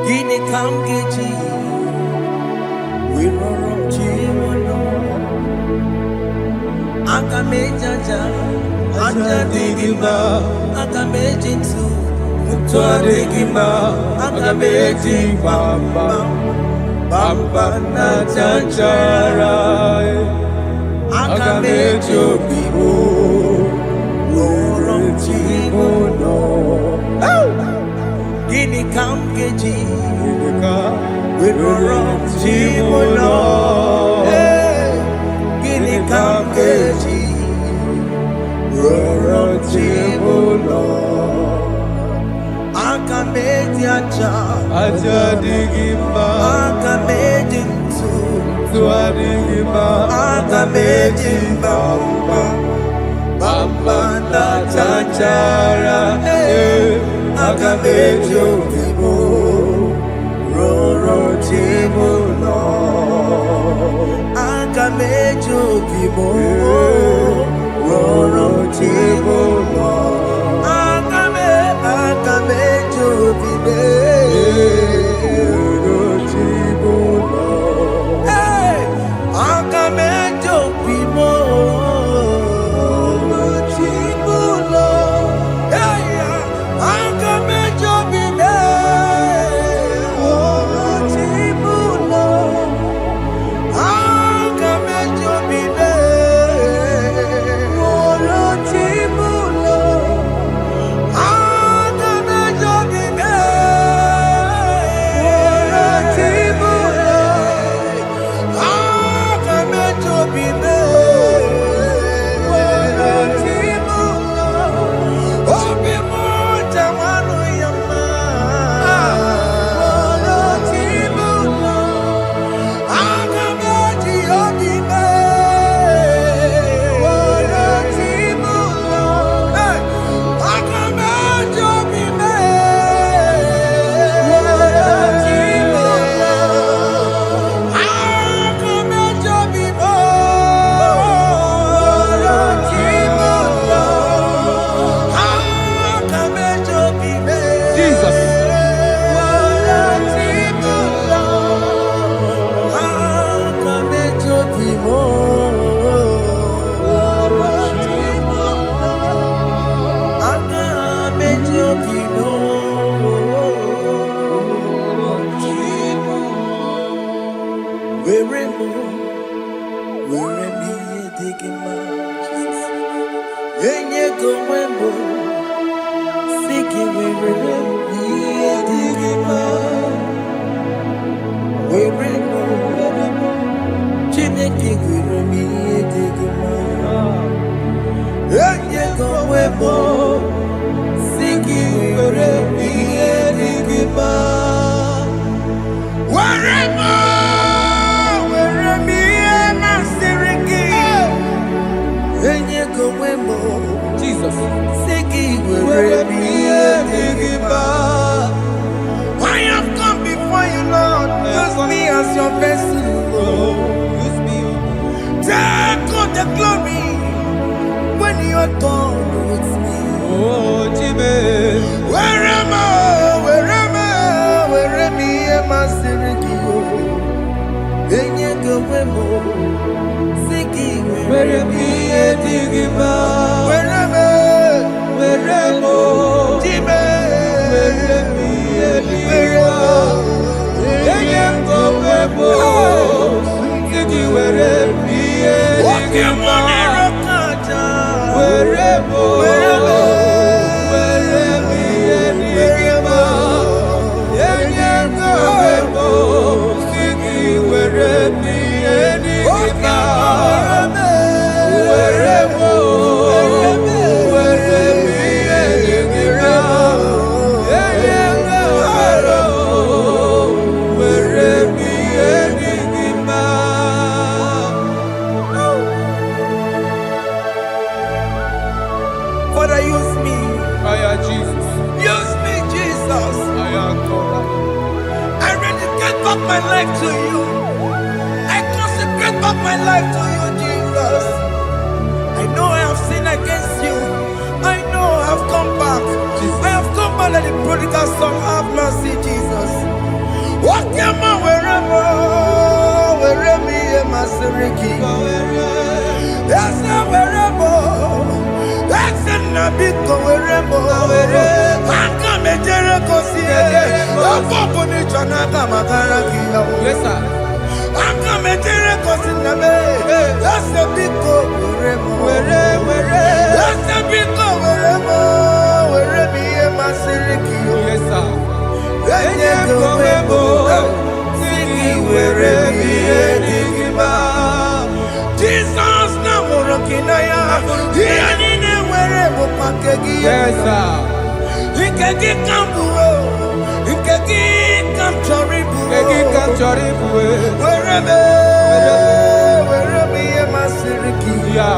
Gini kamgeji. We don't chimono. Akamejaja. Aja digima. Akamejinsu. Mutwa digima. Akamejimba. Bamba na chanchara. Akamejo bibo. Lorong chimono. Gini kamgeji. We lorong chimono. Gini kamgeji. aja digimba aga m eji ntụ tua digimba aga m eji mbamba bamba na chachara aga m eji obi m roro chi m nọ aga m eji obi m roro chi m nọ aga m eji obi m roro chi m nọ aga m eji obi m Jesus. I have come before you, Lord. Use me as your vessel, Lord. Use me. Take all the glory when you are done with me. Oh, Jimmy. Where am I? Where am I? Where am I? Masirikio. Enyego wemo. Siki Where am I? Digima. Where am I? Where am I? Jimmy. Where am I? Digima. Enyego wemo. Siki where am I? Digima. Where am I? Where am I? Digima. Enyego wemo. Siki where am I? Digima. Father, use me. Fire Jesus. Use me, Jesus. Fire God. I dedicate back my life to you. I consecrate back my life to you, Jesus. I know I have sinned against you. I know I have come back. I have come back like the prodigal son. Have mercy, Jesus. What am I? Wherever me and my Siriki. Yes, wherever. That's a nabiko wherever. I come and Jericho see it. I'm going to Chanaka Makaraki. Yes, sir. I come and Jericho see the way. That's a big go wherever. That's a big go wherever me and my Siriki. Yes, sir. Jesus na morokina ya yani ne were mo pakegi Yes, sir. ikegi kambuo ikegi gị ka m chọrọ ịbụ were m ihe masịrị gị ya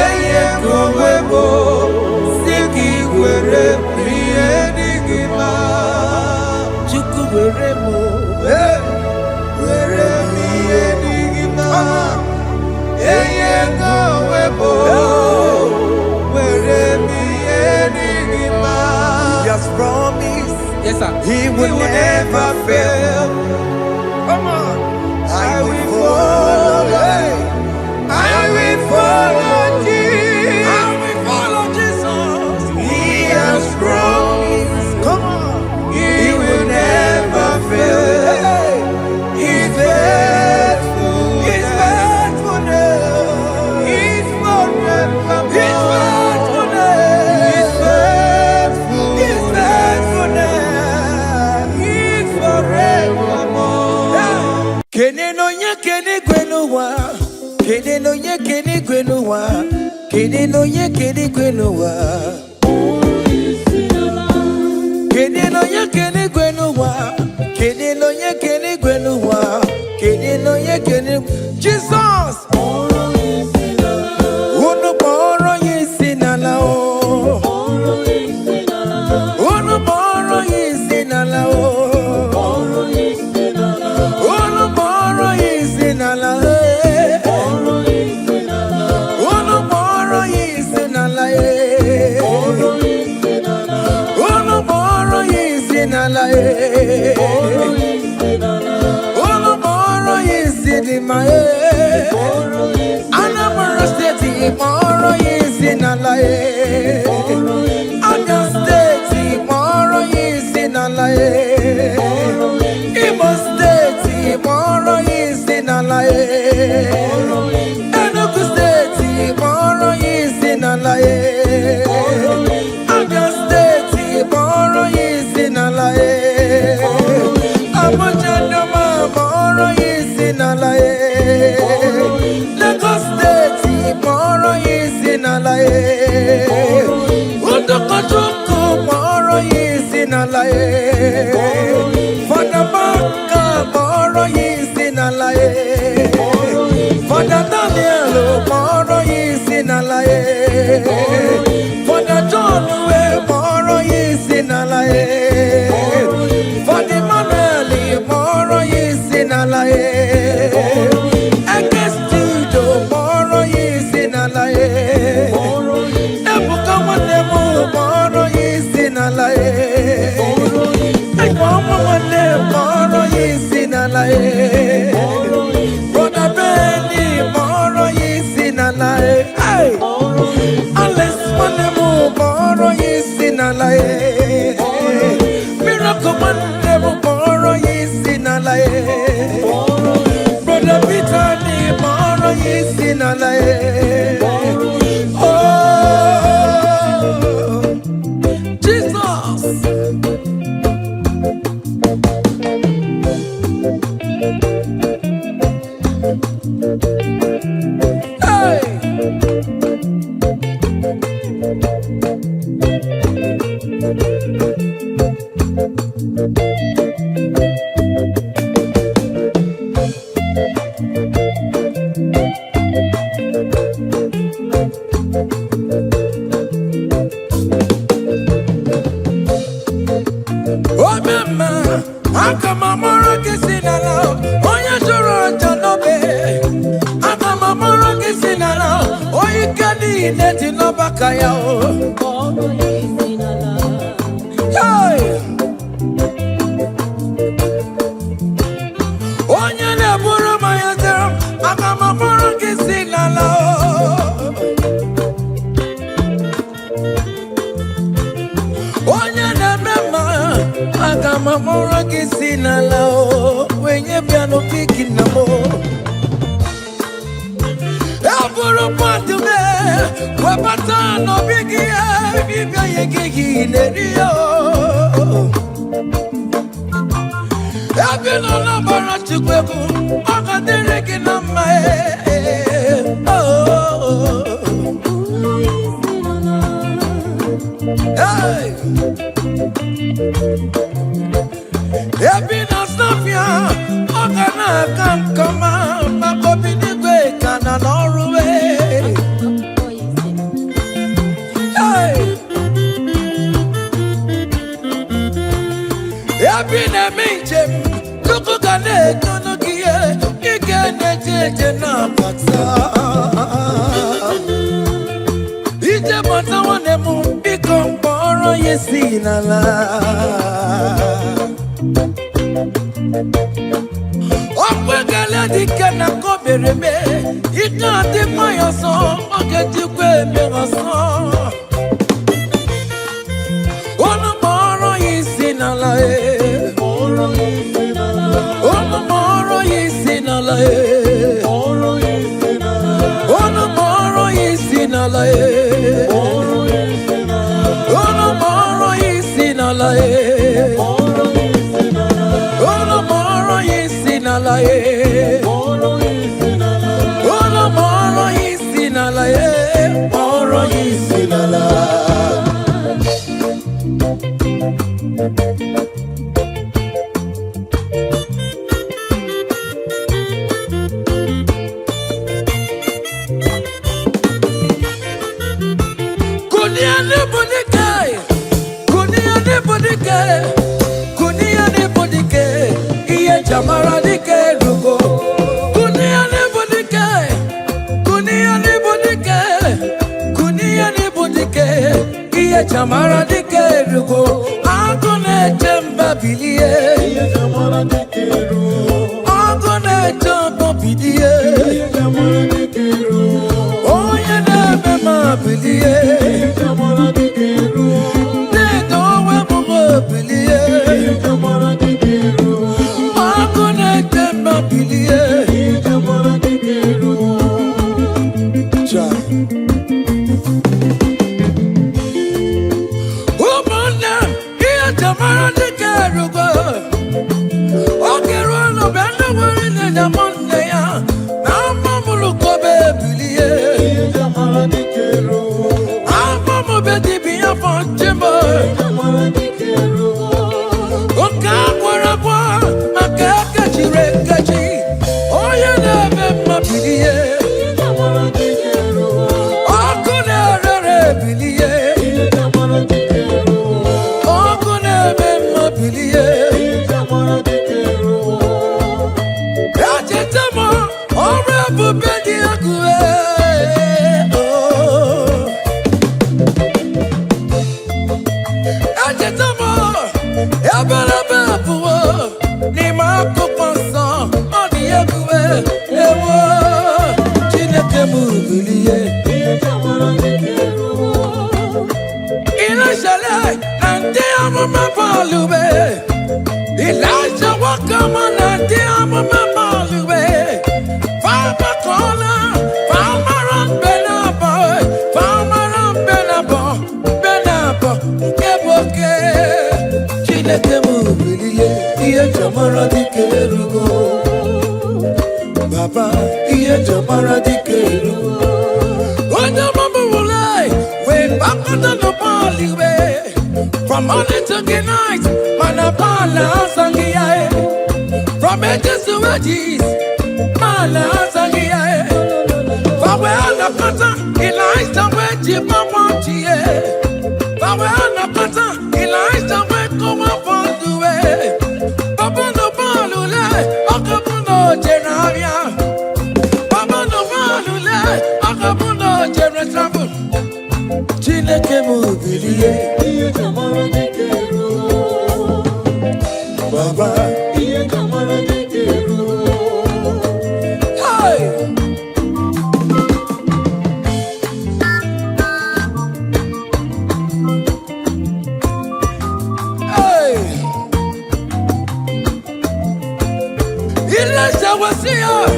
enye gị onwe m si gị were ihe dị gị mma Chukwu were m were m ihe dị gị mma enye gị onwe m were m ihe dị gị mma He has promised yes sir He will never fail. Come on. I will follow. I will follow Jesus. I will follow Jesus. He has promised. Come on. He will never fail. He's faithful. He's faithful. He's forever He's faithful. He's faithful He's faithful. He's forevermore Kene no nye kene gwenuwa, kene no nye kene gwenuwa, kene no nye kene gwenuwa, kene no nye kene gwenuwa, kene no nye kene gwenuwa, kene no nye kene. Jesus, unu boro yisi nala o, unu boro yisi nala o. Anambra State, tomorrow is in a lie. Oyo State, tomorrow is in a lie. Igbo State, tomorrow is in a lie. Enugu State, tomorrow is in a lie. Oyo State, tomorrow is in a lie. Abuja, tomorrow is in a lie. Lagos State, tomorrow is in a lie. Udokojuku, tomorrow is in a lie. Father Baka, tomorrow is in a lie. Father Daniel, tomorrow is in a lie. Father John, tomorrow is in a lie. Father Emmanuel, tomorrow is in a lie. Tomorrow is in a lie. Ebuka Wanemu, tomorrow is in a lie. Ekoma Wanemu, tomorrow is in a lie. Brother Benny, tomorrow is in a lie. Hey, Alice Wanemu, tomorrow is in a lie. Miracle Wanemu, tomorrow is in a lie. Brother Peter, tomorrow is in a lie. Oh, Jesus. Hey. Oh, mama, I'm coming more kissing alone. Oh, you sure don't be. I'm coming more kissing alone. Oh, you can't eat it in no bakaya. Hey. Oh, you never my answer. I'm coming more kissing alone. Oh, you never. Agamamora kisina lao wenye piano picking na mo. Elburu patu me wapata no bigi bibia yegi nerio. Elbino na bara chukwebu akadere kinama Hey. na-eje na-abata ije bata nwanne m biko mkpọrọ ya esi n'ala ọkwegala dike na kobere me ike adịkwa ya ọsọ ọ ga-ejikwa eme ọsọ ọnụ mkpọrọ ya isi n'ala ọnụ mkpọrọ ya isi n'ala ọnụ mkpọrọ ya isi n'ala ọnụ mkpọrọ ya isi n'ala ọnụ mkpọrọ ya isi n'ala ọnụ mkpọrọ ya isi n'ala mkpọrọ ya isi n'ala Jamara dike rugo kunia nebodike iye jamara dike rugo agone jemba bilie iye jamara dike rugo agone jemba bilie iye jamara dike rugo oye nebe ma bilie iye jamara dike rugo ne dowe mo bilie iye jamara dike rugo Elijah welcome on the dear mama Luwe. Farmer corner, farmer on Benabo, Keboke. Chineke mubilie, iye jamara dike rugo. Baba, iye jamara dike rugo. Oja mama mulai, we back on the Baliwe. From morning to the night, manapala sangiae. From edges to edges, mala sangiae. Fawe anapata, Elijah we jipa wanchie. Fawe anapata, Elijah we koma fondue. Papa no balule, akapuno jenaria. Papa no balule, akapuno jenatrabu. Chineke mubilie. Baba, iye jamara dike rugo. Hey, hey. Elijah was here.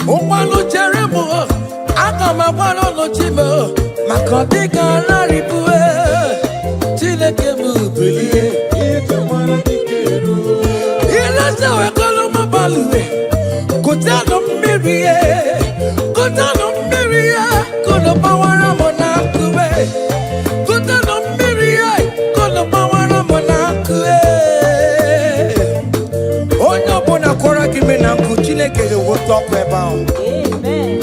Umalo Jeremo, Akama Wano Chimo, Makodiga Laribue, Chineke mubilie. Kutano mirie, kono bawara monakwe. Kutano mirie, kono bawara monakwe. Onyo bona kora kimena kuchineke the what talk about. Amen.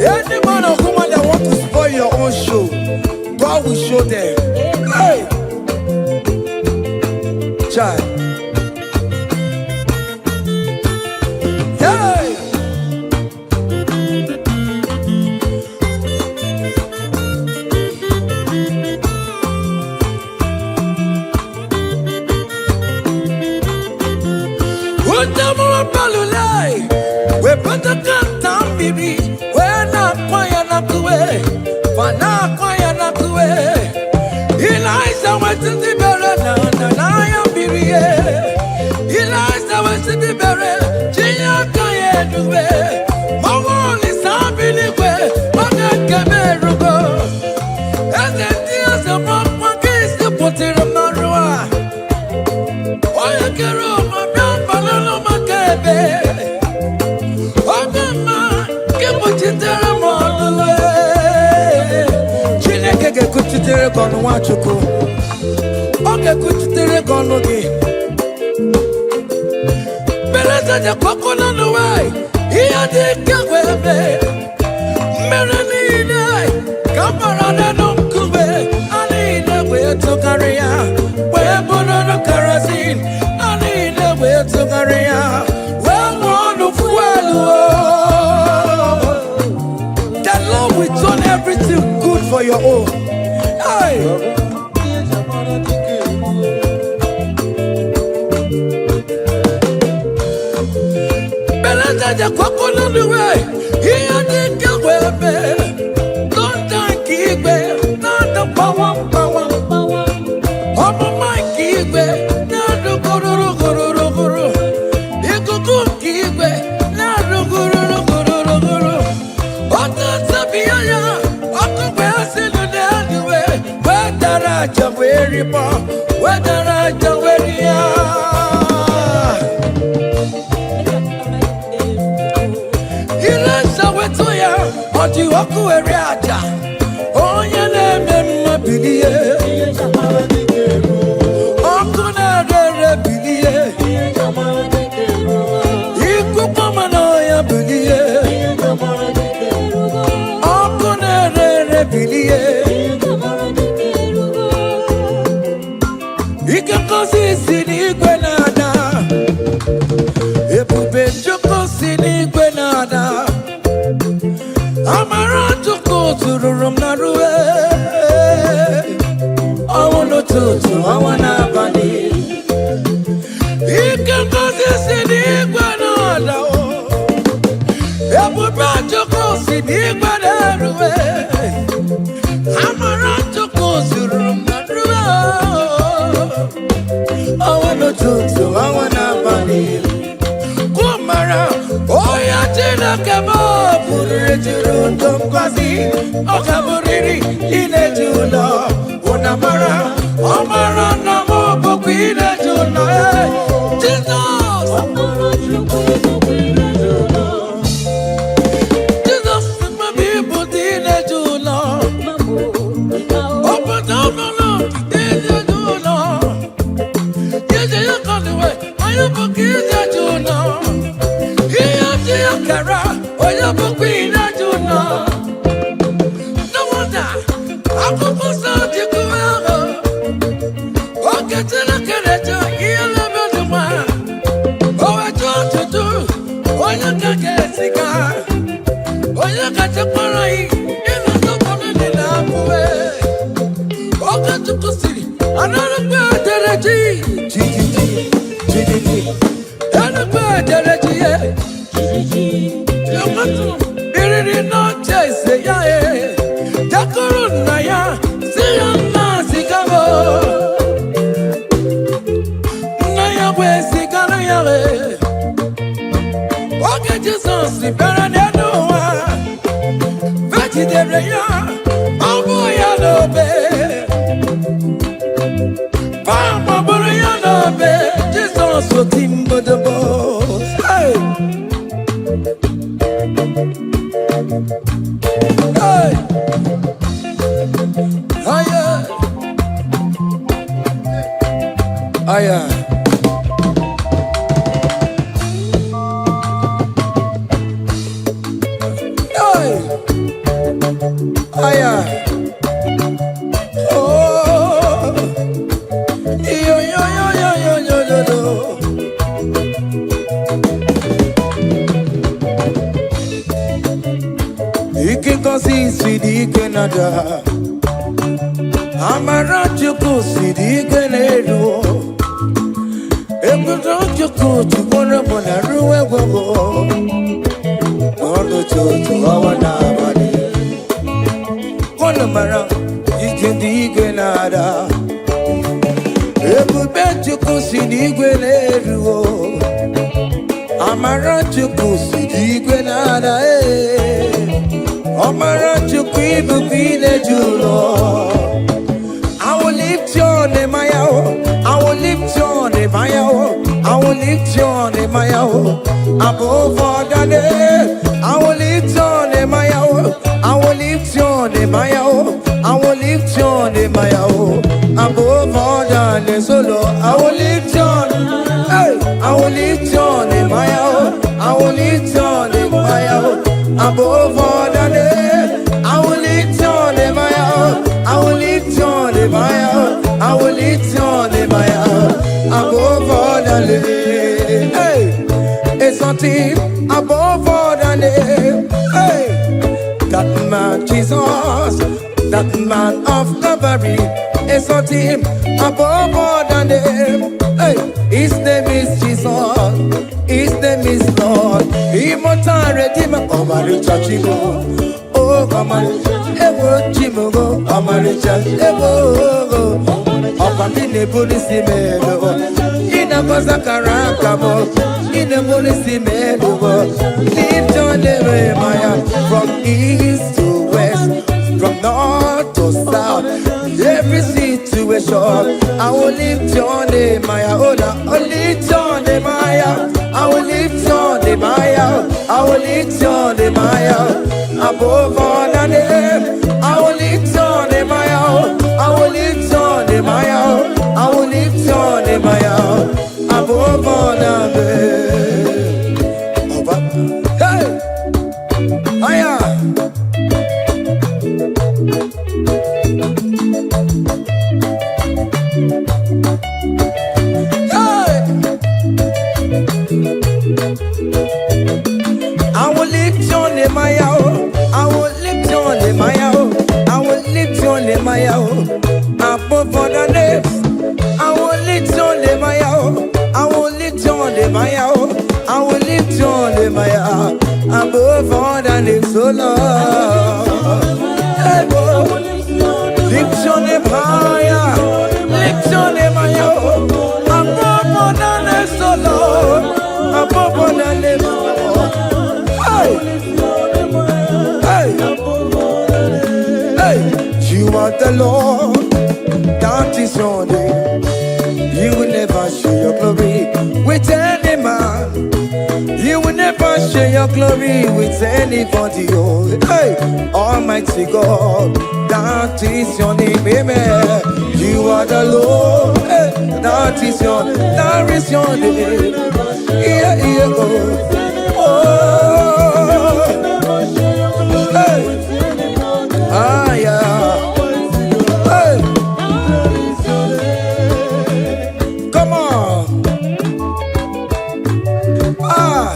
Any man or woman that want to spoil your own show, God will show them. Hey, child. kuchitere kono Nwachukwu oge kuchitere kono gị beleza je kokono nuwai iya dị kegwe ebe mmere niile kamara nenu nkube a niile wee tụgharị ya wee bụrụ na kerosene a niile wee tụgharị ya wee nwụọ n'ufuelu. The Lord will turn everything good for your own. Hey. Beleza ja kwako na duwe iya dike webe Donda kigwe Nada pawa Omo ma kigwe Nada gururu Ikuku kigwe Nada gururu Ota tabia ya Okugwe asinu de aduwe Wedara jaweri pa Wedara jaweri ya Oti oku eri aja onye na-eme mma bilie oku na-ere bilie ikuku mana ya bilie oku na-ere bilie ike ngozi si n'igwe na-ada ebube Chukwu si n'igwe na-ada Amara Chukwu tururu m na ruwe ọnwụ n'ụtụtụ ọnwa n'abalị ike ngozi si n'igwe na-ada ebube Chukwu si n'igwe na-eruwe Amara Chukwu tururu m na ruwe ọnwụ n'ụtụtụ ọnwa n'abalị Kumara oya Chineke m pụrụ juru ndụ ngozi ọ gaburiri ineji ụlọ ụnamara ọmara na m bụkwa ineji ụlọ Jizọs Jizọs mmebi ịbụ dị ineji ụlọ obodo ọbụla ineji ụlọ ije ya kọniwe anyị bụkwa ineji ụlọ ihe dị ya kara onye bụkwa ineji ụlọ no wonder akwụkwọ nsọ ji kwuo ahụ oge Chineke na-eche ihe na-emedu nwa o wetu ọtụtụ onye ka ga-esiga onye kachakwara ịnọdụbọdụ dị na abụwe oge Chukwu siri anarụkwa edereji enukwa edereji ye iriri n'oche ise ya jakọrọ nna ya si ya nna zigara nna ya wee zigara ya oge Jizọs bịara n'elu ụwa vejidere ya ọ bụ ya n'obe gbabụrụ ya n'obe Jizọs oti mbodobo hey! Hey! Aya! Aya! Hey! Aya! Oh! Yo yo yo yo yo yo yo yo! Ike kosi sidi Canada. Amara chuku sidi Canada. Ekuto chuku chukona bona ruwe gogo. Ondo chuchu awana bani. Kono mara sidi Canada. Ebube chuku sidi Canada. Amara chuku sidi Canada. Amara chuku ibu bine julo. I will lift your name, I will lift your name, I will lift your name, above all the name. I will lift your name, I will lift your name, I will lift your name, above all the name. Solo, I will lift your name, I will lift your name, I will lift your name, above all the name. I will lift your name, I will lift your name, I will lift your name, above all the name. Hey, it's something above all the name. Hey, that man Jesus, that man of Calvary, is something above all the name. Hey, his name is Jesus, his name is Lord. Immortal Redeemer, come and church. Oh, come on, ever Jimogo, Amaricha, ever. Opamine police melo, ina kosa karakamo, ina police melo. Lift your name, Maya, from east to west, from north to south. Every situation, I will lift your name, Maya. Oh, I will lift your name, Maya. I will lift your name, Maya. I will lift your name, Maya. Above all the name, I will lift your name, I will lift your name, I will lift your name, above all the name. Hey, aya. I will lift your name, I will lift your name, I will lift your name, above all the names. I will lift your name, I will lift your name, I will lift your name, above all the names. So Lord, hey, lift your name higher, lift your name higher, above all the names. So Lord, above all the names. You are the Lord, that is your name. You will never share your glory with any man. You will never share your glory with anybody. Oh, hey, Almighty God, that is your name, amen. You are the Lord, hey, that is your name. Yeah, yeah, oh, hey. Ah, yeah. Hey. Come on. Ah.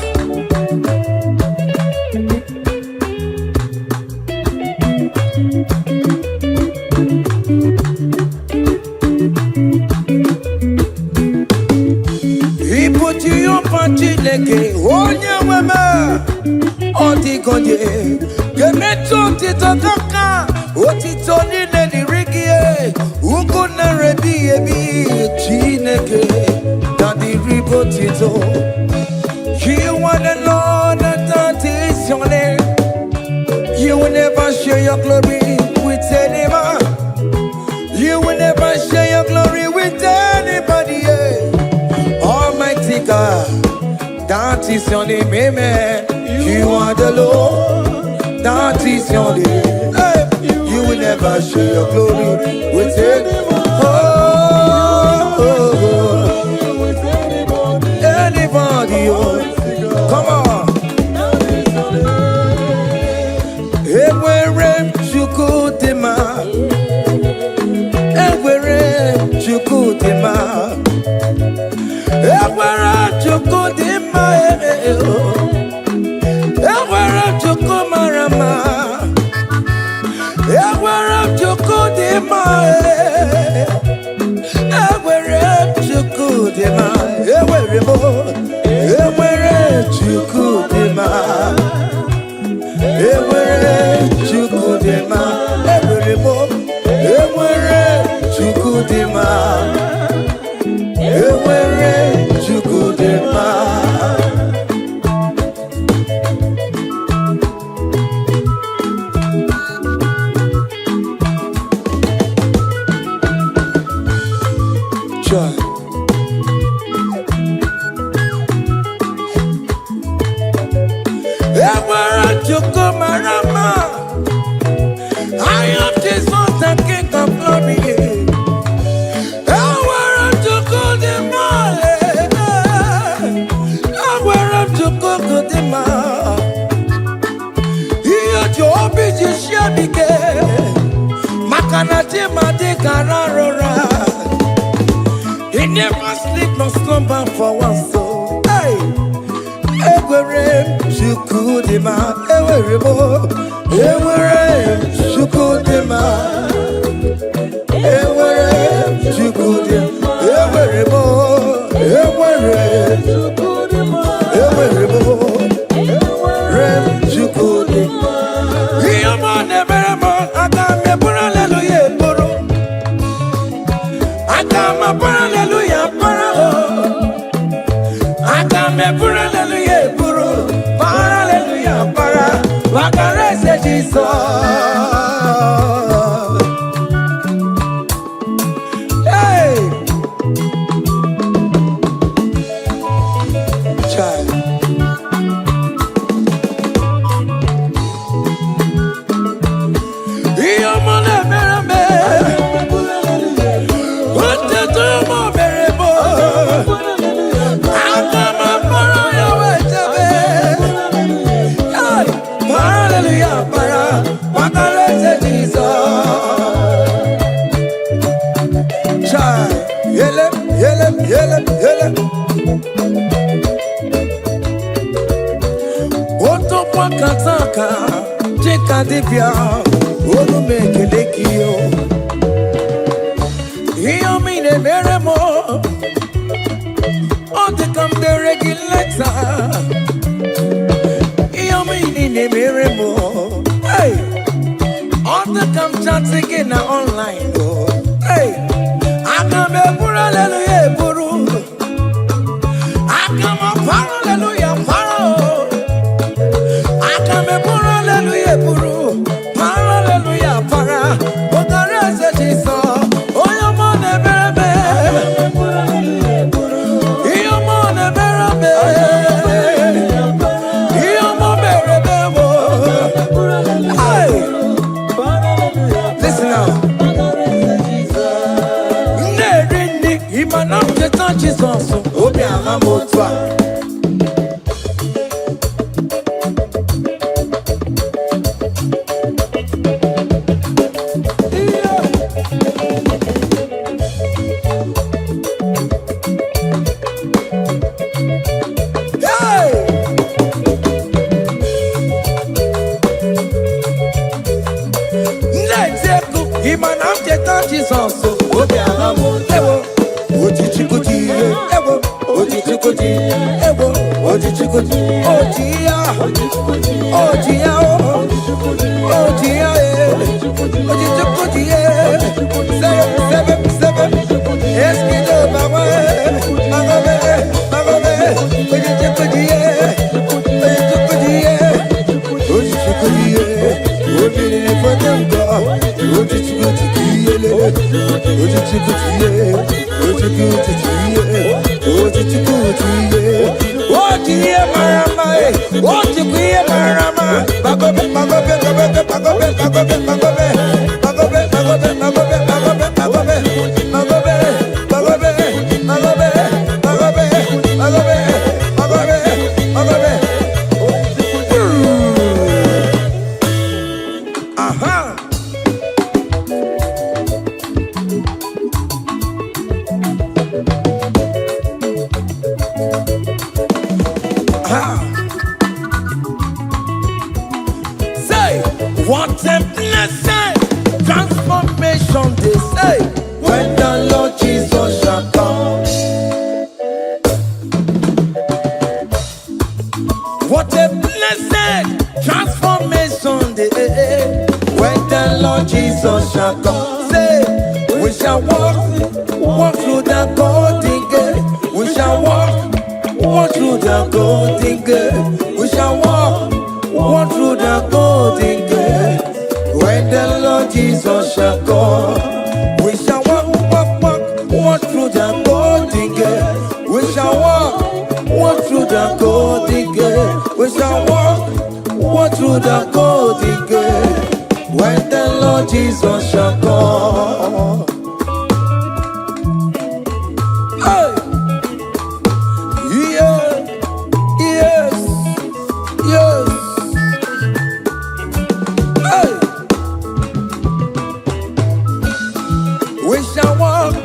He put you up on Chileke, onye weme, odigonye, gemeto titotoka, otito nile dirigie, ukuna rebi ebi, Chineke, daddy ribotito. You are the Lord, that is your name. You will never share your glory with any man. You will never share your glory with anybody. Almighty God, that is your name, amen. You are the Lord, that is your name. Hey, you will never share your glory with anyone. Anybody, come on. Ewere chukudema, ewere chukudema, ewere chukudema, ewere chukumarama. Chukudema, Ewerebo, Ewere, Chukudema, Ewere, Chukudema. Joy. Ewere, Chukumarama. I am Jesus, the King of Glory. Ewere, Chukudema. Ewere, Chukudema. Iyo Jobi Jishabike. Makanati Madikararora. He never sleep nor slumber for one soul. Hey, Ewere, Chukudema, Ewerebo, Ewere, Chukudema, Ewere, Chukudema, Ewerebo, Ewere, Ewerebo, Ewere, Chukudema. Yamane Beremo, Agame Hallelujah, Boro. Agama Hallelujah, Boro. Agame Hallelujah, Boro. Hallelujah, Bara. Wakarese Jesus. Hey, child. Yamane Bereme. What the domo berebo. Agama Hallelujah, para, wakarese Jesus. Chai, yele, yele, yele, yele. Oto kwa kataka, chika dipya, onu mekelekio. Iyo mine meremo, ote kam de regulator. Hey, all the come chatting in online. Hey, I come a hallelujah, Buru. I come a hallelujah, Paro. I come a hallelujah, Buru. Hallelujah, Para. What the rest of this song? Oh, your money, baby. Your money, baby. Jesus, Obi Ahamotwa. Jesus, Obi Ahamotwa. Ojichikuti, ewo, ojichikuti, ewo, ojichikuti, ojia, ojia, ojia, ojichikuti, sebe, eskido bawa, magobe, ojichikuti, ojichikuti, obìnrin fọdẹ́ǹkọ, ojichikuti, ojiye marama, ojiye marama, bagobe, bagobe, bagobe, bagobe, bagobe, bagobe, bagobe, bagobe, bagobe, bagobe, bagobe, bagobe, bagobe, bagobe, bagobe, bagobe, bagobe, bagobe. Aha. Say, what a blessing, transformation they say, when the Lord Jesus shall come. What a blessing, transformation they say, when Lord Jesus shall come. Say, we shall walk through the golden gate. We shall walk through the golden gate. We shall walk through the golden gate. When the Lord Jesus shall come, we shall walk through the golden gate. We shall walk through the golden gate. We shall walk through the golden gate. When the Lord Jesus shall come. Hey! Yeah! Yes! Yes! Hey! We shall walk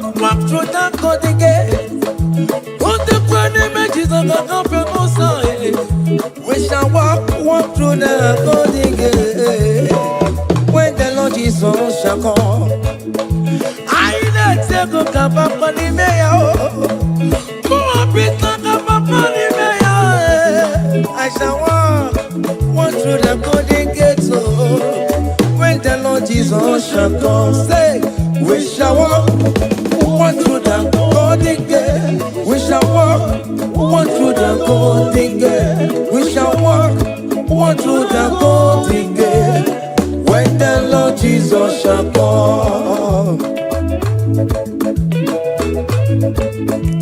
through the golden gate. On the grand images of the company, we shall walk through the golden gate. When the Lord Jesus shall come, I let go kapapani meya. I shall walk through the golden gate. When the Lord Jesus shall come, say, we shall walk through the golden gate. We shall walk through the golden gate. We shall walk through the golden gate. When the Lord Jesus shall come.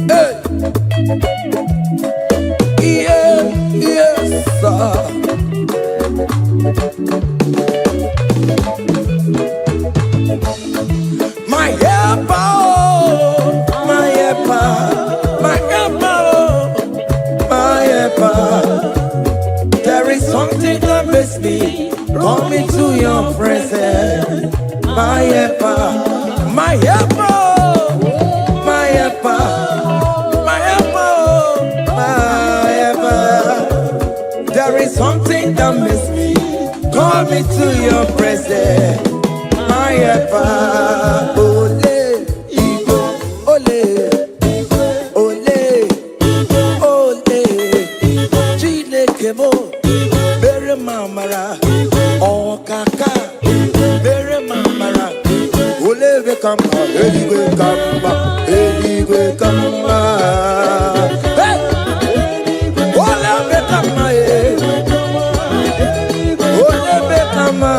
Hey! Yeah, yes, sir. My helper, my helper, my helper, my helper. There is something that makes me come into your presence. My helper, my helper, my helper, my helper, my helper. There is something that makes me come into your presence. My helper, ole, Igbo, ole, ole, ole, Chineke mo, bere mamara, okaka, bere mamara, ole be kamba, eligwe kamba, eligwe kamba, hey, ole be kamba, ole be kamba.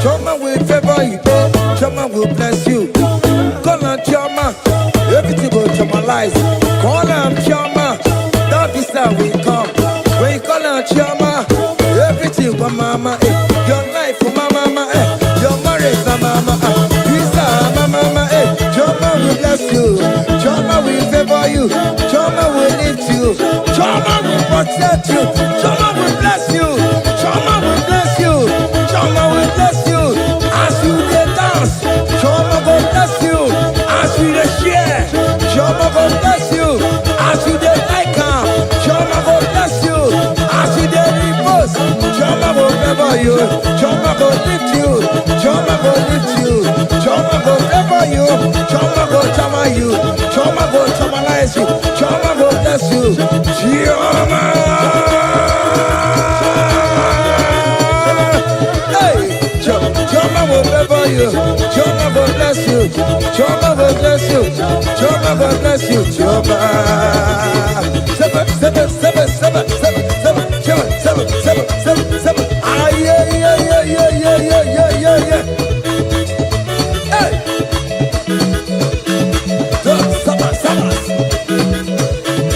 Choma will favor you, Choma will bless you. Call on Choma, everything will Chomalize. Call on Choma, that visa will come. When you call on Choma, everything for mama, your life for mama, your marriage for mama, visa mama, Choma will bless you, Choma will favor you, Choma will lift you, Choma will protect you, Choma will bless you, Choma will bless you, Choma will bless you. As you dance, Choma will bless you. dey share, Jehovah go bless you. As you dey like am, Jehovah go bless you. As you dey repost, Jehovah go favor you. Jehovah go lift you. Jehovah go lift you. Jehovah go favor you. Jehovah go chama you. Jehovah go chamalize you. Jehovah go bless you. Jehovah. Jehovah will favor you. Jehovah will bless you. Jehovah will bless you. Jehovah will bless you. Jehovah. Seven, seven, seven, seven, seven, seven, seven, seven, seven, seven, seven. Ah, yeah, yeah, yeah, yeah, yeah, yeah, yeah, yeah, yeah. Hey. Sabas, sabas.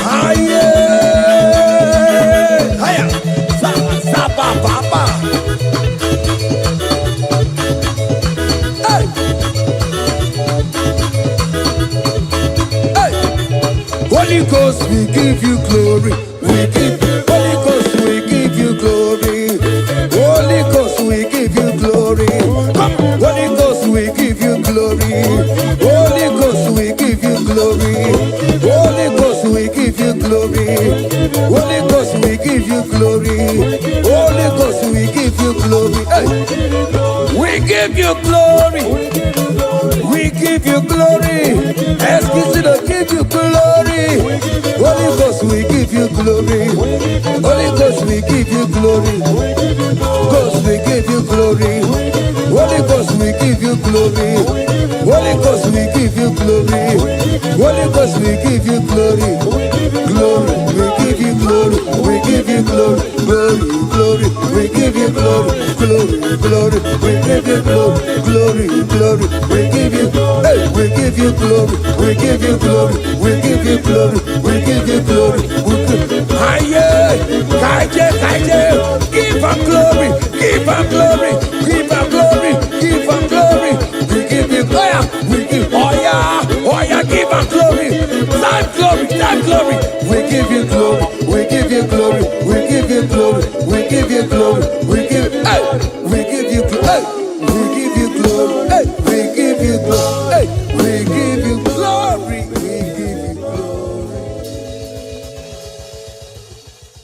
Ah, yeah. Hiya. Sabas, sabas, papa. Holy Ghost, we give you glory. We give you Holy Ghost, we give you glory. Holy Ghost, we give you glory. Come, Holy Ghost, we give you glory. Holy Ghost, we give you glory. Holy Ghost, we give you glory. Holy Ghost, we give you glory. Holy Ghost, we give you glory. Hey. We give you glory. We give you glory. Excuse me, give you glory. Holy Ghost, we give you glory. Holy Ghost, we give you glory. Ghost, we give you glory. Holy Ghost, we give you glory. Holy Ghost, we give you glory. Holy Ghost, we give you glory. Glory, we give you glory. We give you glory. Glory, glory, we give you glory. Glory, glory, we give you glory. Glory, glory, we give you glory. Hey, we give you glory. We give you glory. We give you glory. We give you glory. Aye, kaije, kaije. Give am glory. Give am glory. Give am glory. Give am glory. We give you glory. We give oh yeah, give am glory. Time glory, time glory. We give you glory. We give you glory. We give you glory. We give you glory. We give hey, we give you glory. Hey.